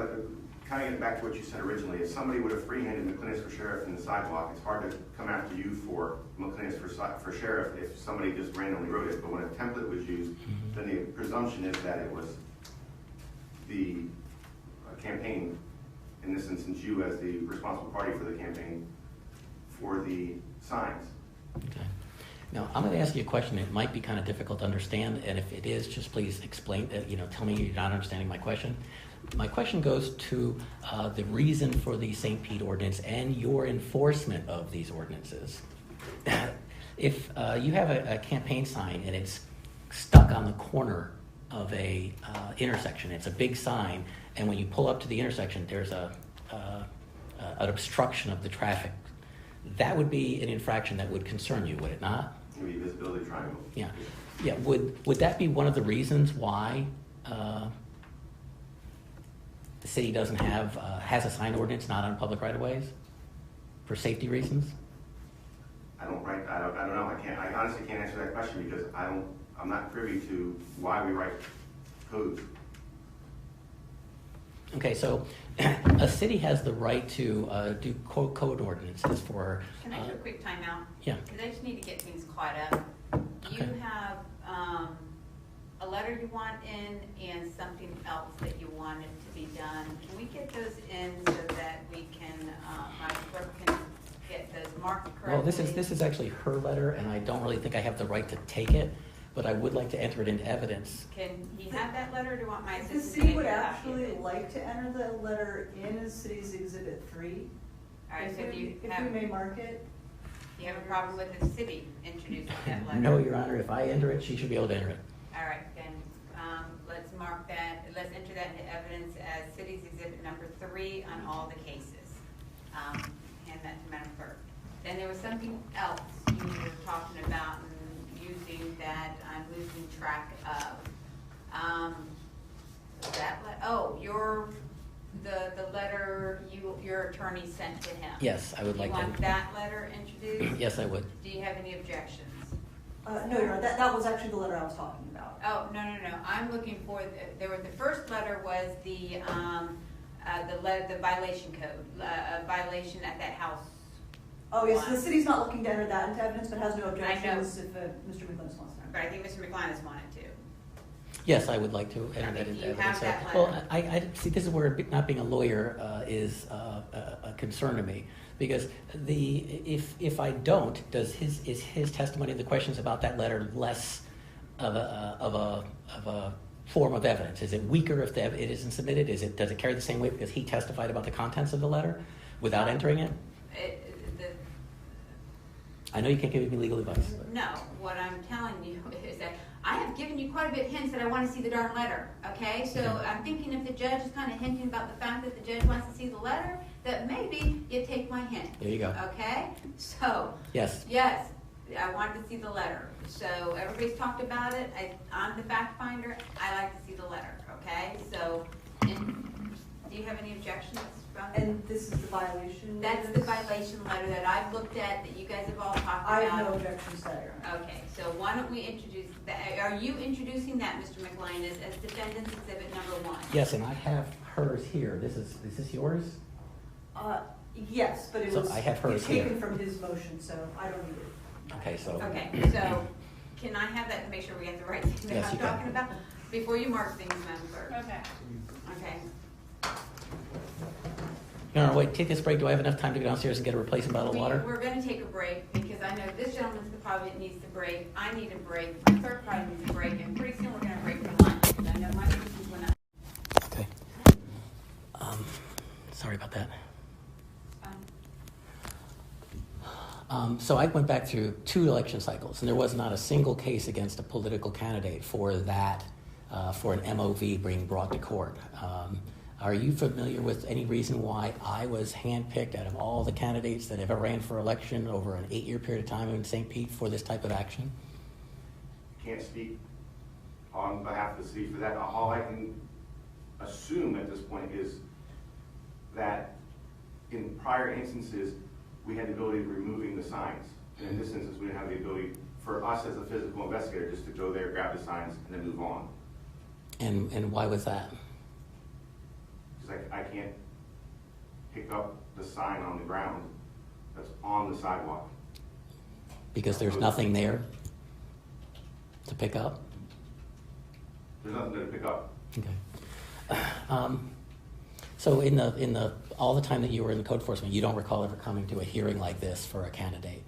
Speaker 6: kind of getting back to what you said originally, if somebody would have freehanded Mclynas for sheriff in the sidewalk, it's hard to come after you for Mclynas for sheriff if somebody just randomly wrote it. But when a template was used, then the presumption is that it was the campaign, in this instance, you as the responsible party for the campaign, for the signs.
Speaker 2: Okay. Now, I'm going to ask you a question. It might be kind of difficult to understand, and if it is, just please explain, tell me you're not understanding my question. My question goes to the reason for the St. Pete ordinance and your enforcement of these ordinances. If you have a campaign sign and it's stuck on the corner of a intersection, it's a big sign, and when you pull up to the intersection, there's an obstruction of the traffic, that would be an infraction that would concern you, would it not?
Speaker 6: It would be a visibility triangle.
Speaker 2: Yeah. Yeah. Would that be one of the reasons why the city doesn't have has a sign ordinance not on public right-of-ways for safety reasons?
Speaker 6: I don't know. I honestly can't answer that question because I'm not privy to why we write codes.
Speaker 2: Okay, so a city has the right to do code ordinances for.
Speaker 1: Can I do a quick timeout?
Speaker 2: Yeah.
Speaker 1: Because I just need to get things caught up. You
Speaker 2: Okay.
Speaker 1: have a letter you want in and something else that you wanted to be done. Can we get those in so that we can, my clerk can get those marked correctly?
Speaker 2: Well, this is actually her letter, and I don't really think I have the right to take it, but I would like to enter it into evidence.
Speaker 1: Can he have that letter, or do you want my
Speaker 3: The
Speaker 1: assistant to
Speaker 3: city
Speaker 1: make
Speaker 3: would
Speaker 1: a copy of
Speaker 3: actually
Speaker 1: it?
Speaker 3: like to enter the letter in as city's exhibit 3.
Speaker 1: All right, so
Speaker 3: If
Speaker 1: if you
Speaker 3: we
Speaker 1: have,
Speaker 3: may mark it.
Speaker 1: Do you have a problem with the city introducing that letter?
Speaker 2: No, Your Honor, if I enter it, she should be able to enter it.
Speaker 1: All right, then, let's mark that, let's enter that into evidence as city's exhibit number 3 on all the cases. Hand that to Madam Clerk. Then there was something else you were talking about and using that I'm losing track of. The letter your attorney sent to him.
Speaker 2: Yes, I would like
Speaker 1: You want
Speaker 2: to.
Speaker 1: that letter introduced?
Speaker 2: Yes, I would.
Speaker 1: Do you have any objections?
Speaker 3: No, Your Honor, that was actually the letter I was talking about.
Speaker 1: Oh, no. I'm looking for, the first letter was the violation code, a violation at that house.
Speaker 3: Oh, yes, the city's not looking to enter that into evidence, but has no objections if Mr. Mclynas wants to.
Speaker 1: But I think Mr. Mclynas wanted to.
Speaker 2: Yes, I would like to enter that
Speaker 1: Okay,
Speaker 2: into
Speaker 1: you
Speaker 2: evidence.
Speaker 1: have that
Speaker 2: Well,
Speaker 1: letter.
Speaker 2: I see, this is where not being a lawyer is a concern to me. Because if I don't, is his testimony and the questions about that letter less of a form of evidence? Is it weaker if it isn't submitted? Does it carry the same weight because he testified about the contents of the letter without entering it? I know you can't give me legal advice. But.
Speaker 1: No, what I'm telling you is that I have given you quite a bit of hints that I want to see the darn letter, okay? So I'm thinking if the judge is kind of hinting about the fact that the judge wants to see the letter, that maybe you take my hint.
Speaker 2: There you go.
Speaker 1: Okay? So.
Speaker 2: Yes.
Speaker 1: Yes, I wanted to see the letter. So everybody's talked about it. I'm the fact finder. I like to see the letter, okay? So, do you have any objections from it?
Speaker 3: And this is the violation?
Speaker 1: That's the violation letter that I've looked at, that you guys have all talked about.
Speaker 3: I have no objections to that, Your Honor.
Speaker 1: Okay, so why don't we introduce, are you introducing that, Mr. Mclynas, as defendant's exhibit number 1?
Speaker 2: Yes, and I have hers here. Is this yours?
Speaker 3: Yes, but it
Speaker 2: So
Speaker 3: was
Speaker 2: I have hers
Speaker 3: it's taken
Speaker 2: here.
Speaker 3: from his motion, so I don't need it.
Speaker 2: Okay, so.
Speaker 1: Okay, so can I have that to make sure we have the right thing that
Speaker 2: Yes,
Speaker 1: I'm
Speaker 2: you can.
Speaker 1: talking about? Before you mark things, Madam Clerk.
Speaker 4: Okay.
Speaker 1: Okay.
Speaker 2: No, wait, take this break. Do I have enough time to go downstairs and get a replacement bottle of water?
Speaker 1: We're going to take a break because I know this gentleman's probably needs to break. I need a break. My clerk probably needs a break, and pretty soon we're going to break for lunch. Because I know my meeting's went up.
Speaker 2: Okay. Sorry about that. So I went back through 2 election cycles, and there was not a single case against a political candidate for that, for an MOV being brought to court. Are you familiar with any reason why I was handpicked out of all the candidates that ever ran for election over an 8-year period of time in St. Pete for this type of action?
Speaker 6: Can't speak on behalf of the city for that. All I can assume at this point is that in prior instances, we had the ability of removing the signs. And in this instance, we didn't have the ability for us as a physical investigator just to go there, grab the signs, and then move on.
Speaker 2: And why was that?
Speaker 6: Because I can't pick up the sign on the ground that's on the sidewalk.
Speaker 2: Because there's nothing there to pick up?
Speaker 6: There's nothing there to pick up.
Speaker 2: Okay. So in the all the time that you were in the code enforcement, you don't recall ever coming to a hearing like this for a candidate?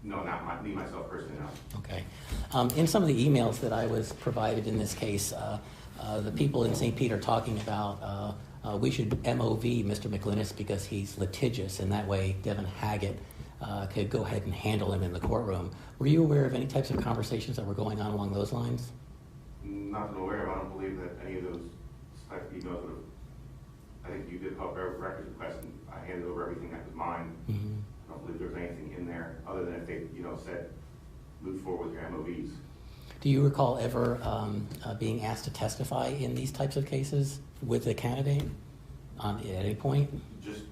Speaker 6: No, not me myself personally, no.
Speaker 2: Okay. In some of the emails that I was provided in this case, the people in St. Pete are talking about we should MOV Mr. Mclynas because he's litigious, and that way Devin Haggett could go ahead and handle him in the courtroom. Were you aware of any types of conversations that were going on along those lines?
Speaker 6: Not that I'm aware of. I don't believe that any of those type of emails would have. I think you did a public records request, and I handed over everything that was mine.
Speaker 2: Mm-hmm.
Speaker 6: I don't believe there was anything in there other than if they, said, move forward with your MOVs.
Speaker 2: Do you recall ever being asked to testify in these types of cases with a candidate at any point?
Speaker 6: Just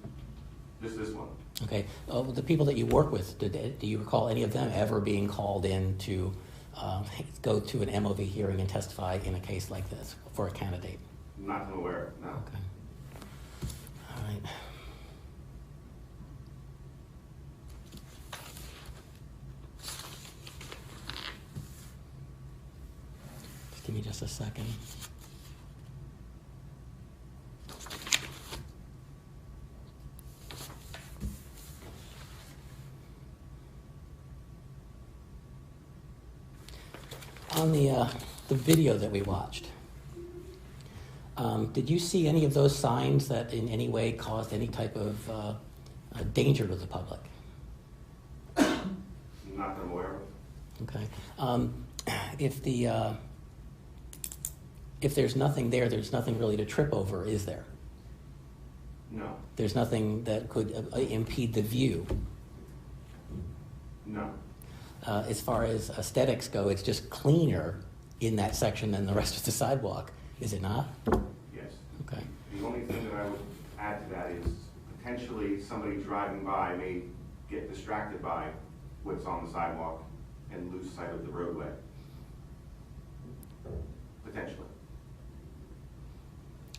Speaker 6: this one.
Speaker 2: Okay. The people that you work with, do you recall any of them ever being called in to go to an MOV hearing and testify in a case like this for a candidate?
Speaker 6: Not that I'm aware of, no.
Speaker 2: Okay. All right. Just give me just a second. On the video that we watched, did you see any of those signs that in any way caused any type of danger to the public?
Speaker 6: Not that I'm aware of.
Speaker 2: Okay. If there's nothing there, there's nothing really to trip over, is there?
Speaker 6: No.
Speaker 2: There's nothing that could impede the view.
Speaker 6: No.
Speaker 2: As far as aesthetics go, it's just cleaner in that section than the rest of the sidewalk, is it not?
Speaker 6: Yes.
Speaker 2: Okay.
Speaker 6: The only thing that I would add to that is potentially somebody driving by may get distracted by what's on the sidewalk and lose sight of the roadway. Potentially.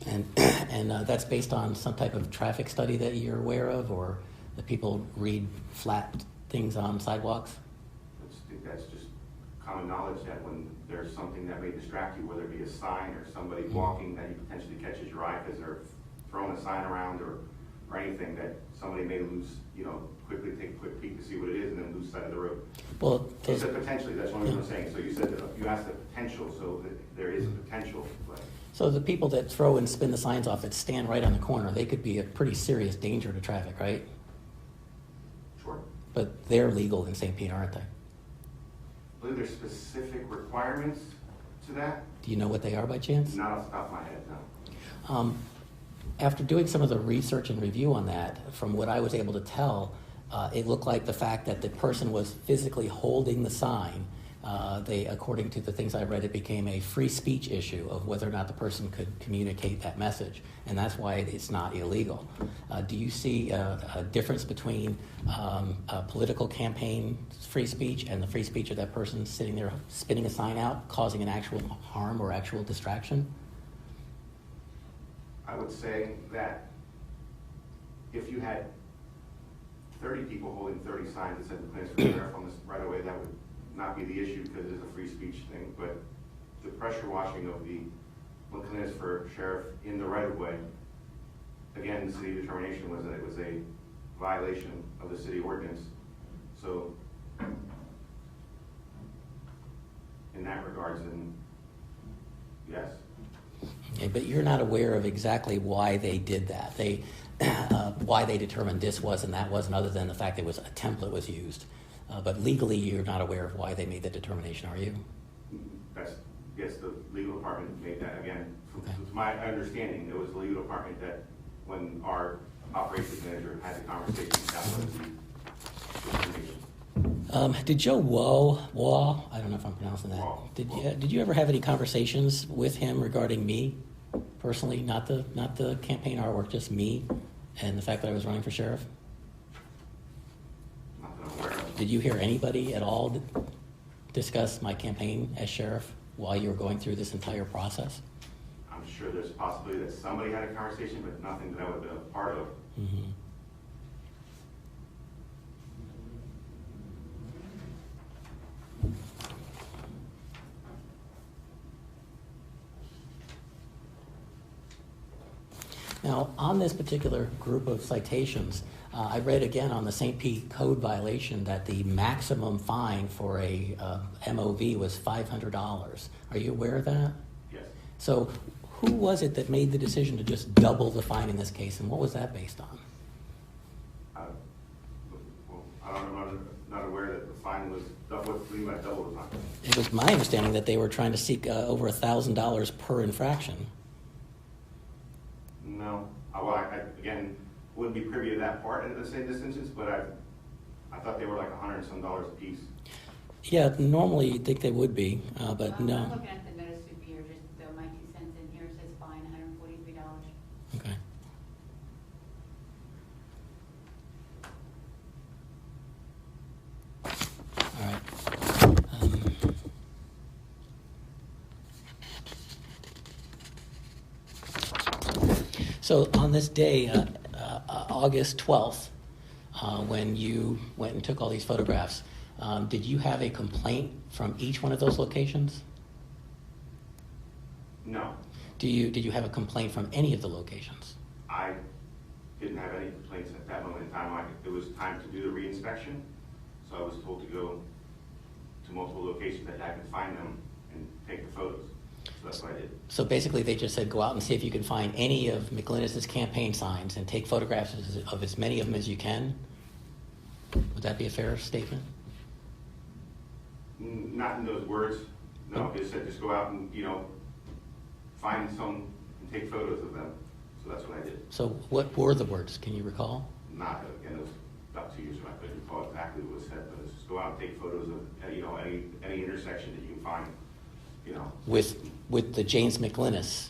Speaker 2: And that's based on some type of traffic study that you're aware of, or that people read flat things on sidewalks?
Speaker 6: I think that's just common knowledge that when there's something that may distract you, whether it be a sign or somebody walking that you potentially catches your eye because they're throwing a sign around or anything, that somebody may lose, quickly take a quick peek to see what it is and then lose sight of the road.
Speaker 2: Well,
Speaker 6: You said potentially, that's what I'm saying. So you said that you asked the potential, so that there is a potential.
Speaker 2: so the people that throw and spin the signs off that stand right on the corner, they could be a pretty serious danger to traffic, right?
Speaker 6: Sure.
Speaker 2: But they're legal in St. Pete, aren't they?
Speaker 6: I believe there's specific requirements to that.
Speaker 2: Do you know what they are by chance?
Speaker 6: Not off the top of my head, no.
Speaker 2: After doing some of the research and review on that, from what I was able to tell, it looked like the fact that the person was physically holding the sign, according to the things I read, it became a free speech issue of whether or not the person could communicate that message, and that's why it's not illegal. Do you see a difference between a political campaign free speech and the free speech of that person sitting there spinning a sign out, causing an actual harm or actual distraction?
Speaker 6: I would say that if you had 30 people holding 30 signs that said Mclynas for sheriff on this right away, that would not be the issue because it's a free speech thing. But the pressure washing of the Mclynas for sheriff in the right of way, again, the city determination was that it was a violation of the city ordinance. So in that regards, then yes.
Speaker 2: Okay, but you're not aware of exactly why they did that. Why they determined this was and that wasn't, other than the fact that a template was used. But legally, you're not aware of why they made the determination, are you?
Speaker 6: Yes, the legal department made that. Again,
Speaker 2: Okay.
Speaker 6: from my understanding, it was the legal department that, when our operations manager had the conversation, that was the determination.
Speaker 2: Did Joe Waugh, I don't know if I'm pronouncing that.
Speaker 6: Waugh.
Speaker 2: Did you ever have any conversations with him regarding me personally, not the campaign artwork, just me and the fact that I was running for sheriff?
Speaker 6: Not that I'm aware of.
Speaker 2: Did you hear anybody at all discuss my campaign as sheriff while you were going through this entire process?
Speaker 6: I'm sure there's a possibility that somebody had a conversation, but nothing that I would have been a part of.
Speaker 2: Mm-hmm. Now, on this particular group of citations, I read again on the St. Pete code violation that the maximum fine for a MOV was $500. Are you aware of that?
Speaker 6: Yes.
Speaker 2: So who was it that made the decision to just double the fine in this case, and what was that based on?
Speaker 6: I'm not aware that the fine was double. What do you mean by double the fine?
Speaker 2: It was my understanding that they were trying to seek over $1,000 per infraction.
Speaker 6: No. Well, I again, wouldn't be privy to that part in this instance, but I thought they were like $100 and some a piece.
Speaker 2: Yeah, normally you'd think they would be, but
Speaker 1: I'm
Speaker 2: no.
Speaker 1: looking at the notice of year, just my 2 cents in here, it says fine, $143.
Speaker 2: Okay. All right. So on this day, August 12th, when you went and took all these photographs, did you have a complaint from each one of those locations?
Speaker 6: No.
Speaker 2: Did you have a complaint from any of the locations?
Speaker 6: I didn't have any complaints at that moment in time. It was time to do the re-inspection, so I was told to go to multiple locations that I could find them and take the photos. So that's what I did.
Speaker 2: So basically, they just said, go out and see if you can find any of Mclynas' campaign signs and take photographs of as many of them as you can? Would that be a fair statement?
Speaker 6: Not in those words, no, it said just go out and, you know, find some and take photos of them. So that's what I did.
Speaker 2: So what were the words? Can you recall?
Speaker 6: Not, again, it was about 2 years ago, I couldn't recall exactly what was said, but it's just go out and take photos of, you know, any intersection that you can find, you know.
Speaker 2: With the James Mclynas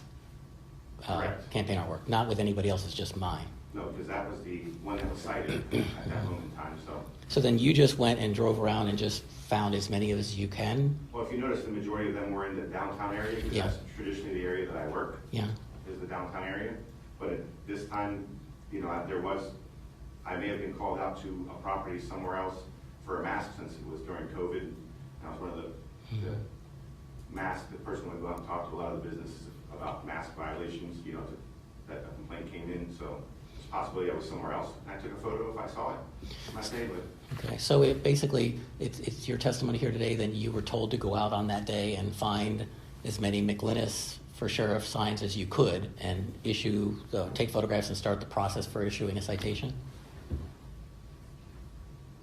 Speaker 6: Correct.
Speaker 2: campaign artwork, not with anybody else's, just mine.
Speaker 6: No, because that was the one that was cited at that moment in time, so.
Speaker 2: So then you just went and drove around and just found as many as you can?
Speaker 6: Well, if you notice, the majority of them were in the downtown area, because
Speaker 2: Yeah.
Speaker 6: that's traditionally the area that I work,
Speaker 2: Yeah.
Speaker 6: is the downtown area. But at this time, you know, I may have been called out to a property somewhere else for a mask since it was during COVID. And I was one of the the person would go out and talk to a lot of the businesses about mask violations, you know, that a complaint came in, so it's possibly I was somewhere else. And I took a photo if I saw it. I stayed with it.
Speaker 2: Okay, so it's your testimony here today, then you were told to go out on that day and find as many Mclynas for sheriff signs as you could and take photographs and start the process for issuing a citation?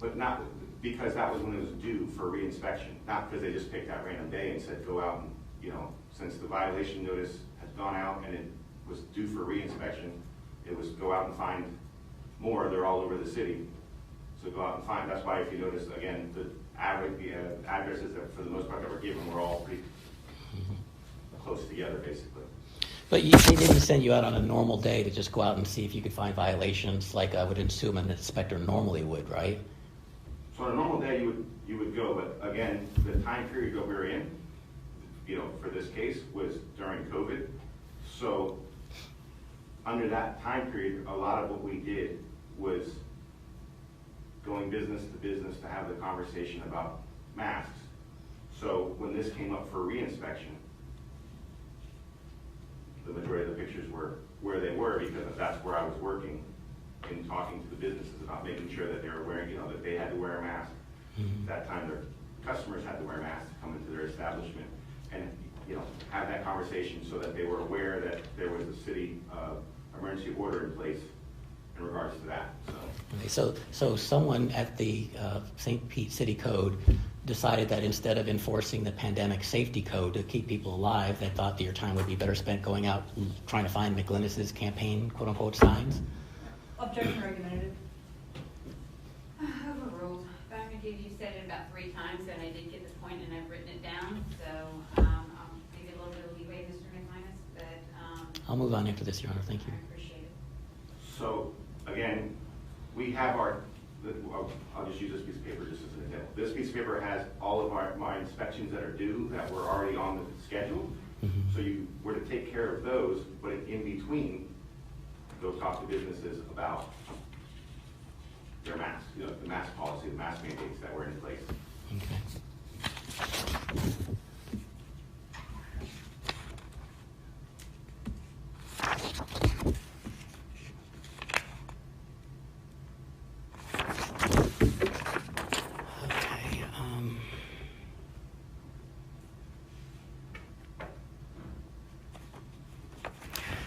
Speaker 6: But not because that was when it was due for reinspection, not because they just picked that random day and said go out and, you know, since the violation notice had gone out and it was due for reinspection, it was go out and find more. They're all over the city. So go out and find. That's why if you notice, again, the addresses that for the most part that were given were all pretty close together, basically.
Speaker 2: But they didn't send you out on a normal day to just go out and see if you could find violations like I would assume an inspector normally would, right?
Speaker 6: So on a normal day, you would go, but again, the time period that we're in, you know, for this case was during COVID. So under that time period, a lot of what we did was going business to business to have the conversation about masks. So when this came up for reinspection, the majority of the pictures were where they were because that's where I was working and talking to the businesses about making sure that they were wearing, you know, that they had to wear a mask. That time their customers had to wear masks to come into their establishment and, you know, have that conversation so that they were aware that there was a city emergency order in place in regards to that.
Speaker 2: So someone at the St. Pete City Code decided that instead of enforcing the pandemic safety code to keep people alive, they thought that your time would be better spent going out trying to find Mclynas' campaign, quote unquote, signs?
Speaker 3: Objection argumentative.
Speaker 1: Overruled. Dr. McGee, you said it about 3 times, and I did get the point, and I've written it down. So I'll give you a little bit of leeway, Mr. Mclynas, but
Speaker 2: I'll move on after this, Your Honor. Thank you.
Speaker 1: I appreciate it.
Speaker 6: So again, we have I'll just use this piece of paper just as an example. This piece of paper has all of my inspections that are due that were already on the schedule. So you were to take care of those, but in between, go talk to businesses about their masks, you know, the mask policy, the mask mandates that were in place.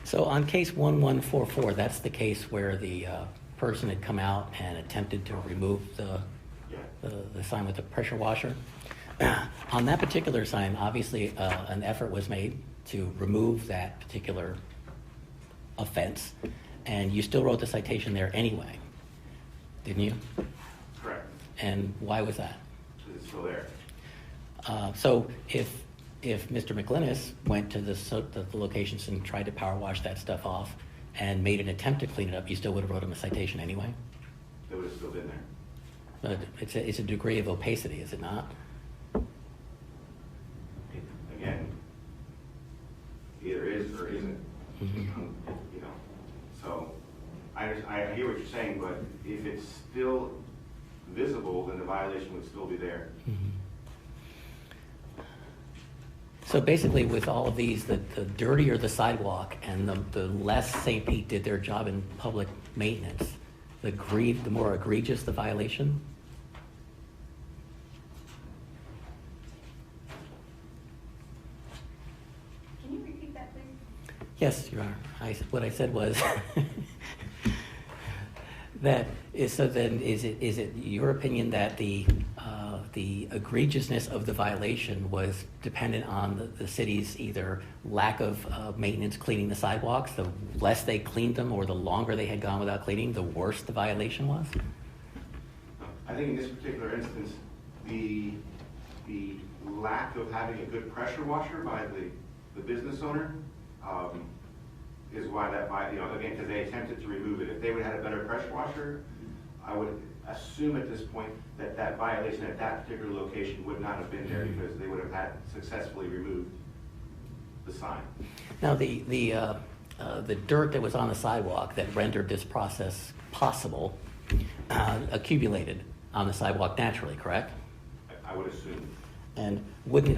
Speaker 2: So on case 1144, that's the case where the person had come out and attempted to remove the sign with the pressure washer. On that particular sign, obviously an effort was made to remove that particular offense, and you still wrote the citation there anyway, didn't you?
Speaker 6: Correct.
Speaker 2: And why was that?
Speaker 6: Because it's still there.
Speaker 2: So if Mr. Mclynas went to the locations and tried to power wash that stuff off and made an attempt to clean it up, you still would have wrote him a citation anyway?
Speaker 6: It would have still been there.
Speaker 2: But it's a degree of opacity, is it not?
Speaker 6: Again, either is or isn't. You know, so I hear what you're saying, but if it's still visible, then the violation would still be there.
Speaker 2: So basically, with all of these, the dirtier the sidewalk and the less St. Pete did their job in public maintenance, the more egregious the violation?
Speaker 1: Can you repeat that, please?
Speaker 2: Yes, Your Honor. What I said was is it your opinion that the the egregiousness of the violation was dependent on the city's either lack of maintenance cleaning the sidewalks. The less they cleaned them or the longer they had gone without cleaning, the worse the violation was?
Speaker 6: I think in this particular instance, the lack of having a good pressure washer by the business owner is why that, again, because they attempted to remove it. If they would have had a better pressure washer, I would assume at this point that that violation at that particular location would not have been there because they would have had successfully removed the sign.
Speaker 2: Now, the dirt that was on the sidewalk that rendered this process possible accumulated on the sidewalk naturally, correct?
Speaker 6: I would assume.
Speaker 2: And wouldn't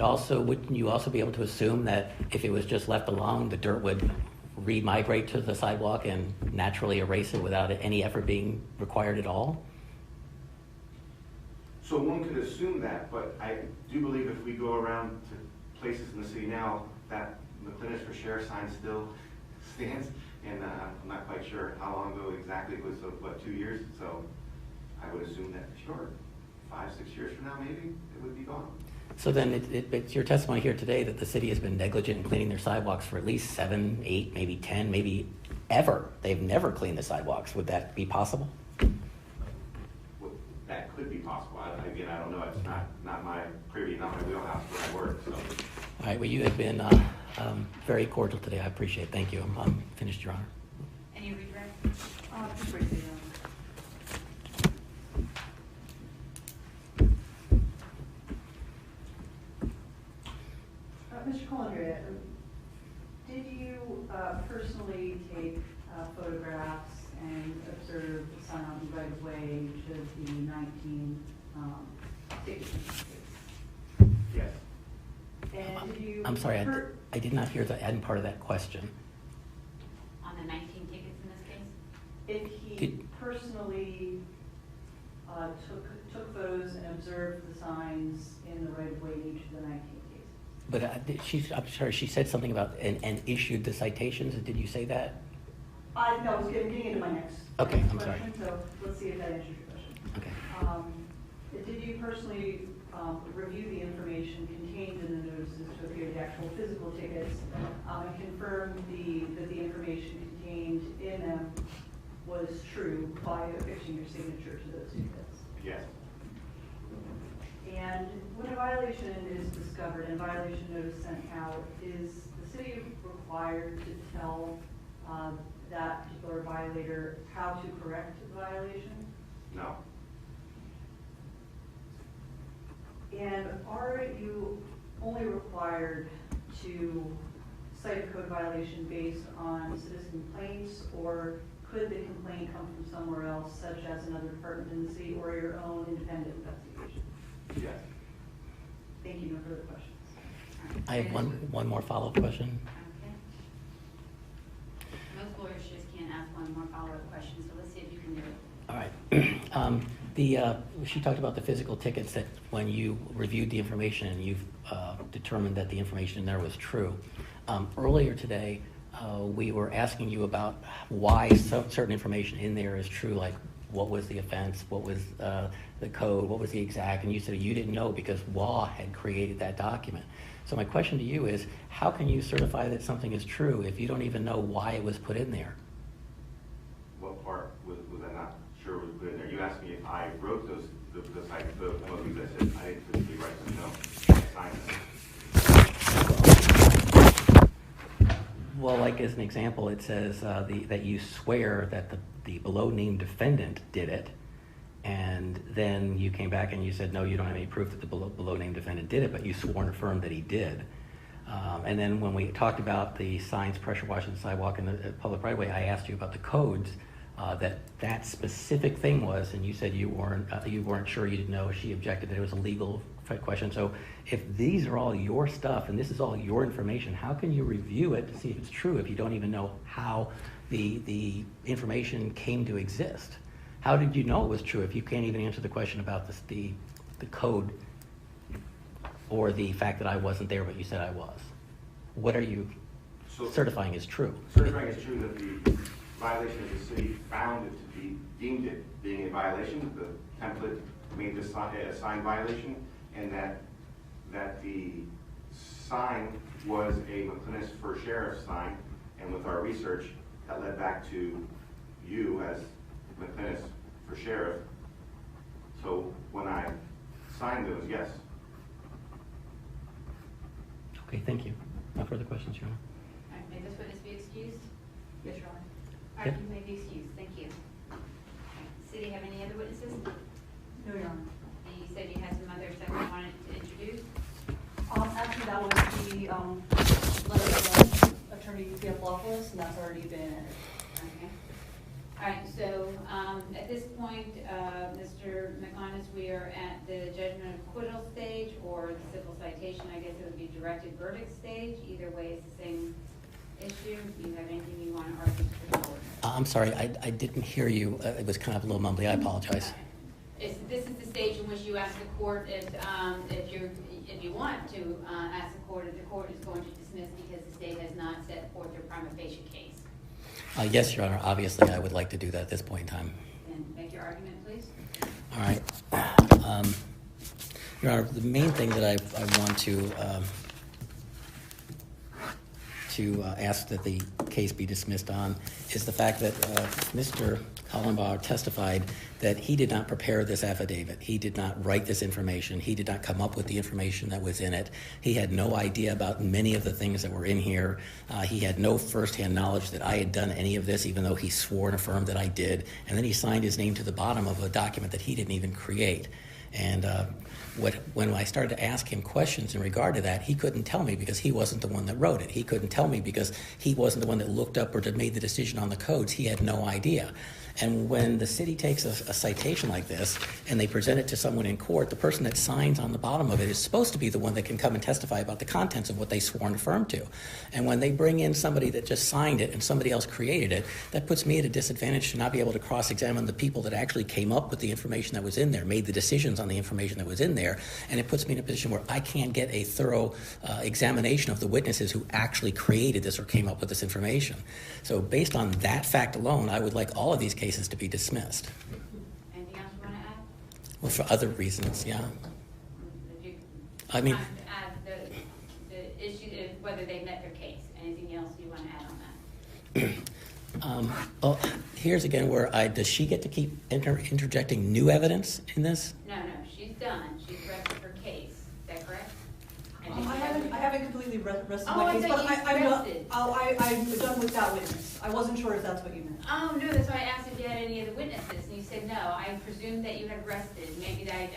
Speaker 2: you also be able to assume that if it was just left alone, the dirt would re-migrate to the sidewalk and naturally erase it without any effort being required at all?
Speaker 6: So one could assume that, but I do believe if we go around to places in the city now, that Mclynas for Sheriff sign still stands, and I'm not quite sure how long ago exactly. It was, what, 2 years? So I would assume that, sure, 5, 6 years from now, maybe, it would be gone.
Speaker 2: So then it's your testimony here today that the city has been negligent in cleaning their sidewalks for at least 7, 8, maybe 10, maybe ever. They've never cleaned the sidewalks. Would that be possible?
Speaker 6: Well, that could be possible. Again, I don't know. It's not my privy, not my wheelhouse where I work. So.
Speaker 2: All right. Well, you have been very cordial today. I appreciate it. Thank you. I'm finished, Your Honor.
Speaker 1: Any regret?
Speaker 3: Just briefly, Mr. Collier, did you personally take photographs and observe the sign on the right of way should the 19 tickets?
Speaker 6: Yes.
Speaker 3: And did you?
Speaker 2: I'm sorry. I did not hear the end part of that question.
Speaker 1: On the 19 tickets in this case?
Speaker 3: If he personally took photos and observed the signs in the right of way in each of the 19 cases.
Speaker 2: But I'm sorry, she said something about and issued the citations. Did you say that?
Speaker 3: No, I was getting into my next
Speaker 2: Okay, I'm
Speaker 3: question,
Speaker 2: sorry.
Speaker 3: so let's see if that answers your question.
Speaker 2: Okay.
Speaker 3: Did you personally review the information contained in the notices to appear the actual physical tickets and confirm that the information contained in them was true by affixing your signature to those tickets?
Speaker 6: Yes.
Speaker 3: And when a violation is discovered and violation notice sent out, is the city required to tell that particular violator how to correct the violation?
Speaker 6: No.
Speaker 3: And are you only required to cite a code violation based on citizen complaints, or could the complaint come from somewhere else, such as another department in the city or your own independent investigation?
Speaker 6: Yes.
Speaker 3: Thank you. No further questions.
Speaker 2: I have one more follow-up question.
Speaker 1: Okay. Most lawyers just can't ask one more follow-up question, so let's see if you can do it.
Speaker 2: All right. She talked about the physical tickets that when you reviewed the information and you've determined that the information in there was true. Earlier today, we were asking you about why certain information in there is true, like what was the offense, what was the code, what was the exact, and you said you didn't know because WA had created that document. So my question to you is, how can you certify that something is true if you don't even know why it was put in there?
Speaker 6: What part was I not sure was put in there? You asked me if I wrote those MOUs. I said I didn't physically write them. No, I signed them.
Speaker 2: Well, like as an example, it says that you swear that the below-named defendant did it, and then you came back and you said, no, you don't have any proof that the below-named defendant did it, but you swore and affirmed that he did. And then when we talked about the signs, pressure washing the sidewalk, and the public right-of-way, I asked you about the codes that specific thing was, and you said you weren't sure, you didn't know. She objected that it was a legal question. So if these are all your stuff and this is all your information, how can you review it to see if it's true if you don't even know how the information came to exist? How did you know it was true if you can't even answer the question about the code or the fact that I wasn't there but you said I was? What are you certifying is true?
Speaker 6: Certifying is true that the violation of the city found it to be, deemed it being a violation. The template made this a signed violation, and that the sign was a Mclynas for sheriff sign, and with our research, that led back to you as Mclynas for sheriff. So when I signed those, yes.
Speaker 2: Okay, thank you. No further questions, Your Honor.
Speaker 1: All right, may this witness be excused?
Speaker 3: Yes, Your Honor.
Speaker 1: All right, you may be excused. Thank you. All right, City, have any other witnesses?
Speaker 3: No, Your Honor.
Speaker 1: And you said you had some others that you wanted to introduce?
Speaker 3: Actually, that was the letter from Attorney Theophilopoulos, and that's already been entered.
Speaker 1: Okay. All right, so at this point, Mr. Mclynas, we are at the judgment of acquittal stage or the civil citation. I guess it would be directed verdict stage. Either way, it's the same issue. Do you have anything you want to argue to the court?
Speaker 2: I'm sorry, I didn't hear you. It was kind of a little mumbly. I apologize.
Speaker 1: This is the stage in which you ask the court if you want to ask the court if the court is going to dismiss because the state has not set forth their prima facie case.
Speaker 2: Yes, Your Honor. Obviously, I would like to do that at this point in time.
Speaker 1: Then make your argument, please.
Speaker 2: All right. Your Honor, the main thing that I want to ask that the case be dismissed on is the fact that Mr. Kallenbauer testified that he did not prepare this affidavit. He did not write this information. He did not come up with the information that was in it. He had no idea about many of the things that were in here. He had no firsthand knowledge that I had done any of this, even though he swore and affirmed that I did. And then he signed his name to the bottom of a document that he didn't even create. And when I started to ask him questions in regard to that, he couldn't tell me because he wasn't the one that wrote it. He couldn't tell me because he wasn't the one that looked up or that made the decision on the codes. He had no idea. And when the city takes a citation like this and they present it to someone in court, the person that signs on the bottom of it is supposed to be the one that can come and testify about the contents of what they swore and affirmed to. And when they bring in somebody that just signed it and somebody else created it, that puts me at a disadvantage to not be able to cross-examine the people that actually came up with the information that was in there, made the decisions on the information that was in there, and it puts me in a position where I can't get a thorough examination of the witnesses who actually created this or came up with this information. So based on that fact alone, I would like all of these cases to be dismissed.
Speaker 1: Anything else you want to add?
Speaker 2: Well, for other reasons, yeah. I mean,
Speaker 1: add the issue is whether they met their case. Anything else you want to add on that?
Speaker 2: well, here's again where does she get to keep interjecting new evidence in this?
Speaker 1: No, she's done. She's rested her case. Is that correct? And
Speaker 3: I haven't completely rested
Speaker 1: Oh,
Speaker 3: my
Speaker 1: I
Speaker 3: case,
Speaker 1: thought
Speaker 3: but
Speaker 1: you
Speaker 3: I'm not.
Speaker 1: rested.
Speaker 3: I'm done with that witness. I wasn't sure if that's what you meant.
Speaker 1: Oh, no, that's why I asked if you had any other witnesses, and you said no. I presumed that you had rested. Maybe that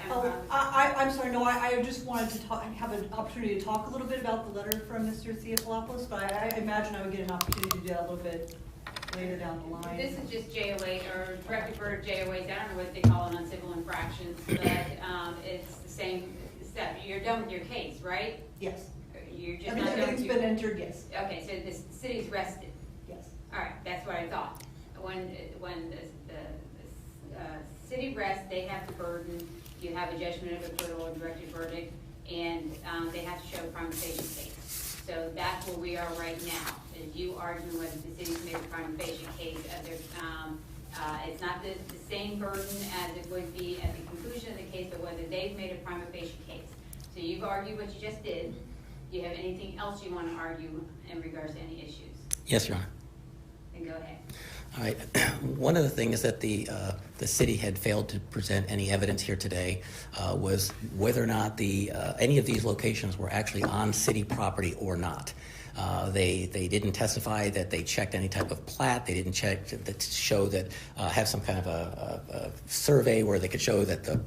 Speaker 3: I'm sorry. No, I just wanted to have an opportunity to talk a little bit about the letter from Mr. Theophilopoulos, but I imagine I would get an opportunity to do that a little bit later down the line.
Speaker 1: This is just JOA, or directed verdict JOAs. I don't know what they call it on civil infractions, but it's the same step. You're done with your case, right?
Speaker 3: Yes.
Speaker 1: You're just not done with
Speaker 3: Everything's
Speaker 1: your...
Speaker 3: been entered, yes.
Speaker 1: Okay, so the city's rested.
Speaker 3: Yes.
Speaker 1: All right, that's what I thought. When the city rests, they have the burden. You have a judgment of acquittal or directed verdict, and they have to show a prima facie case. So that's where we are right now. Is you arguing whether the city's made a prima facie case of their, it's not the same burden as it would be at the conclusion of the case, but whether they've made a prima facie case. So you've argued what you just did. Do you have anything else you want to argue in regards to any issues?
Speaker 2: Yes, Your Honor.
Speaker 1: Then go ahead.
Speaker 2: All right. One of the things that the city had failed to present any evidence here today was whether or not any of these locations were actually on city property or not. They didn't testify that they checked any type of plat. They didn't check that show that have some kind of a survey where they could show that the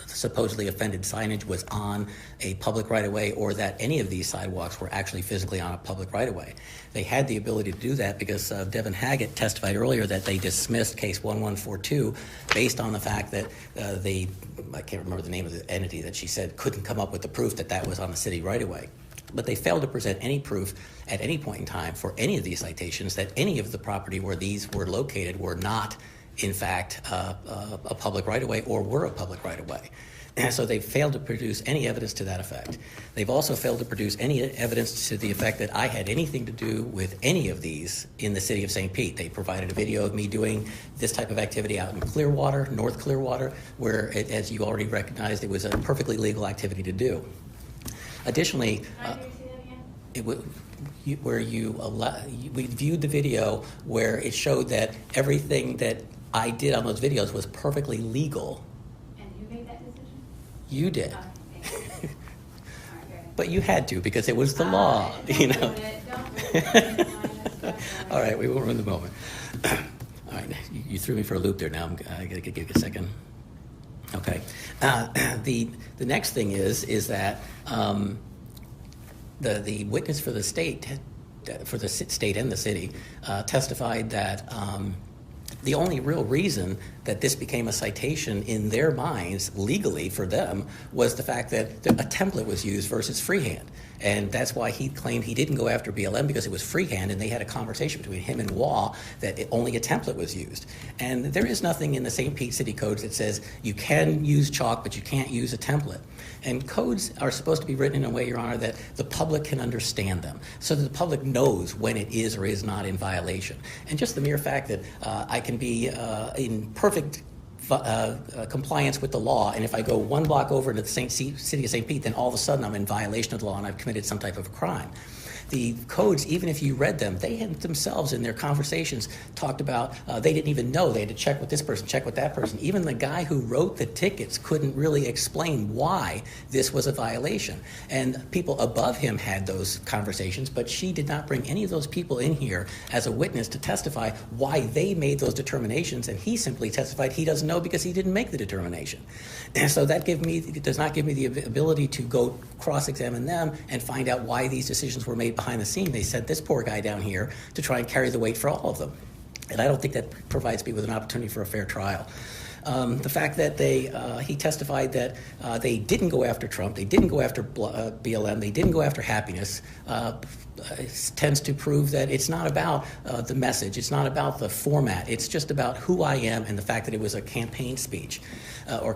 Speaker 2: supposedly offended signage was on a public right-of-way, or that any of these sidewalks were actually physically on a public right-of-way. They had the ability to do that because Devin Haggett testified earlier that they dismissed case 1142 based on the fact that I can't remember the name of the entity that she said couldn't come up with the proof that that was on the city right-of-way. But they failed to present any proof at any point in time for any of these citations that any of the property where these were located were not in fact, a public right-of-way or were a public right-of-way. So they've failed to produce any evidence to that effect. They've also failed to produce any evidence to the effect that I had anything to do with any of these in the city of St. Pete. They provided a video of me doing this type of activity out in Clearwater, North Clearwater, where, as you already recognized, it was a perfectly legal activity to do. Additionally, we viewed the video where it showed that everything that I did on those videos was perfectly legal.
Speaker 1: And who made that decision?
Speaker 2: You did.
Speaker 1: Okay, thank you. All right, good.
Speaker 2: But you had to, because it was the law, you know.
Speaker 1: Don't ruin it.
Speaker 2: All right, we won't ruin the moment. All right, you threw me for a loop there. Now I got to give you a second. Okay. The next thing is that the witness for the state and the city testified that the only real reason that this became a citation in their minds, legally for them, was the fact that a template was used versus freehand. And that's why he claimed he didn't go after BLM, because it was freehand, and they had a conversation between him and Waugh that only a template was used. And there is nothing in the St. Pete City Codes that says you can use chalk, but you can't use a template. And codes are supposed to be written in a way, Your Honor, that the public can understand them, so that the public knows when it is or is not in violation. And just the mere fact that I can be in perfect compliance with the law, and if I go one block over to the city of St. Pete, then all of a sudden I'm in violation of the law and I've committed some type of crime. The codes, even if you read them, they had themselves in their conversations talked about they didn't even know. They had to check with this person, check with that person. Even the guy who wrote the tickets couldn't really explain why this was a violation. And people above him had those conversations, but she did not bring any of those people in here as a witness to testify why they made those determinations, and he simply testified he doesn't know because he didn't make the determination. And so that does not give me the ability to go cross-examine them and find out why these decisions were made behind the scene. They sent this poor guy down here to try and carry the weight for all of them. And I don't think that provides me with an opportunity for a fair trial. The fact that he testified that they didn't go after Trump, they didn't go after BLM, they didn't go after happiness, tends to prove that it's not about the message, it's not about the format, it's just about who I am and the fact that it was a campaign speech, a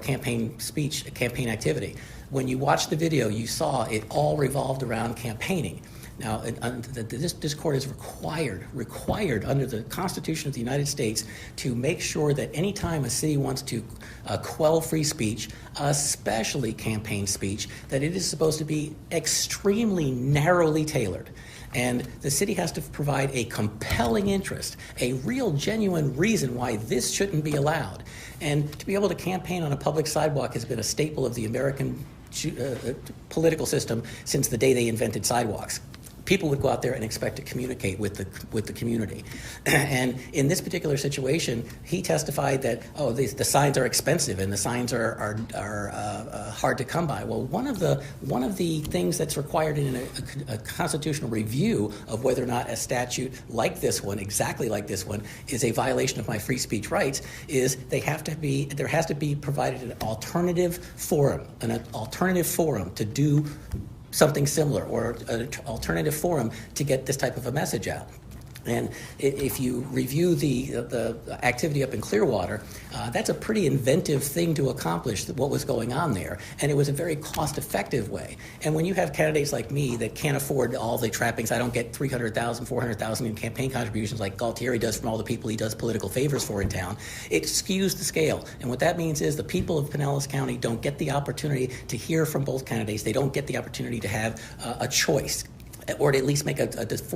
Speaker 2: campaign activity. When you watched the video, you saw it all revolved around campaigning. Now, this court is required under the Constitution of the United States to make sure that any time a city wants to quell free speech, especially campaign speech, that it is supposed to be extremely narrowly tailored. And the city has to provide a compelling interest, a real genuine reason why this shouldn't be allowed. And to be able to campaign on a public sidewalk has been a staple of the American political system since the day they invented sidewalks. People would go out there and expect to communicate with the community. And in this particular situation, he testified that, the signs are expensive and the signs are hard to come by. Well, one of the things that's required in a constitutional review of whether or not a statute like this one, exactly like this one, is a violation of my free speech rights is there has to be provided an alternative forum to do something similar, or an alternative forum to get this type of a message out. And if you review the activity up in Clearwater, that's a pretty inventive thing to accomplish what was going on there. And it was a very cost-effective way. And when you have candidates like me that can't afford all the trappings, I don't get $300,000, $400,000 in campaign contributions like Gualtieri does from all the people he does political favors for in town, it skews the scale. And what that means is the people of Pinellas County don't get the opportunity to hear from both candidates. They don't get the opportunity to have a choice, or to at least make an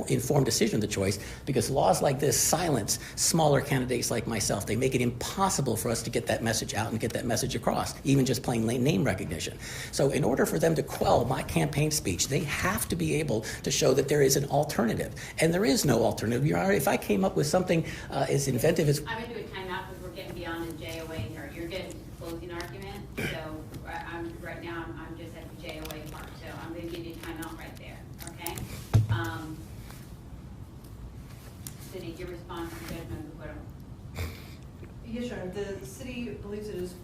Speaker 2: informed decision of the choice, because laws like this silence smaller candidates like myself. They make it impossible for us to get that message out and get that message across, even just plain name recognition. So in order for them to quell my campaign speech, they have to be able to show that there is an alternative. And there is no alternative. Your Honor, if I came up with something as inventive as...
Speaker 1: I'm going to do a timeout because we're getting beyond the JOA here. You're getting to the closing argument. So right now I'm just at the JOA part. So I'm going to give you a timeout right there. Okay? City, your response to judgment of the court.
Speaker 3: Yes, Your Honor. The city believes it has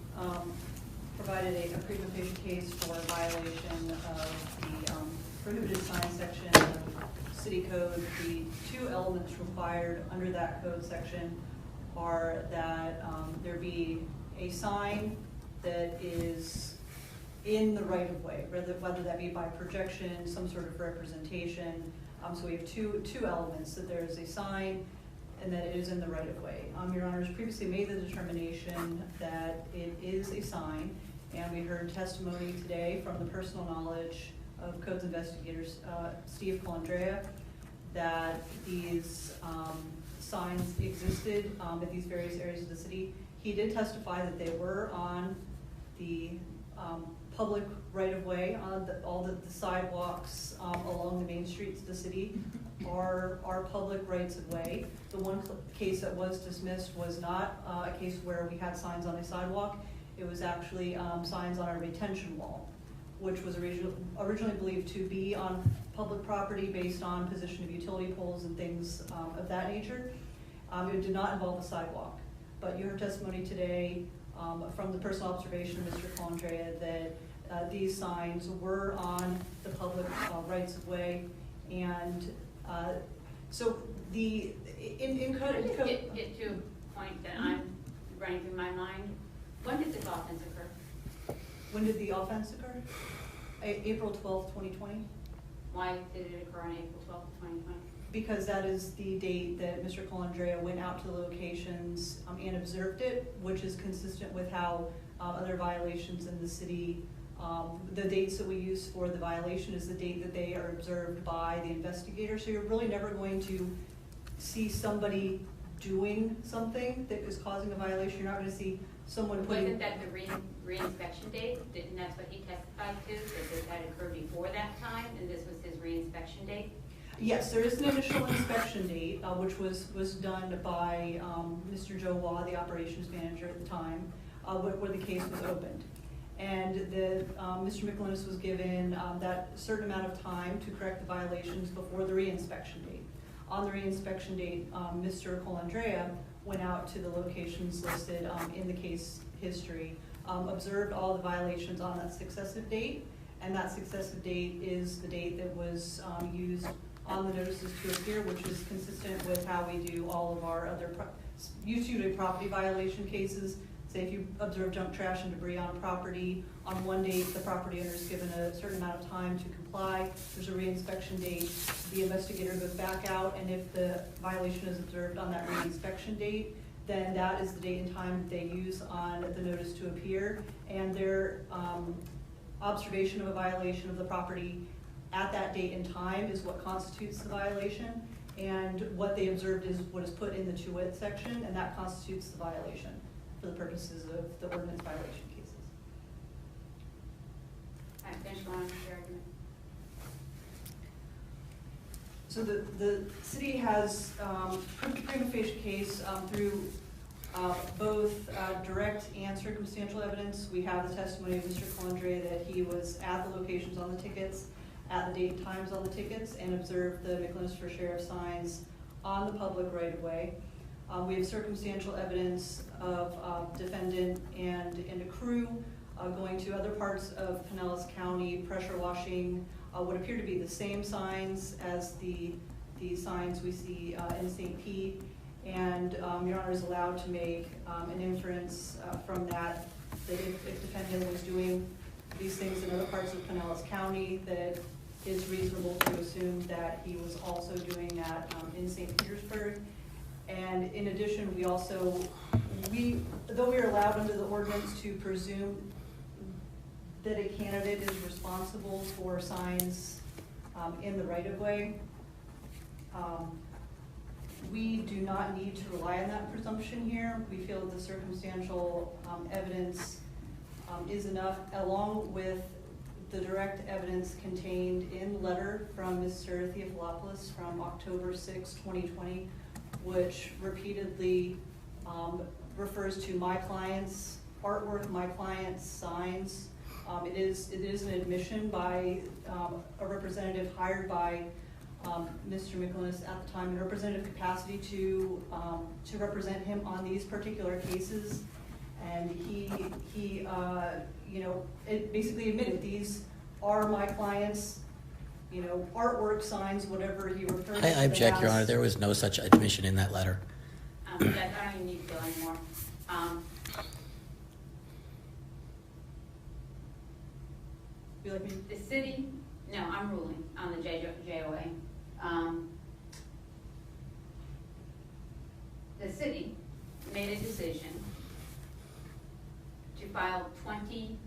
Speaker 3: provided a prima facie case for violation of the prohibited sign section of city code. The two elements required under that code section are that there be a sign that is in the right of way, whether that be by projection, some sort of representation. So we have two elements, that there is a sign and that it is in the right of way. Your Honors previously made the determination that it is a sign, and we heard testimony today from the personal knowledge of codes investigators, Steve Colandrea, that these signs existed at these various areas of the city. He did testify that they were on the public right-of-way, on all the sidewalks along the main streets of the city are public rights-of-way. The one case that was dismissed was not a case where we had signs on a sidewalk. It was actually signs on a retention wall, which was originally believed to be on public property based on position of utility poles and things of that nature. It did not involve a sidewalk. But you heard testimony today from the personal observation of Mr. Colandrea that these signs were on the public rights of way, and so in code.
Speaker 1: Can I just get to a point that I'm running through my mind? When did this offense occur?
Speaker 3: When did the offense occur? April 12th, 2020.
Speaker 1: Why did it occur on April 12th, 2020?
Speaker 3: Because that is the date that Mr. Colandrea went out to the locations and observed it, which is consistent with how other violations in the city, the dates that we use for the violation is the date that they are observed by the investigator. So you're really never going to see somebody doing something that is causing a violation. You're not going to see someone putting...
Speaker 1: Wasn't that the re-inspection date? And that's what he testified to, that this had occurred before that time, and this was his re-inspection date?
Speaker 3: Yes, there is an initial inspection date, which was done by Mr. Joe Waugh, the operations manager at the time, where the case was opened. And Mr. Mclynas was given that certain amount of time to correct the violations before the re-inspection date. On the re-inspection date, Mr. Colandrea went out to the locations listed in the case history, observed all the violations on that successive date, and that successive date is the date that was used on the notices to appear, which is consistent with how we do all of our other usually property violation cases. Say if you observe junk, trash, and debris on a property, on one date the property owner is given a certain amount of time to comply. There's a re-inspection date. The investigator goes back out, and if the violation is observed on that re-inspection date, then that is the date and time that they use on the notice to appear. And their observation of a violation of the property at that date and time is what constitutes the violation, and what they observed is what is put in the to wit section, and that constitutes the violation for the purposes of the ordinance violation cases.
Speaker 1: All right, finish going on with your argument.
Speaker 3: So the city has proved a prima facie case through both direct and circumstantial evidence. We have the testimony of Mr. Colandrea that he was at the locations on the tickets, at the date and times on the tickets, and observed the Mclynas for Sheriff signs on the public right-of-way. We have circumstantial evidence of defendant and a crew going to other parts of Pinellas County, pressure washing what appear to be the same signs as the signs we see in St. Pete. And Your Honor is allowed to make an inference from that if defendant was doing these things in other parts of Pinellas County, that it's reasonable to assume that he was also doing that in St. Petersburg. And in addition, we also, though we are allowed under the ordinance to presume that a candidate is responsible for signs in the right-of-way, we do not need to rely on that presumption here. We feel that the circumstantial evidence is enough, along with the direct evidence contained in the letter from Mr. Theophilopoulos from October 6, 2020, which repeatedly refers to my client's artwork, my client's signs. It is an admission by a representative hired by Mr. Mclynas at the time in representative capacity to represent him on these particular cases, and he it basically admitted these are my client's artwork, signs, whatever he refers to them as.
Speaker 2: I object, Your Honor. There was no such admission in that letter.
Speaker 1: I don't even need to go anymore.
Speaker 3: you like me?
Speaker 1: The city, no, I'm ruling on the JOA. The city made a decision to file 20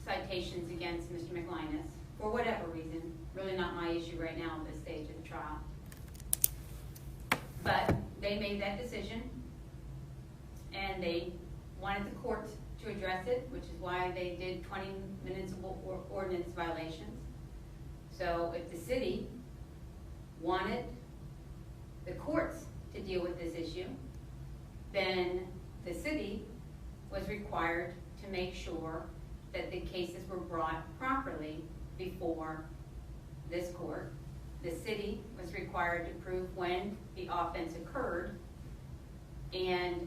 Speaker 1: citations against Mr. Mclynas for whatever reason. Really not my issue right now at this stage of the trial. But they made that decision, and they wanted the court to address it, which is why they did 20 municipal ordinance violations. So if the city wanted the courts to deal with this issue, then the city was required to make sure that the cases were brought properly before this court. The city was required to prove when the offense occurred, and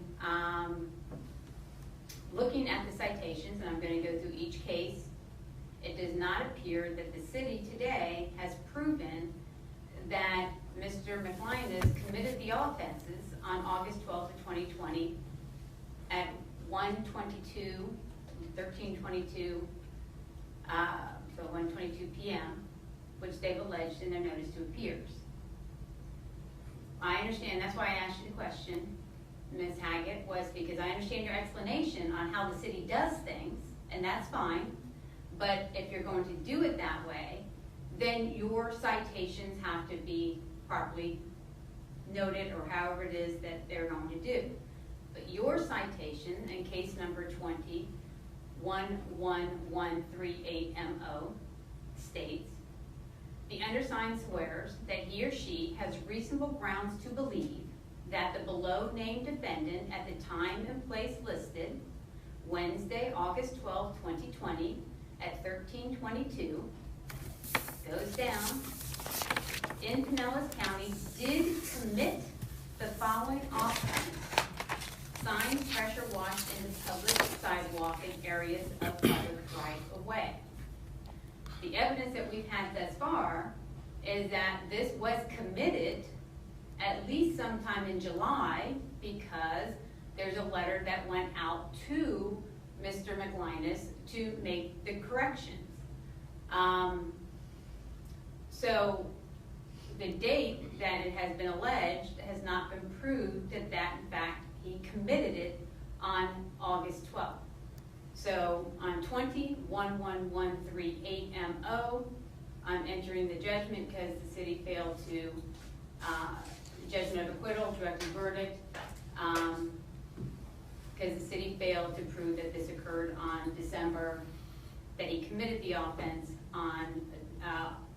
Speaker 1: looking at the citations, and I'm going to go through each case, it does not appear that the city today has proven that Mr. Mclynas committed the offenses on August 12th of 2020 at 13:22, so 1:22 p.m., which they've alleged in their notice to appears. I understand, that's why I asked you the question, Ms. Haggett, was because I understand your explanation on how the city does things, and that's fine, but if you're going to do it that way, then your citations have to be properly noted, or however it is that they're going to do. But your citation in case number 20-11138MO states, the undersigned swears that he or she has reasonable grounds to believe that the below named defendant at the time and place listed, Wednesday, August 12, 2020, at 13:22, goes down, in Pinellas County, did commit the following offense: signs pressure washed into public sidewalk in areas of public right of way. The evidence that we've had thus far is that this was committed at least sometime in July, because there's a letter that went out to Mr. Mclynas to make the corrections. So the date that it has been alleged has not been proved that in fact he committed it on August 12th. So on 20-11138MO, I'm entering the judgment because the city failed to judgment of acquittal, directed verdict, because the city failed to prove that this occurred on December, that he committed the offense on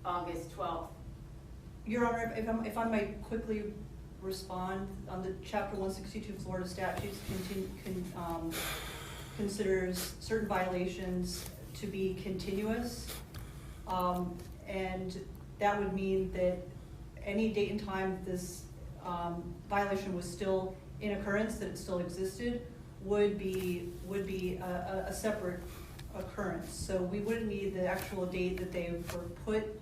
Speaker 1: August 12th.
Speaker 3: Your Honor, if I might quickly respond on the Chapter 162 Florida statutes considers certain violations to be continuous, and that would mean that any date and time this violation was still in occurrence, that it still existed, would be a separate occurrence. So we wouldn't need the actual date that they were put,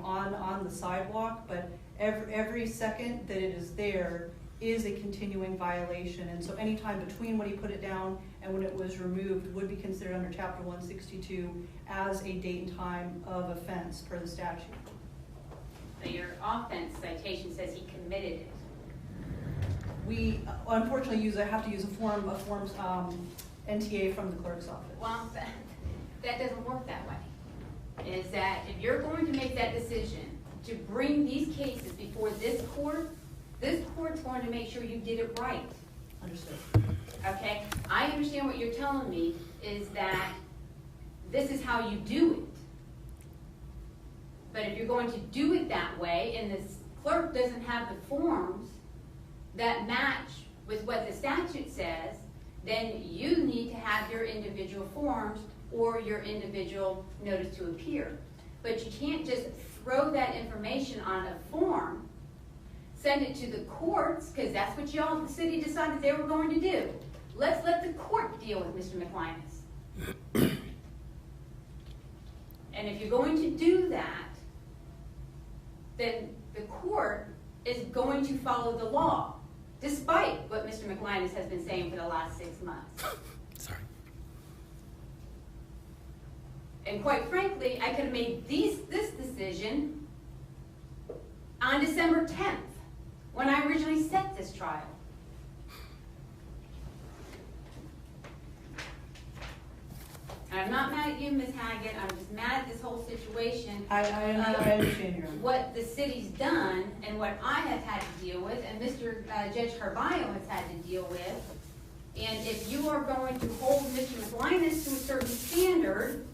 Speaker 3: on the sidewalk, but every second that it is there is a continuing violation, and so any time between when he put it down and when it was removed would be considered under Chapter 162 as a date and time of offense per the statute.
Speaker 1: So your offense citation says he committed it.
Speaker 3: We unfortunately have to use a form NTA from the clerk's office.
Speaker 1: Well, that doesn't work that way. Is that if you're going to make that decision to bring these cases before this court's going to make sure you did it right.
Speaker 3: Understood.
Speaker 1: Okay? I understand what you're telling me is that this is how you do it. But if you're going to do it that way and the clerk doesn't have the forms that match with what the statute says, then you need to have your individual forms or your individual notice to appear. But you can't just throw that information on a form, send it to the courts, because that's what y'all, the city, decided they were going to do. Let's let the court deal with Mr. Mclynas. And if you're going to do that, then the court is going to follow the law, despite what Mr. Mclynas has been saying for the last 6 months.
Speaker 2: Sorry.
Speaker 1: And quite frankly, I could have made this decision on December 10th, when I originally set this trial. And I'm not mad at you, Ms. Haggett, I'm just mad at this whole situation.
Speaker 3: I understand your own.
Speaker 1: What the city's done and what I have had to deal with, and Mr. Judge Carballo has had to deal with. And if you are going to hold Mr. Mclynas to a certain standard,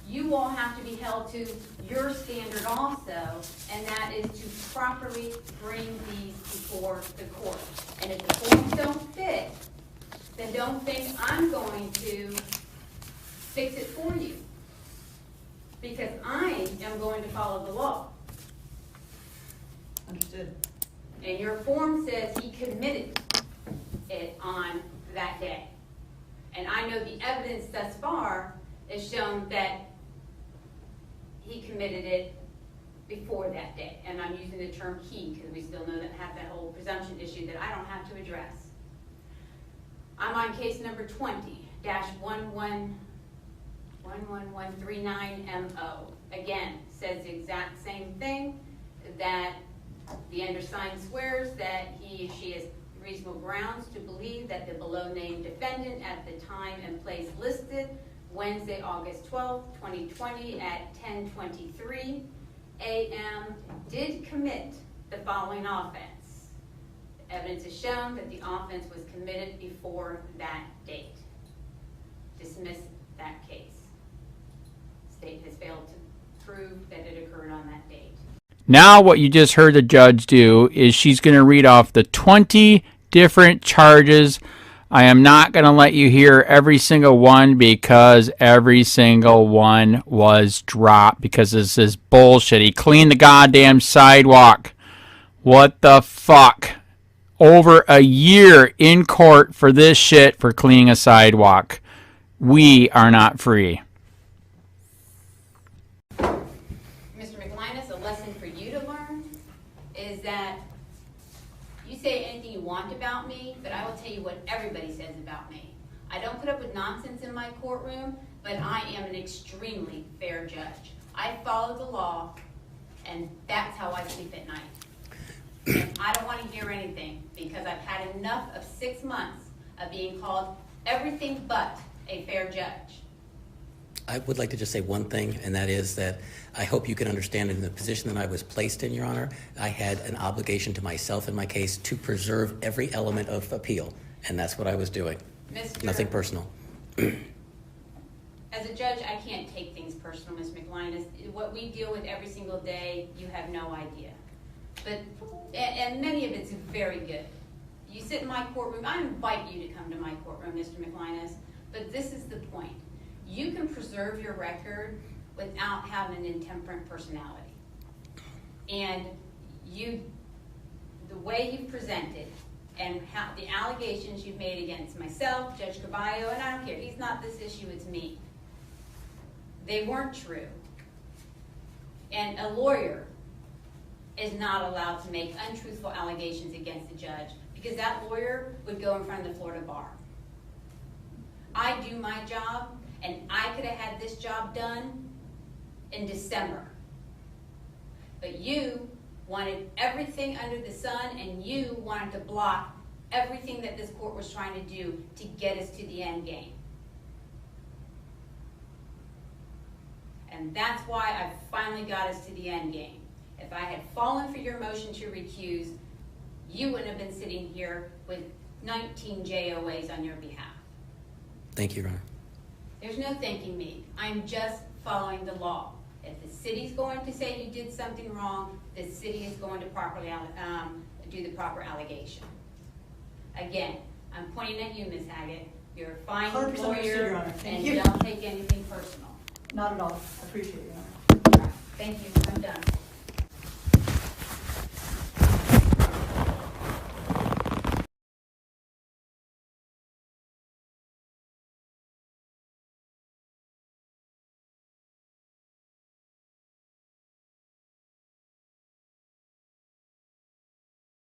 Speaker 1: you all have to be held to your standard also, and that is to properly bring these before the court. And if the forms don't fit, then don't think I'm going to fix it for you, because I am going to follow the law.
Speaker 3: Understood.
Speaker 1: And your form says he committed it on that day. And I know the evidence thus far has shown that he committed it before that day. And I'm using the term he because we still know that have that whole presumption issue that I don't have to address. I'm on case number 20-11139MO. Again, says the exact same thing, that the undersigned swears that he or she has reasonable grounds to believe that the below named defendant at the time and place listed, Wednesday, August 12, 2020 at 10:23 a.m. did commit the following offense. The evidence has shown that the offense was committed before that date. Dismiss that case. State has failed to prove that it occurred on that date.
Speaker 7: Now what you just heard the judge do is she's going to read off the 20 different charges. I am not going to let you hear every single one because every single one was dropped because this is bullshit. He cleaned the goddamn sidewalk. What the fuck? Over a year in court for this shit for cleaning a sidewalk. We are not free.
Speaker 1: Mr. Mclynas, a lesson for you to learn is that you say anything you want about me, but I will tell you what everybody says about me. I don't put up with nonsense in my courtroom, but I am an extremely fair judge. I follow the law, and that's how I sleep at night. And I don't want to hear anything because I've had enough of 6 months of being called everything but a fair judge.
Speaker 2: I would like to just say one thing, and that is that I hope you can understand in the position that I was placed in, Your Honor, I had an obligation to myself in my case to preserve every element of appeal, and that's what I was doing. Nothing personal.
Speaker 1: As a judge, I can't take things personal, Ms. Mclynas. What we deal with every single day, you have no idea. And many of it's very good. You sit in my courtroom, I invite you to come to my courtroom, Mr. Mclynas, but this is the point. You can preserve your record without having an intemperate personality. And the way you presented and how the allegations you've made against myself, Judge Carballo, and I don't care, he's not this issue, it's me. They weren't true. And a lawyer is not allowed to make untruthful allegations against the judge because that lawyer would go in front of the Florida bar. I do my job, and I could have had this job done in December. But you wanted everything under the sun, and you wanted to block everything that this court was trying to do to get us to the end game. And that's why I finally got us to the end game. If I had fallen for your motion to recuse, you wouldn't have been sitting here with 19 JOAs on your behalf.
Speaker 2: Thank you, Your Honor.
Speaker 1: There's no thanking me. I'm just following the law. If the city's going to say you did something wrong, the city is going to properly do the proper allegation. Again, I'm pointing at you, Ms. Haggett. You're a fine
Speaker 3: 100% understood,
Speaker 1: lawyer,
Speaker 3: Your Honor. Thank
Speaker 1: and
Speaker 3: you.
Speaker 1: don't take anything personal.
Speaker 3: Not at all. I appreciate it, Your Honor.
Speaker 1: All right. Thank you. I'm done.